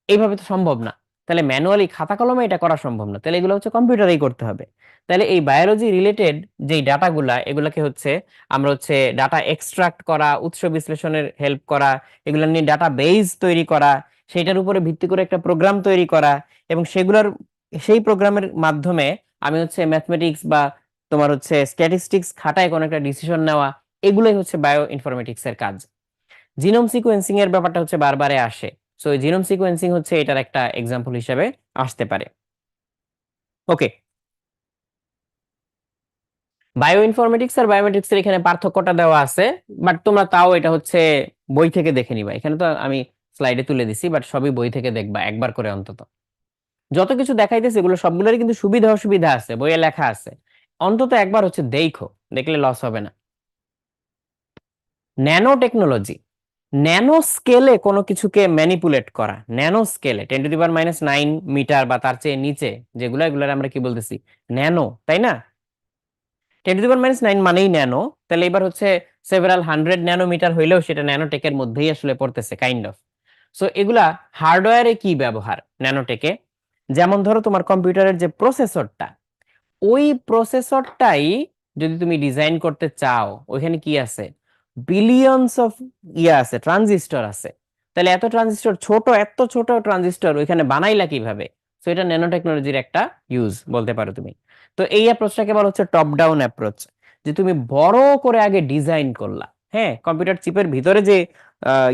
এইভাবে তো সম্ভব না। তাহলে ম্যানুয়ালি খাতা কলমে এটা করা সম্ভব না, তাহলে এগুলো হচ্ছে কম্পিউটারেই করতে হবে। তাহলে এই বায়োলজি রিলেটেড যেই ডাটাগুলা, এগুলাকে হচ্ছে আমরা হচ্ছে ডাটা এক্সট্রাক্ট করা, উৎস বিশ্লেষণের হেল্প করা, এগুলো নিয়ে ডাটা বেস তৈরি করা, সেইটার উপরে ভিত্তি করে একটা প্রোগ্রাম তৈরি করা, এবং সেগুলোর সেই প্রোগ্রামের মাধ্যমে আমি হচ্ছে ম্যাথমেটিক্স বা তোমার হচ্ছে স্ট্যাটিস্টিক্স খাটায় কোনো একটা ডিসিশন নেওয়া, এগুলোই হচ্ছে বায়ো ইনফরমেটিক্স এর কাজ। জিনোম সিকোয়েন্সিং এর ব্যাপারটা হচ্ছে বারবারে আসে, সো জিনোম সিকোয়েন্সিং হচ্ছে এটার একটা এক্সাম্পল হিসেবে আসতে পারে। ওকে, বায়ো ইনফরমেটিক্স আর বায়োমেট্রিক্স এর এখানে পার্থক্যটা দেওয়া আছে, বাট তোমরা তাও এটা হচ্ছে বই থেকে দেখে নিবা, এখানে তো আমি স্লাইডে তুলে দিছি, বাট সবই বই থেকে দেখবা একবার করে অন্তত। যত কিছু দেখাইতেছে এগুলো সবগুলোরই কিন্তু সুবিধা অসুবিধা আছে, বইয়ে লেখা আছে, অন্তত একবার হচ্ছে দেখো, দেখলে লস হবে না। ন্যানো টেকনোলজি, ন্যানো স্কেলে কোনো কিছুকে ম্যানিপুলেট করা, ন্যানো স্কেলে 10⁻⁹ মিটার বা তার চেয়ে নিচে যেগুলো, এগুলোর আমরা কি বলতেছি? ন্যানো, তাই না? 10⁻⁹ মানেই ন্যানো। তাহলে এবার হচ্ছে সেভারাল হান্ড্রেড ন্যানোমিটার হইলেও সেটা ন্যানোটেকের মধ্যেই আসলে পড়তেছে কাইন্ড অফ। সো এগুলা হার্ডওয়্যারে কি ব্যবহার ন্যানোটেকে? যেমন ধরো তোমার কম্পিউটারের যে প্রসেসরটা, ওই প্রসেসরটাই যদি তুমি ডিজাইন করতে চাও, ওইখানে কি আছে? বিলিয়নস অফ আছে, ট্রানজিস্টর আছে। তাহলে এত ট্রানজিস্টর, এত ছোট ট্রানজিস্টর ওইখানে বানাইলা কিভাবে? তো এটা ন্যানো টেকনোলজির একটা ইউজ বলতে পারো তুমি। তো এই অ্যাপ্রোচটাকে বলা হচ্ছে টপ ডাউন অ্যাপ্রোচ, যে তুমি বড় করে আগে ডিজাইন করলা। হ্যাঁ, কম্পিউটার চিপের ভিতরে যে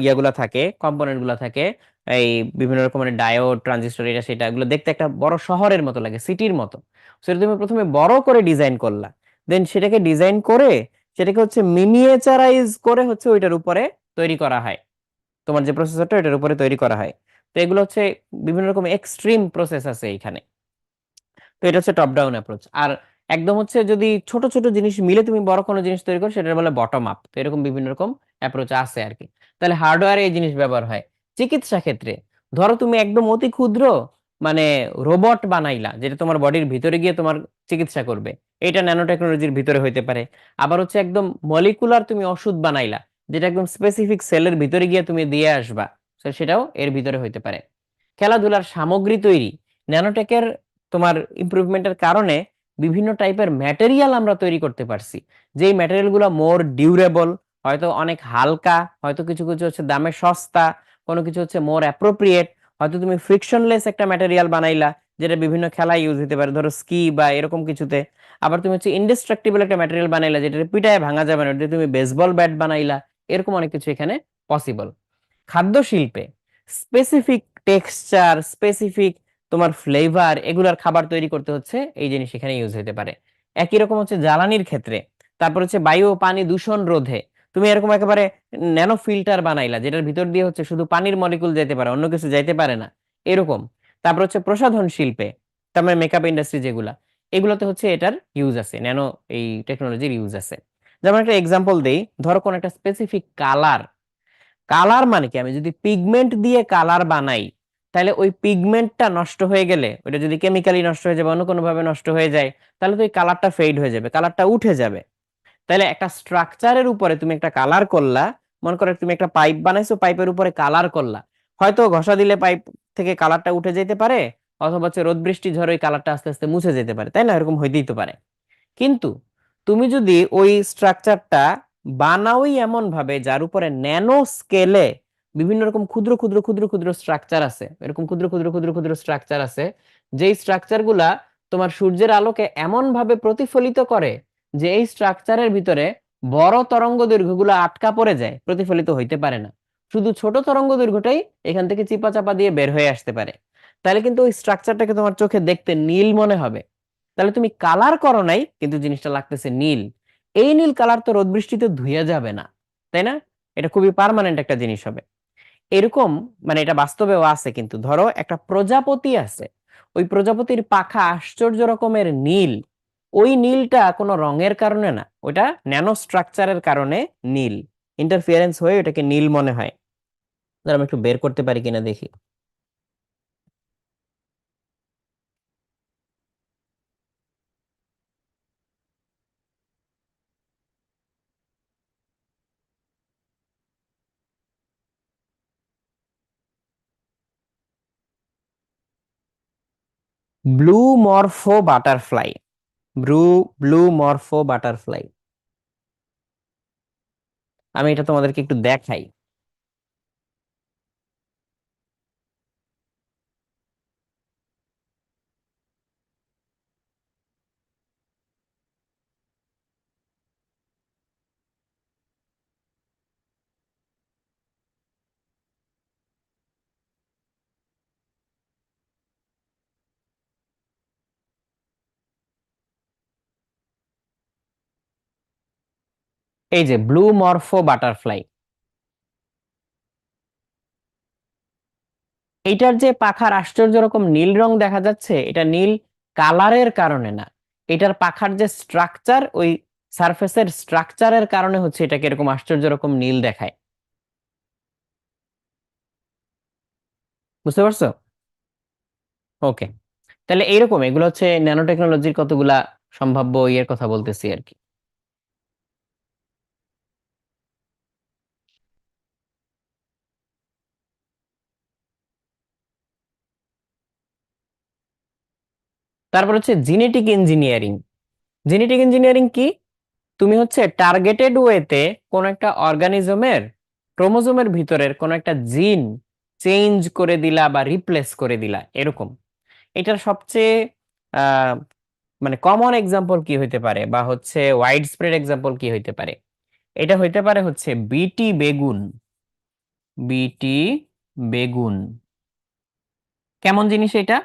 ইয়াগুলা থাকে, কম্পোনেন্ট গুলা থাকে, এই বিভিন্ন রকমের ডায়োড, ট্রানজিস্টর, এটা সেটা, এগুলো দেখতে একটা বড় শহরের মতো লাগে, সিটির মতো। সেটা তুমি প্রথমে বড় করে ডিজাইন করলা, দেন সেটাকে ডিজাইন করে সেটাকে হচ্ছে মিনিয়েচারাইজ করে হচ্ছে ওইটার উপরে তৈরি করা হয়, তোমার যে প্রসেসরটা এটার উপরে তৈরি করা হয়। তো এগুলো হচ্ছে বিভিন্ন রকম এক্সট্রিম প্রসেস আছে এখানে। তো এটা হচ্ছে টপ ডাউন অ্যাপ্রোচ। আর একদম হচ্ছে যদি ছোট ছোট জিনিস মিলে তুমি বড় কোনো জিনিস তৈরি করো সেটা বলে বটম আপ। তো এরকম বিভিন্ন রকম অ্যাপ্রোচ আছে আর কি। তাহলে হার্ডওয়্যারে এই জিনিস ব্যবহার হয়। চিকিৎসা ক্ষেত্রে ধরো তুমি একদম অতি ক্ষুদ্র মানে রোবট বানাইলা যেটা তোমার বডির ভিতরে গিয়ে তোমার চিকিৎসা করবে, এটা ন্যানো টেকনোলজির ভিতরে হইতে পারে। আবার হচ্ছে একদম মলিকুলার তুমি ওষুধ বানাইলা যেটা একদম স্পেসিফিক সেলের ভিতরে গিয়ে তুমি দিয়ে আসবা, তো সেটাও এর ভিতরে হইতে পারে। খেলাধুলার সামগ্রী তৈরি, ন্যানোটেকের তোমার ইমপ্রুভমেন্টের কারণে বিভিন্ন টাইপের ম্যাটেরিয়াল আমরা তৈরি করতে পারছি, যেই ম্যাটেরিয়ালগুলো মোর ডিউরেবল, হয়তো অনেক হালকা, হয়তো কিছু কিছু হচ্ছে দামে সস্তা, কোনো কিছু হচ্ছে মোর অ্যাপ্রোপ্রিয়েট। হয়তো তুমি ফ্রিকশনলেস একটা ম্যাটেরিয়াল বানাইলা যেটা বিভিন্ন খেলায় ইউজ হতে পারে, ধরো স্কি বা এরকম কিছুতে। আবার তুমি হচ্ছে ইনডেস্ট্রাকটিবল একটা ম্যাটেরিয়াল বানাইলা যেটা পিটায় ভাঙা যাবে না, ওটা তুমি বেসবল ব্যাট বানাইলা। এরকম অনেক কিছু এখানে পসিবল। খাদ্য শিল্পে স্পেসিফিক টেক্সচার, স্পেসিফিক তোমার ফ্লেভার, এগুলার খাবার তৈরি করতে হচ্ছে এই জিনিস এখানে ইউজ হতে পারে। একই রকম হচ্ছে জ্বালানির ক্ষেত্রে। তারপর হচ্ছে বায়ু ও পানি দূষণ রোধে তুমি এরকম একেবারে ন্যানো ফিল্টার বানাইলা যেটার ভিতর দিয়ে হচ্ছে শুধু পানির মলিকুল যেতে পারে, অন্য কিছু যাইতে পারে না, এরকম। তারপর হচ্ছে প্রসাধন শিল্পে, তার মানে মেকআপ ইন্ডাস্ট্রি যেগুলা, এগুলোতে হচ্ছে এটার ইউজ আছে, ন্যানো এই টেকনোলজির ইউজ আছে। যেমন একটা এক্সাম্পল দেই, ধরো কোন একটা স্পেসিফিক কালার, কালার মানে কি, আমি যদি পিগমেন্ট দিয়ে কালার বানাই তাহলে ওই পিগমেন্টটা নষ্ট হয়ে গেলে, ওটা যদি কেমিক্যালি নষ্ট হয়ে যাবে, অন্য কোনো ভাবে নষ্ট হয়ে যায়, তাহলে তো ওই কালারটা ফেড হয়ে যাবে, কালারটা উঠে যাবে। তাহলে একটা স্ট্রাকচারের উপরে তুমি একটা কালার করলা, মনে করো তুমি একটা পাইপ বানাইছো, পাইপের উপরে কালার করলা, হয়তো ঘষা দিলে পাইপ থেকে কালারটা উঠে যেতে পারে, অথবা হচ্ছে রোদ বৃষ্টি ঝড়ে ওই কালারটা আস্তে আস্তে মুছে যেতে পারে, তাই না? এরকম হইতেই তো পারে। কিন্তু তুমি যদি ওই স্ট্রাকচারটা বানাওই এমন ভাবে যার উপরে ন্যানো স্কেলে বিভিন্ন রকম ক্ষুদ্র ক্ষুদ্র ক্ষুদ্র ক্ষুদ্র স্ট্রাকচার আছে, এরকম ক্ষুদ্র ক্ষুদ্র ক্ষুদ্র ক্ষুদ্র স্ট্রাকচার আছে, যেই স্ট্রাকচার গুলা তোমার সূর্যের আলোকে এমন ভাবে প্রতিফলিত করে যে এই স্ট্রাকচারের ভিতরে বড় তরঙ্গ দৈর্ঘ্যগুলো আটকা পড়ে যায়, প্রতিফলিত হইতে পারে না, শুধু ছোট তরঙ্গ দৈর্ঘ্যটাই এখান থেকে চিপা চাপা দিয়ে বের হয়ে আসতে পারে। তাহলে কিন্তু ওই স্ট্রাকচারটাকে তোমার চোখে দেখতে নীল মনে হবে। তাহলে তুমি কালার করো নাই কিন্তু জিনিসটা লাগতেছে নীল। এই নীল কালার তো রোদ বৃষ্টিতে ধুয়ে যাবে না, তাই না? এটা খুবই পার্মানেন্ট একটা জিনিস হবে। এরকম মানে এটা বাস্তবেও আছে। কিন্তু ধরো একটা প্রজাপতি আছে, ওই প্রজাপতির পাখা আশ্চর্য রকমের নীল, ওই নীলটা কোনো রঙের কারণে না, ওটা ন্যানো স্ট্রাকচারের কারণে নীল ইন্টারফিয়ারেন্স হয়ে ওটাকে নীল মনে হয়। আমি একটু বের করতে পারি কিনা দেখি। Blue Morpho butterfly, blue blue Morpho butterfly. আমি এটা তোমাদেরকে একটু দেখাই। এই যে ব্লু মরফো বাটারফ্লাই, এইটার যে পাখার আশ্চর্য রকম নীল রং দেখা যাচ্ছে, এটা নীল কালারের কারণে না, এটার পাখার যে স্ট্রাকচার, ওই সারফেসের স্ট্রাকচারের কারণে হচ্ছে এটাকে এরকম আশ্চর্য রকম নীল দেখায়। বুঝতে পারছো? ওকে। তাহলে এইরকম এগুলো হচ্ছে ন্যানো টেকনোলজির কতগুলা সম্ভাব্য ইয়ের কথা বলতেছি আর কি। তারপর হচ্ছে জিনেটিক ইঞ্জিনিয়ারিং। জেনেটিক ইঞ্জিনিয়ারিং কি? তুমি হচ্ছে টার্গেটেড ওয়েতে কোন একটা অর্গানিজমের ক্রোমোজোমের ভিতরের কোন একটা জিন চেঞ্জ করে দিলা বা রিপ্লেস করে দিলা, এরকম। এটার সবচেয়ে আহ মানে কমন এক্সাম্পল কি হইতে পারে, বা হচ্ছে ওয়াইড স্প্রেড এক্সাম্পল কি হইতে পারে? এটা হইতে পারে হচ্ছে বিটি বেগুন। বিটি বেগুন কেমন জিনিস এটা?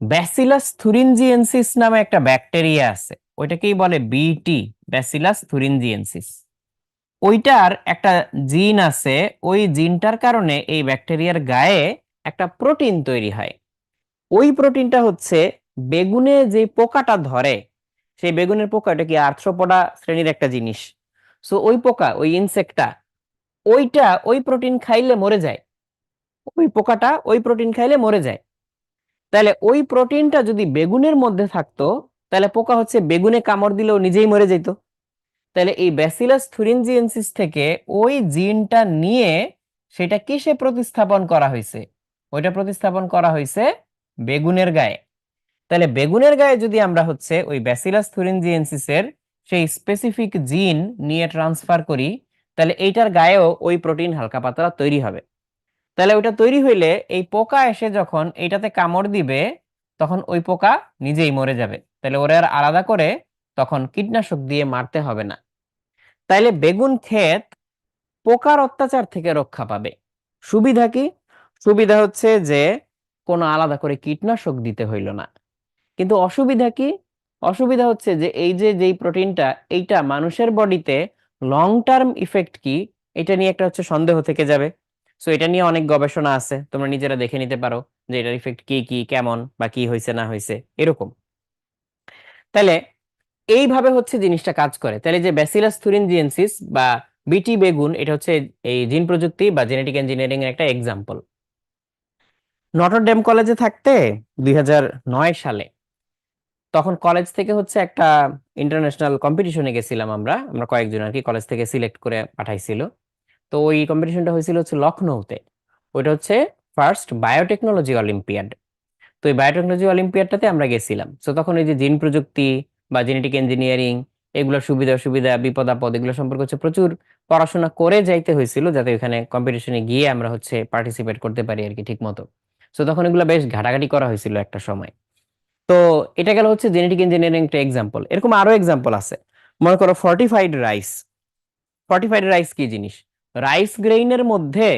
ব্যাসিলাস থুরিনজিয়েন্সিস নামে একটা ব্যাকটেরিয়া আছে, ওইটাকেই বলে বিটি, ব্যাসিলাস থুরিনজিয়েন্সিস। ওইটার একটা জিন আছে, ওই জিনটার কারণে এই ব্যাকটেরিয়ার গায়ে একটা প্রোটিন তৈরি হয়। ওই প্রোটিনটা হচ্ছে বেগুনে যে পোকাটা ধরে, সেই বেগুনের পোকা, এটা কি আর্থ্রোপোডা শ্রেণীর একটা জিনিস। সো ওই পোকা, ওই ইনসেক্টটা, ওইটা ওই প্রোটিন খাইলে মরে যায়। ওই পোকাটা ওই প্রোটিন খাইলে মরে যায়। তাহলে ওই প্রোটিনটা যদি বেগুনের মধ্যে থাকতো, তাহলে পোকা হচ্ছে বেগুনে কামড় দিলেও নিজেই মরে যেত। তাহলে এই ব্যাসিলাস থুরিনজিয়েন্সিস থেকে ওই জিনটা নিয়ে সেটা কিসে প্রতিস্থাপন করা হয়েছে? ওইটা প্রতিস্থাপন করা হয়েছে বেগুনের গায়ে। তাহলে বেগুনের গায়ে যদি আমরা হচ্ছে ওই ব্যাসিলাস থুরিনজিয়েন্সিসের সেই স্পেসিফিক জিন নিয়ে ট্রান্সফার করি, তাহলে এইটার গায়েও ওই প্রোটিন হালকা পাতলা তৈরি হবে। তাহলে ওইটা তৈরি হইলে এই পোকা এসে যখন এইটাতে কামড় দিবে, তখন ওই পোকা নিজেই মরে যাবে। তাহলে ওরা আর আলাদা করে তখন কীটনাশক দিয়ে মারতে হবে না। তাইলে বেগুন ক্ষেত পোকার অত্যাচার থেকে রক্ষা পাবে। সুবিধা কি? সুবিধা হচ্ছে যে কোনো আলাদা করে কীটনাশক দিতে হইল না। কিন্তু অসুবিধা কি? অসুবিধা হচ্ছে যে এই যে যেই প্রোটিনটা, এইটা মানুষের বডিতে লং টার্ম ইফেক্ট কি, এটা নিয়ে একটা হচ্ছে সন্দেহ থেকে যাবে। সো এটা নিয়ে অনেক গবেষণা আছে, তোমরা নিজেরা দেখে নিতে পারো যে এটার ইফেক্ট কি কি, কেমন বা কি হয়েছে না হয়েছে এরকম। তাহলে এইভাবে হচ্ছে জিনিসটা কাজ করে। তাহলে যে ব্যাসিলাস থুরিনজিয়েন্সিস বা বিটি বেগুন, এটা হচ্ছে এই জিন প্রযুক্তি বা জেনেটিক ইঞ্জিনিয়ারিং এর একটা এক্সাম্পল। নটরডেম কলেজে থাকতে 2009 সালে, তখন কলেজ থেকে হচ্ছে একটা ইন্টারন্যাশনাল কম্পিটিশনে গেছিলাম আমরা আমরা কয়েকজন আর কি, কলেজ থেকে সিলেক্ট করে পাঠাইছিল। তো ওই কম্পিটিশনটা হয়েছিল হচ্ছে লখনৌতে। ওইটা হচ্ছে ফার্স্ট বায়োটেকনোলজি অলিম্পিয়াড। তো এই বায়োটেকনোলজি অলিম্পিয়াডটাতে আমরা গেছিলাম। তো তখন এই যে জিন প্রযুক্তি বা জেনেটিক ইঞ্জিনিয়ারিং, এগুলোর সুবিধা অসুবিধা, বিপদ আপদ, এগুলো সম্পর্কে হচ্ছে প্রচুর পড়াশোনা করে যাইতে হয়েছিল, যাতে ওখানে কম্পিটিশনে গিয়ে আমরা হচ্ছে পার্টিসিপেট করতে পারি আর কি ঠিক মতো। তো তখন এগুলো বেশ ঘাটাঘাটি করা হয়েছিল একটা সময়। তো এটা গেল হচ্ছে জেনেটিক ইঞ্জিনিয়ারিং একটা এক্সাম্পল। এরকম আরো এক্সাম্পল আছে। মনে করো ফর্টিফাইড রাইস। ফর্টিফাইড রাইস কি জিনিস? রাইস গ্রেইনের মধ্যে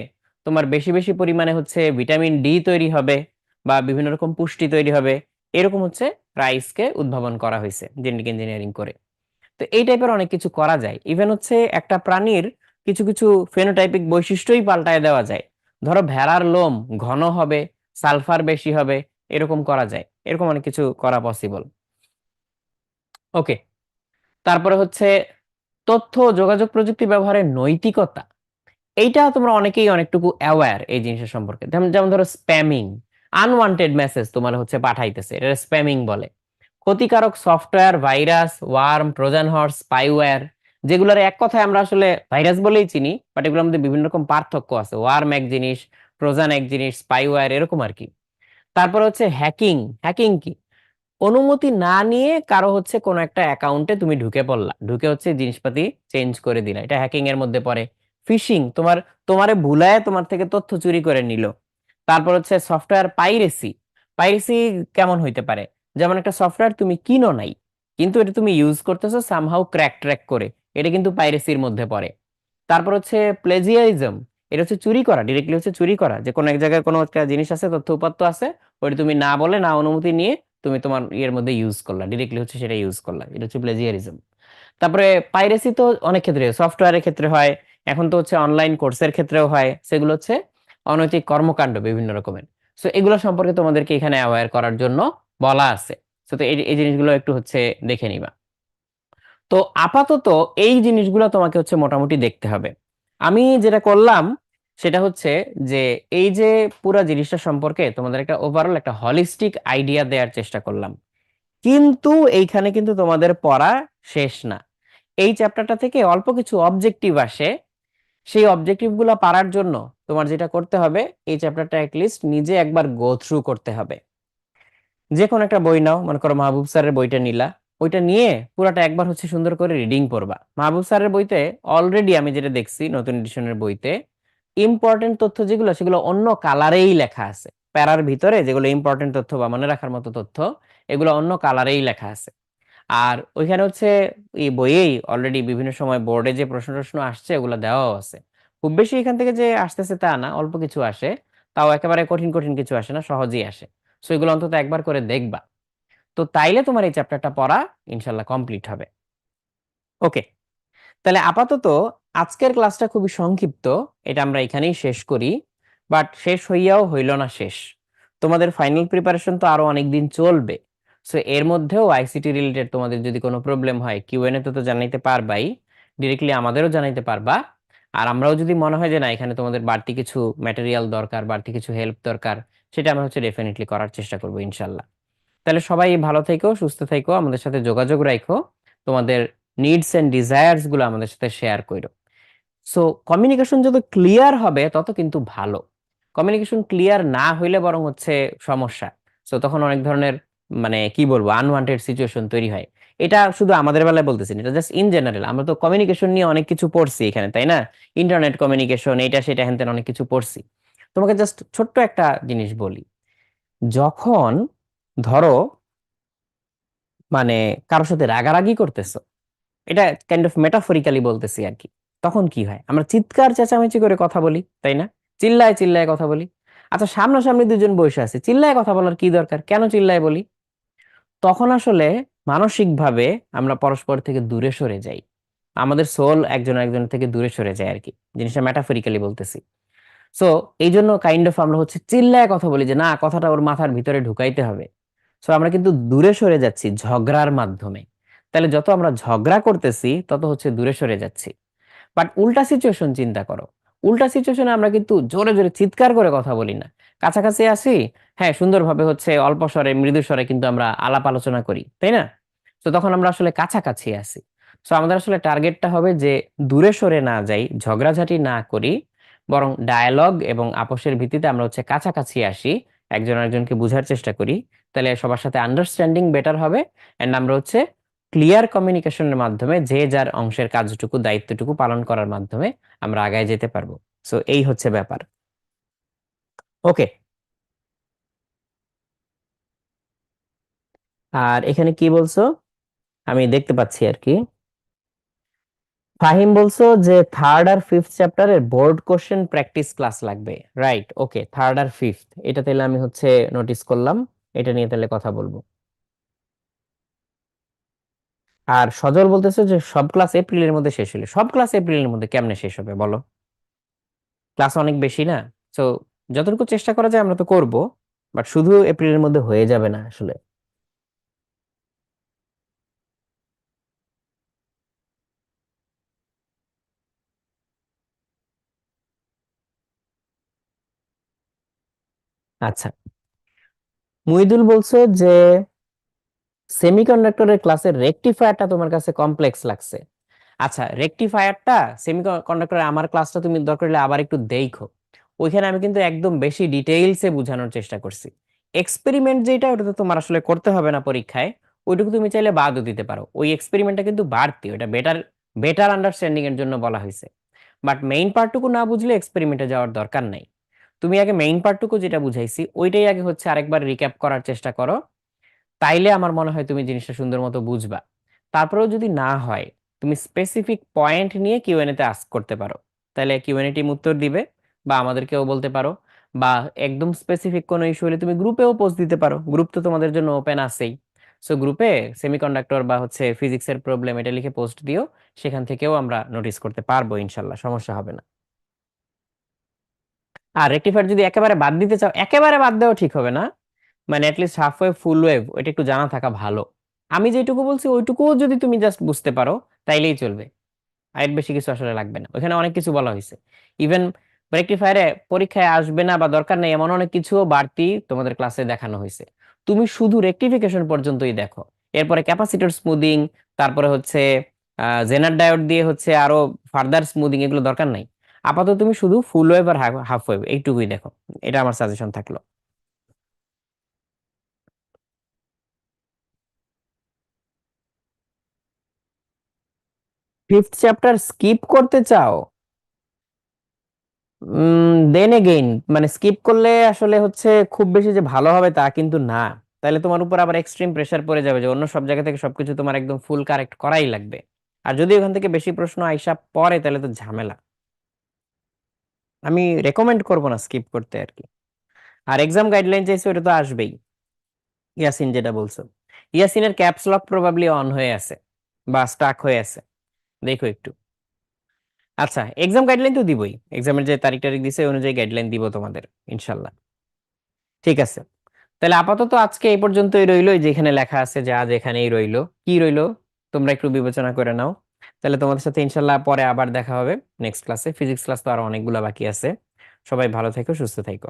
তোমার বেশি বেশি পরিমাণে হচ্ছে ভিটামিন ডি তৈরি হবে বা বিভিন্ন রকম পুষ্টি তৈরি হবে। এরকম হচ্ছে রাইসকে উদ্ভাবন করা হয়েছে জেনেটিক ইঞ্জিনিয়ারিং করে। তো এই টাইপের অনেক কিছু করা যায়। ইভেন হচ্ছে একটা প্রাণীর কিছু কিছু ফেনোটাইপিক বৈশিষ্ট্যই পাল্টায় দেওয়া যায়। ধরো ভেড়ার লোম ঘন হবে, সালফার বেশি হবে, এরকম করা যায়। এরকম অনেক কিছু করা পসিবল। ওকে। তারপরে হচ্ছে তথ্য ও যোগাযোগ প্রযুক্তি ব্যবহারের নৈতিকতা। এইটা তোমরা অনেকেই অনেকটুকু অ্যাওয়্যার এই জিনিসের সম্পর্কে। যেমন যেমন ধরো স্প্যামিং, আনওয়ান্টেড মেসেজ তোমার হচ্ছে পাঠাইতেছে, এটা স্প্যামিং বলে। ক্ষতিকারক software, virus, worm, Trojan horse, spyware, যেগুলোর এক কথায় আমরা আসলে ভাইরাস বলেই চিনি, বাট এগুলোর মধ্যে বিভিন্ন রকম পার্থক্য আছে। ওয়ার্ম এক জিনিস, ট্রোজান এক জিনিস, স্পাইওয়্যার এরকম আর কি। তারপর হচ্ছে হ্যাকিং। হ্যাকিং কি? অনুমতি না নিয়ে কারো হচ্ছে কোন একটা অ্যাকাউন্টে তুমি ঢুকে পড়লা, ঢুকে হচ্ছে জিনিসপাতি চেঞ্জ করে দিলা, এটা হ্যাকিং এর মধ্যে পড়ে। ফিশিং, তোমারে ভুলায় তোমার থেকে তথ্য চুরি করে নিল। তারপর হচ্ছে সফটওয়্যার পাইরেসি। পাইরেসি কেমন হইতে পারে? যেমন একটা সফটওয়্যার তুমি কিনো নাই, কিন্তু এটা তুমি ইউজ করতেছো সামহাউ ক্র্যাক ট্র্যাক করে, এটা কিন্তু পাইরেসির মধ্যে পড়ে। তারপর হচ্ছে প্লেজিয়ারিজম। এটা হচ্ছে চুরি করা, ডিরেক্টলি হচ্ছে চুরি করা, যে কোনো এক জায়গায় কোনো একটা জিনিস আছে, তথ্য উপাত্ত আছে, ওটা তুমি না বলে না অনুমতি নিয়ে তুমি তোমার ইয়ের মধ্যে ইউজ করলা, ডিরেক্টলি হচ্ছে সেটা ইউজ করলা, এটা হচ্ছে প্লেজিয়ারিজম। তারপরে পাইরেসি তো অনেক ক্ষেত্রে, সফটওয়্যারের ক্ষেত্রে হয়, এখন তো হচ্ছে অনলাইন কোর্সের ক্ষেত্রেও হয়, সেগুলো হচ্ছে অনৈতিক কর্মকাণ্ড বিভিন্ন রকমের। সো এগুলো সম্পর্কে তোমাদেরকে এখানে অ্যাওয়্যার করার জন্য বলা আছে। তো তো এই জিনিসগুলো একটু হচ্ছে দেখে নিবা। তো আপাতত এই জিনিসগুলো তোমাকে হচ্ছে মোটামুটি দেখতে হবে। আমি যেটা করলাম সেটা হচ্ছে যে এই যে পুরা জিনিসটা সম্পর্কে তোমাদের একটা ওভারঅল একটা হলিস্টিক আইডিয়া দেওয়ার চেষ্টা করলাম। কিন্তু এইখানে কিন্তু তোমাদের পড়া শেষ না। এই চ্যাপ্টারটা থেকে অল্প কিছু অবজেক্টিভ আসে। সেই অবজেক্টিভ গুলা পারার জন্য তোমার যেটা করতে হবে, এই চ্যাপ্টারটা অ্যাটলিস্ট নিজে একবার গো থ্রু করতে হবে। যে কোনো একটা বই নাও, মনে করো মাহবুব স্যারের বইটা নিলা, ওইটা নিয়ে পুরাটা একবার হচ্ছে সুন্দর করে রিডিং পড়বা। মাহবুব স্যারের বইতে অলরেডি আমি যেটা দেখছি নতুন এডিশনের বইতে, ইম্পর্টেন্ট তথ্য যেগুলো সেগুলো অন্য কালারেই লেখা আছে। প্যারার ভিতরে যেগুলো ইম্পর্টেন্ট তথ্য বা মনে রাখার মতো তথ্য, এগুলো অন্য কালারেই লেখা আছে। আর ওইখানে হচ্ছে এই বইয়েই অলরেডি বিভিন্ন সময় বোর্ডে যে প্রশ্ন টশ্ন আসছে ওগুলো দেওয়াও আছে। খুব বেশি এখান থেকে যে আসতেছে তা না, অল্প কিছু আসে। তাও একেবারে কঠিন কঠিন কিছু আসে না, সহজেই আসে। সো এগুলো অন্তত একবার করে দেখবা। তো তাইলে তোমার এই চ্যাপ্টারটা পড়া ইনশাল্লাহ কমপ্লিট হবে। ওকে। তাহলে আপাতত আজকের ক্লাসটা খুবই সংক্ষিপ্ত, এটা আমরা এখানেই শেষ করি। বাট শেষ হইয়াও হইল না শেষ, তোমাদের ফাইনাল প্রিপারেশন তো আরো অনেক দিন চলবে। সো এর মধ্যেও আইসিটি রিলেটেড তোমাদের যদি কোনো প্রবলেম হয় কিউএনএ তে তো জানাইতে পারবাই, ডিরেক্টলি আমাদেরও জানাইতে পারবা। আর আমরাও যদি মনে হয় যে না এখানে তোমাদের বাড়তি কিছু ম্যাটেরিয়াল দরকার, বাড়তি কিছু হেল্প দরকার, সেটা আমরা হচ্ছে ডেফিনেটলি করার চেষ্টা করবো ইনশাল্লাহ। তাহলে সবাই ভালো থেকো, সুস্থ থেকো, আমাদের সাথে যোগাযোগ রাখো, তোমাদের নিডস এন্ড ডিজায়ার্স গুলো আমাদের সাথে শেয়ার করো। সো কমিউনিকেশন যত ক্লিয়ার হবে তত কিন্তু ভালো। কমিউনিকেশন ক্লিয়ার না হইলে বরং হচ্ছে সমস্যা। সো তখন অনেক ধরনের মানে কি বলবো আনওয়ান্টেড সিচুয়েশন তৈরি হয়। এটা শুধু আমাদের বেলায় বলতেছি না, এটা জাস্ট ইন জেনারেল। আমরা তো কমিউনিকেশন নিয়ে অনেক কিছু পড়ছি এখানে, তাই না? ইন্টারনেট কমিউনিকেশন, এটা সেটা হ্যান ত্যান অনেক কিছু পড়ছি। তোমাকে জাস্ট ছোট্ট একটা জিনিস বলি। যখন ধরো মানে কারোর সাথে রাগারাগি করতেছো, এটা কাইন্ড অফ মেটাফরিক্যালি বলতেছি আর কি, তখন কি হয়? আমরা চিৎকার চেঁচামেচি করে কথা বলি, তাই না? চিল্লায় চিল্লায় কথা বলি। আচ্ছা, সামনাসামনি দুজন বসে আছে, চিল্লায় কথা বলার কি দরকার, কেন চিল্লায় বলি? তখন আসলে মানসিকভাবে আমরা পরস্পর থেকে দূরে সরে যাই, আমাদের সোল একজন একজন থেকে দূরে সরে যায় আর কি। জিনিসটা মেটাফরিক্যালি বলতেছি। সো এই জন্য কাইন্ড অফ আমরা হচ্ছে চিল্লায় কথা বলি যে না, কথাটা ওর মাথার ভিতরে ঢুকাইতে হবে। সো আমরা কিন্তু দূরে সরে যাচ্ছি ঝগড়ার মাধ্যমে। তাহলে যত আমরা ঝগড়া করতেছি তত হচ্ছে দূরে সরে যাচ্ছি। বাট উল্টা সিচুয়েশন চিন্তা করো। উল্টা সিচুয়েশনে আমরা কিন্তু জোরে জোরে চিৎকার করে কথা বলি না, কাছাকাছি আসি, হ্যাঁ সুন্দরভাবে হচ্ছে অল্প স্বরে মৃদু স্বরে কিন্তু আমরা আলাপ আলোচনা করি, তাই না? তো তখন আমরা আসলে কাছাকাছি আসি। সো আমাদের আসলে টার্গেটটা হবে যে দূরে সরে না যাই, ঝগড়াঝাটি না করি, বরং ডায়ালগ এবং আপোষের ভিত্তিতে আমরা হচ্ছে কাছাকাছি আসি, একজন আরেকজনকে বোঝার চেষ্টা করি। তাহলে সবার সাথে আন্ডারস্ট্যান্ডিং বেটার হবে। এন্ড আমরা হচ্ছে ক্লিয়ার কমিউনিকেশনের মাধ্যমে যে যার অংশের কাজটুকু দায়িত্বটুকু পালন করার মাধ্যমে আমরা আগায় যেতে পারবো। সো এই হচ্ছে ব্যাপার। ওকে। আর এখানে কি বলছো আমি দেখতে পাচ্ছি আর কি। ফাহিম বলছো যে থার্ড আর ফিফথ চ্যাপ্টারের বোর্ড কোশ্চেন প্র্যাকটিস ক্লাস লাগবে। রাইট, ওকে, থার্ড আর ফিফথ এটা তাহলে আমি হচ্ছে নোটিস করলাম, এটা নিয়ে তাহলে কথা বলবো। আর সজল বলতেছে যে সব ক্লাস এপ্রিলের মধ্যে শেষ হলে, সব ক্লাস এপ্রিলের মধ্যে কেমনে শেষ হবে বলো? ক্লাস অনেক বেশি না? তো যতটুকু চেষ্টা করা যায় আমরা তো করব, বাট শুধু এপ্রিলের মধ্যে হয়ে যাবে না আসলে। আচ্ছা, মুইদুল বলছো যে সেমিকন্ডাক্টরের ক্লাসের রেকটিফায়ারটা তোমার কাছে কমপ্লেক্স লাগছে। আচ্ছা, রেকটিফায়ারটা সেমিকন্ডাক্টরের আমার ক্লাসটা তুমি দরকার হলে আবার একটু দেখো, ওইখানে আমি কিন্তু একদম বেশি ডিটেইলসে বোঝানোর চেষ্টা করছি। এক্সপেরিমেন্ট যেটা ওটা তো তোমার আসলে করতে হবে না পরীক্ষায়, ওইটুকু তুমি চাইলে বাদও দিতে পারো। ওই এক্সপেরিমেন্টটা কিন্তু বাড়তি, ওটা বেটার বেটার আন্ডারস্ট্যান্ডিং এর জন্য বলা হয়েছে। বাট মেইন পার্টটুকু না বুঝলে এক্সপেরিমেন্টে যাওয়ার দরকার নাই। তুমি আগে মেইন পার্টটুকু যেটা বুঝাইছি ওইটাই আগে হচ্ছে আরেকবার রিক্যাপ করার চেষ্টা করো, তাইলে আমার মনে হয় তুমি জিনিসটা সুন্দর মতো বুঝবা। তারপরেও যদি না হয়, তুমি স্পেসিফিক পয়েন্ট নিয়ে কিউএনএ তে আস্ক করতে পারো, তাহলে কিউএনএ টিম উত্তর দিবে, বা আমাদেরকেও বলতে পারো, বা একদম স্পেসিফিক কোনো ইস্যু হলে তুমি গ্রুপেও পোস্ট দিতে পারো, গ্রুপ তো তোমাদের জন্য ওপেন আছেই। সো গ্রুপে সেমিকন্ডাক্টর বা হচ্ছে ফিজিক্সের প্রবলেম এটা লিখে পোস্ট দিও, সেখান থেকেও আমরা নোটিস করতে পারবো, ইনশাল্লাহ সমস্যা হবে না। আর রেক্টিফায়ার যদি একেবারে বাদ দিতে চাও, একেবারে বাদ দেওয়া ঠিক হবে না, মানে অ্যাটলিস্ট হাফ ওয়েভ ফুল ওয়েভ ওইটা একটু জানা থাকা ভালো। আমি যেটুকু বলছি ওইটুকুও যদি তুমি জাস্ট বুঝতে পারো তাইলেই চলবে, আর এর বেশি কিছু আসলে লাগবে না। ওখানে অনেক কিছু বলা হয়েছে, ইভেন রেকটিফায়ারে পরীক্ষায় আসবে না বা দরকার নেই এমন অনেক কিছুও বাড়তি তোমাদের ক্লাসে দেখানো হয়েছে। তুমি শুধু রেকটিফিকেশন পর্যন্তই দেখো, এরপরে ক্যাপাসিটর স্মুদিং, তারপরে হচ্ছে জেনার ডায়োড দিয়ে হচ্ছে আরো ফার্দার স্মুদিং, এগুলো দরকার নাই। আপাতত তুমি শুধু ফুল ওয়েভ আর হাফ ওয়েভ এইটুকুই দেখো, এটা আমার সাজেশন থাকলো। ফিফথ চ্যাপ্টার স্কিপ করতে চাও? দেন এগেইন, মানে স্কিপ করলে আসলে হচ্ছে খুব বেশি যে ভালো হবে তা কিন্তু না। তাহলে তোমার উপর আবার এক্সট্রিম প্রেসার পড়ে যাবে যে অন্য সব জায়গা থেকে সবকিছু তোমার একদম ফুল কারেক্ট করাই লাগবে। আর যদি ওখান থেকে বেশি প্রশ্ন আইসা পড়ে তাহলে তো ঝামেলা। আমি রেকমেন্ড করবো না স্কিপ করতে আর কি। আর এক্সাম গাইডলাইন চাইছে ওটা তো আসবেই। ইয়াসিন যেটা বলছো, ইয়াসিনের ক্যাপস লক প্রবাবলি অন হয়ে আছে বা স্টাক হয়ে আছে, দেখো একটু। আচ্ছা, এক্সাম গাইডলাইন তো দিবই, এক্সামের যে তারিখ টারিখ দিছে ওই অনুযায়ী গাইডলাইন দিব তোমাদের ইনশাল্লাহ। ঠিক আছে, তাহলে আপাতত আজকে এই পর্যন্তই রইলো, এই যেখানে লেখা আছে যে আজ এখানেই রইলো, কি রইলো তোমরা একটু বিবেচনা করে নাও। তাহলে তোমাদের সাথে ইনশাল্লাহ পরে আবার দেখা হবে নেক্সট ক্লাসে, ফিজিক্স ক্লাস তো আরো অনেকগুলা বাকি আছে। সবাই ভালো থেকো, সুস্থ থেকো।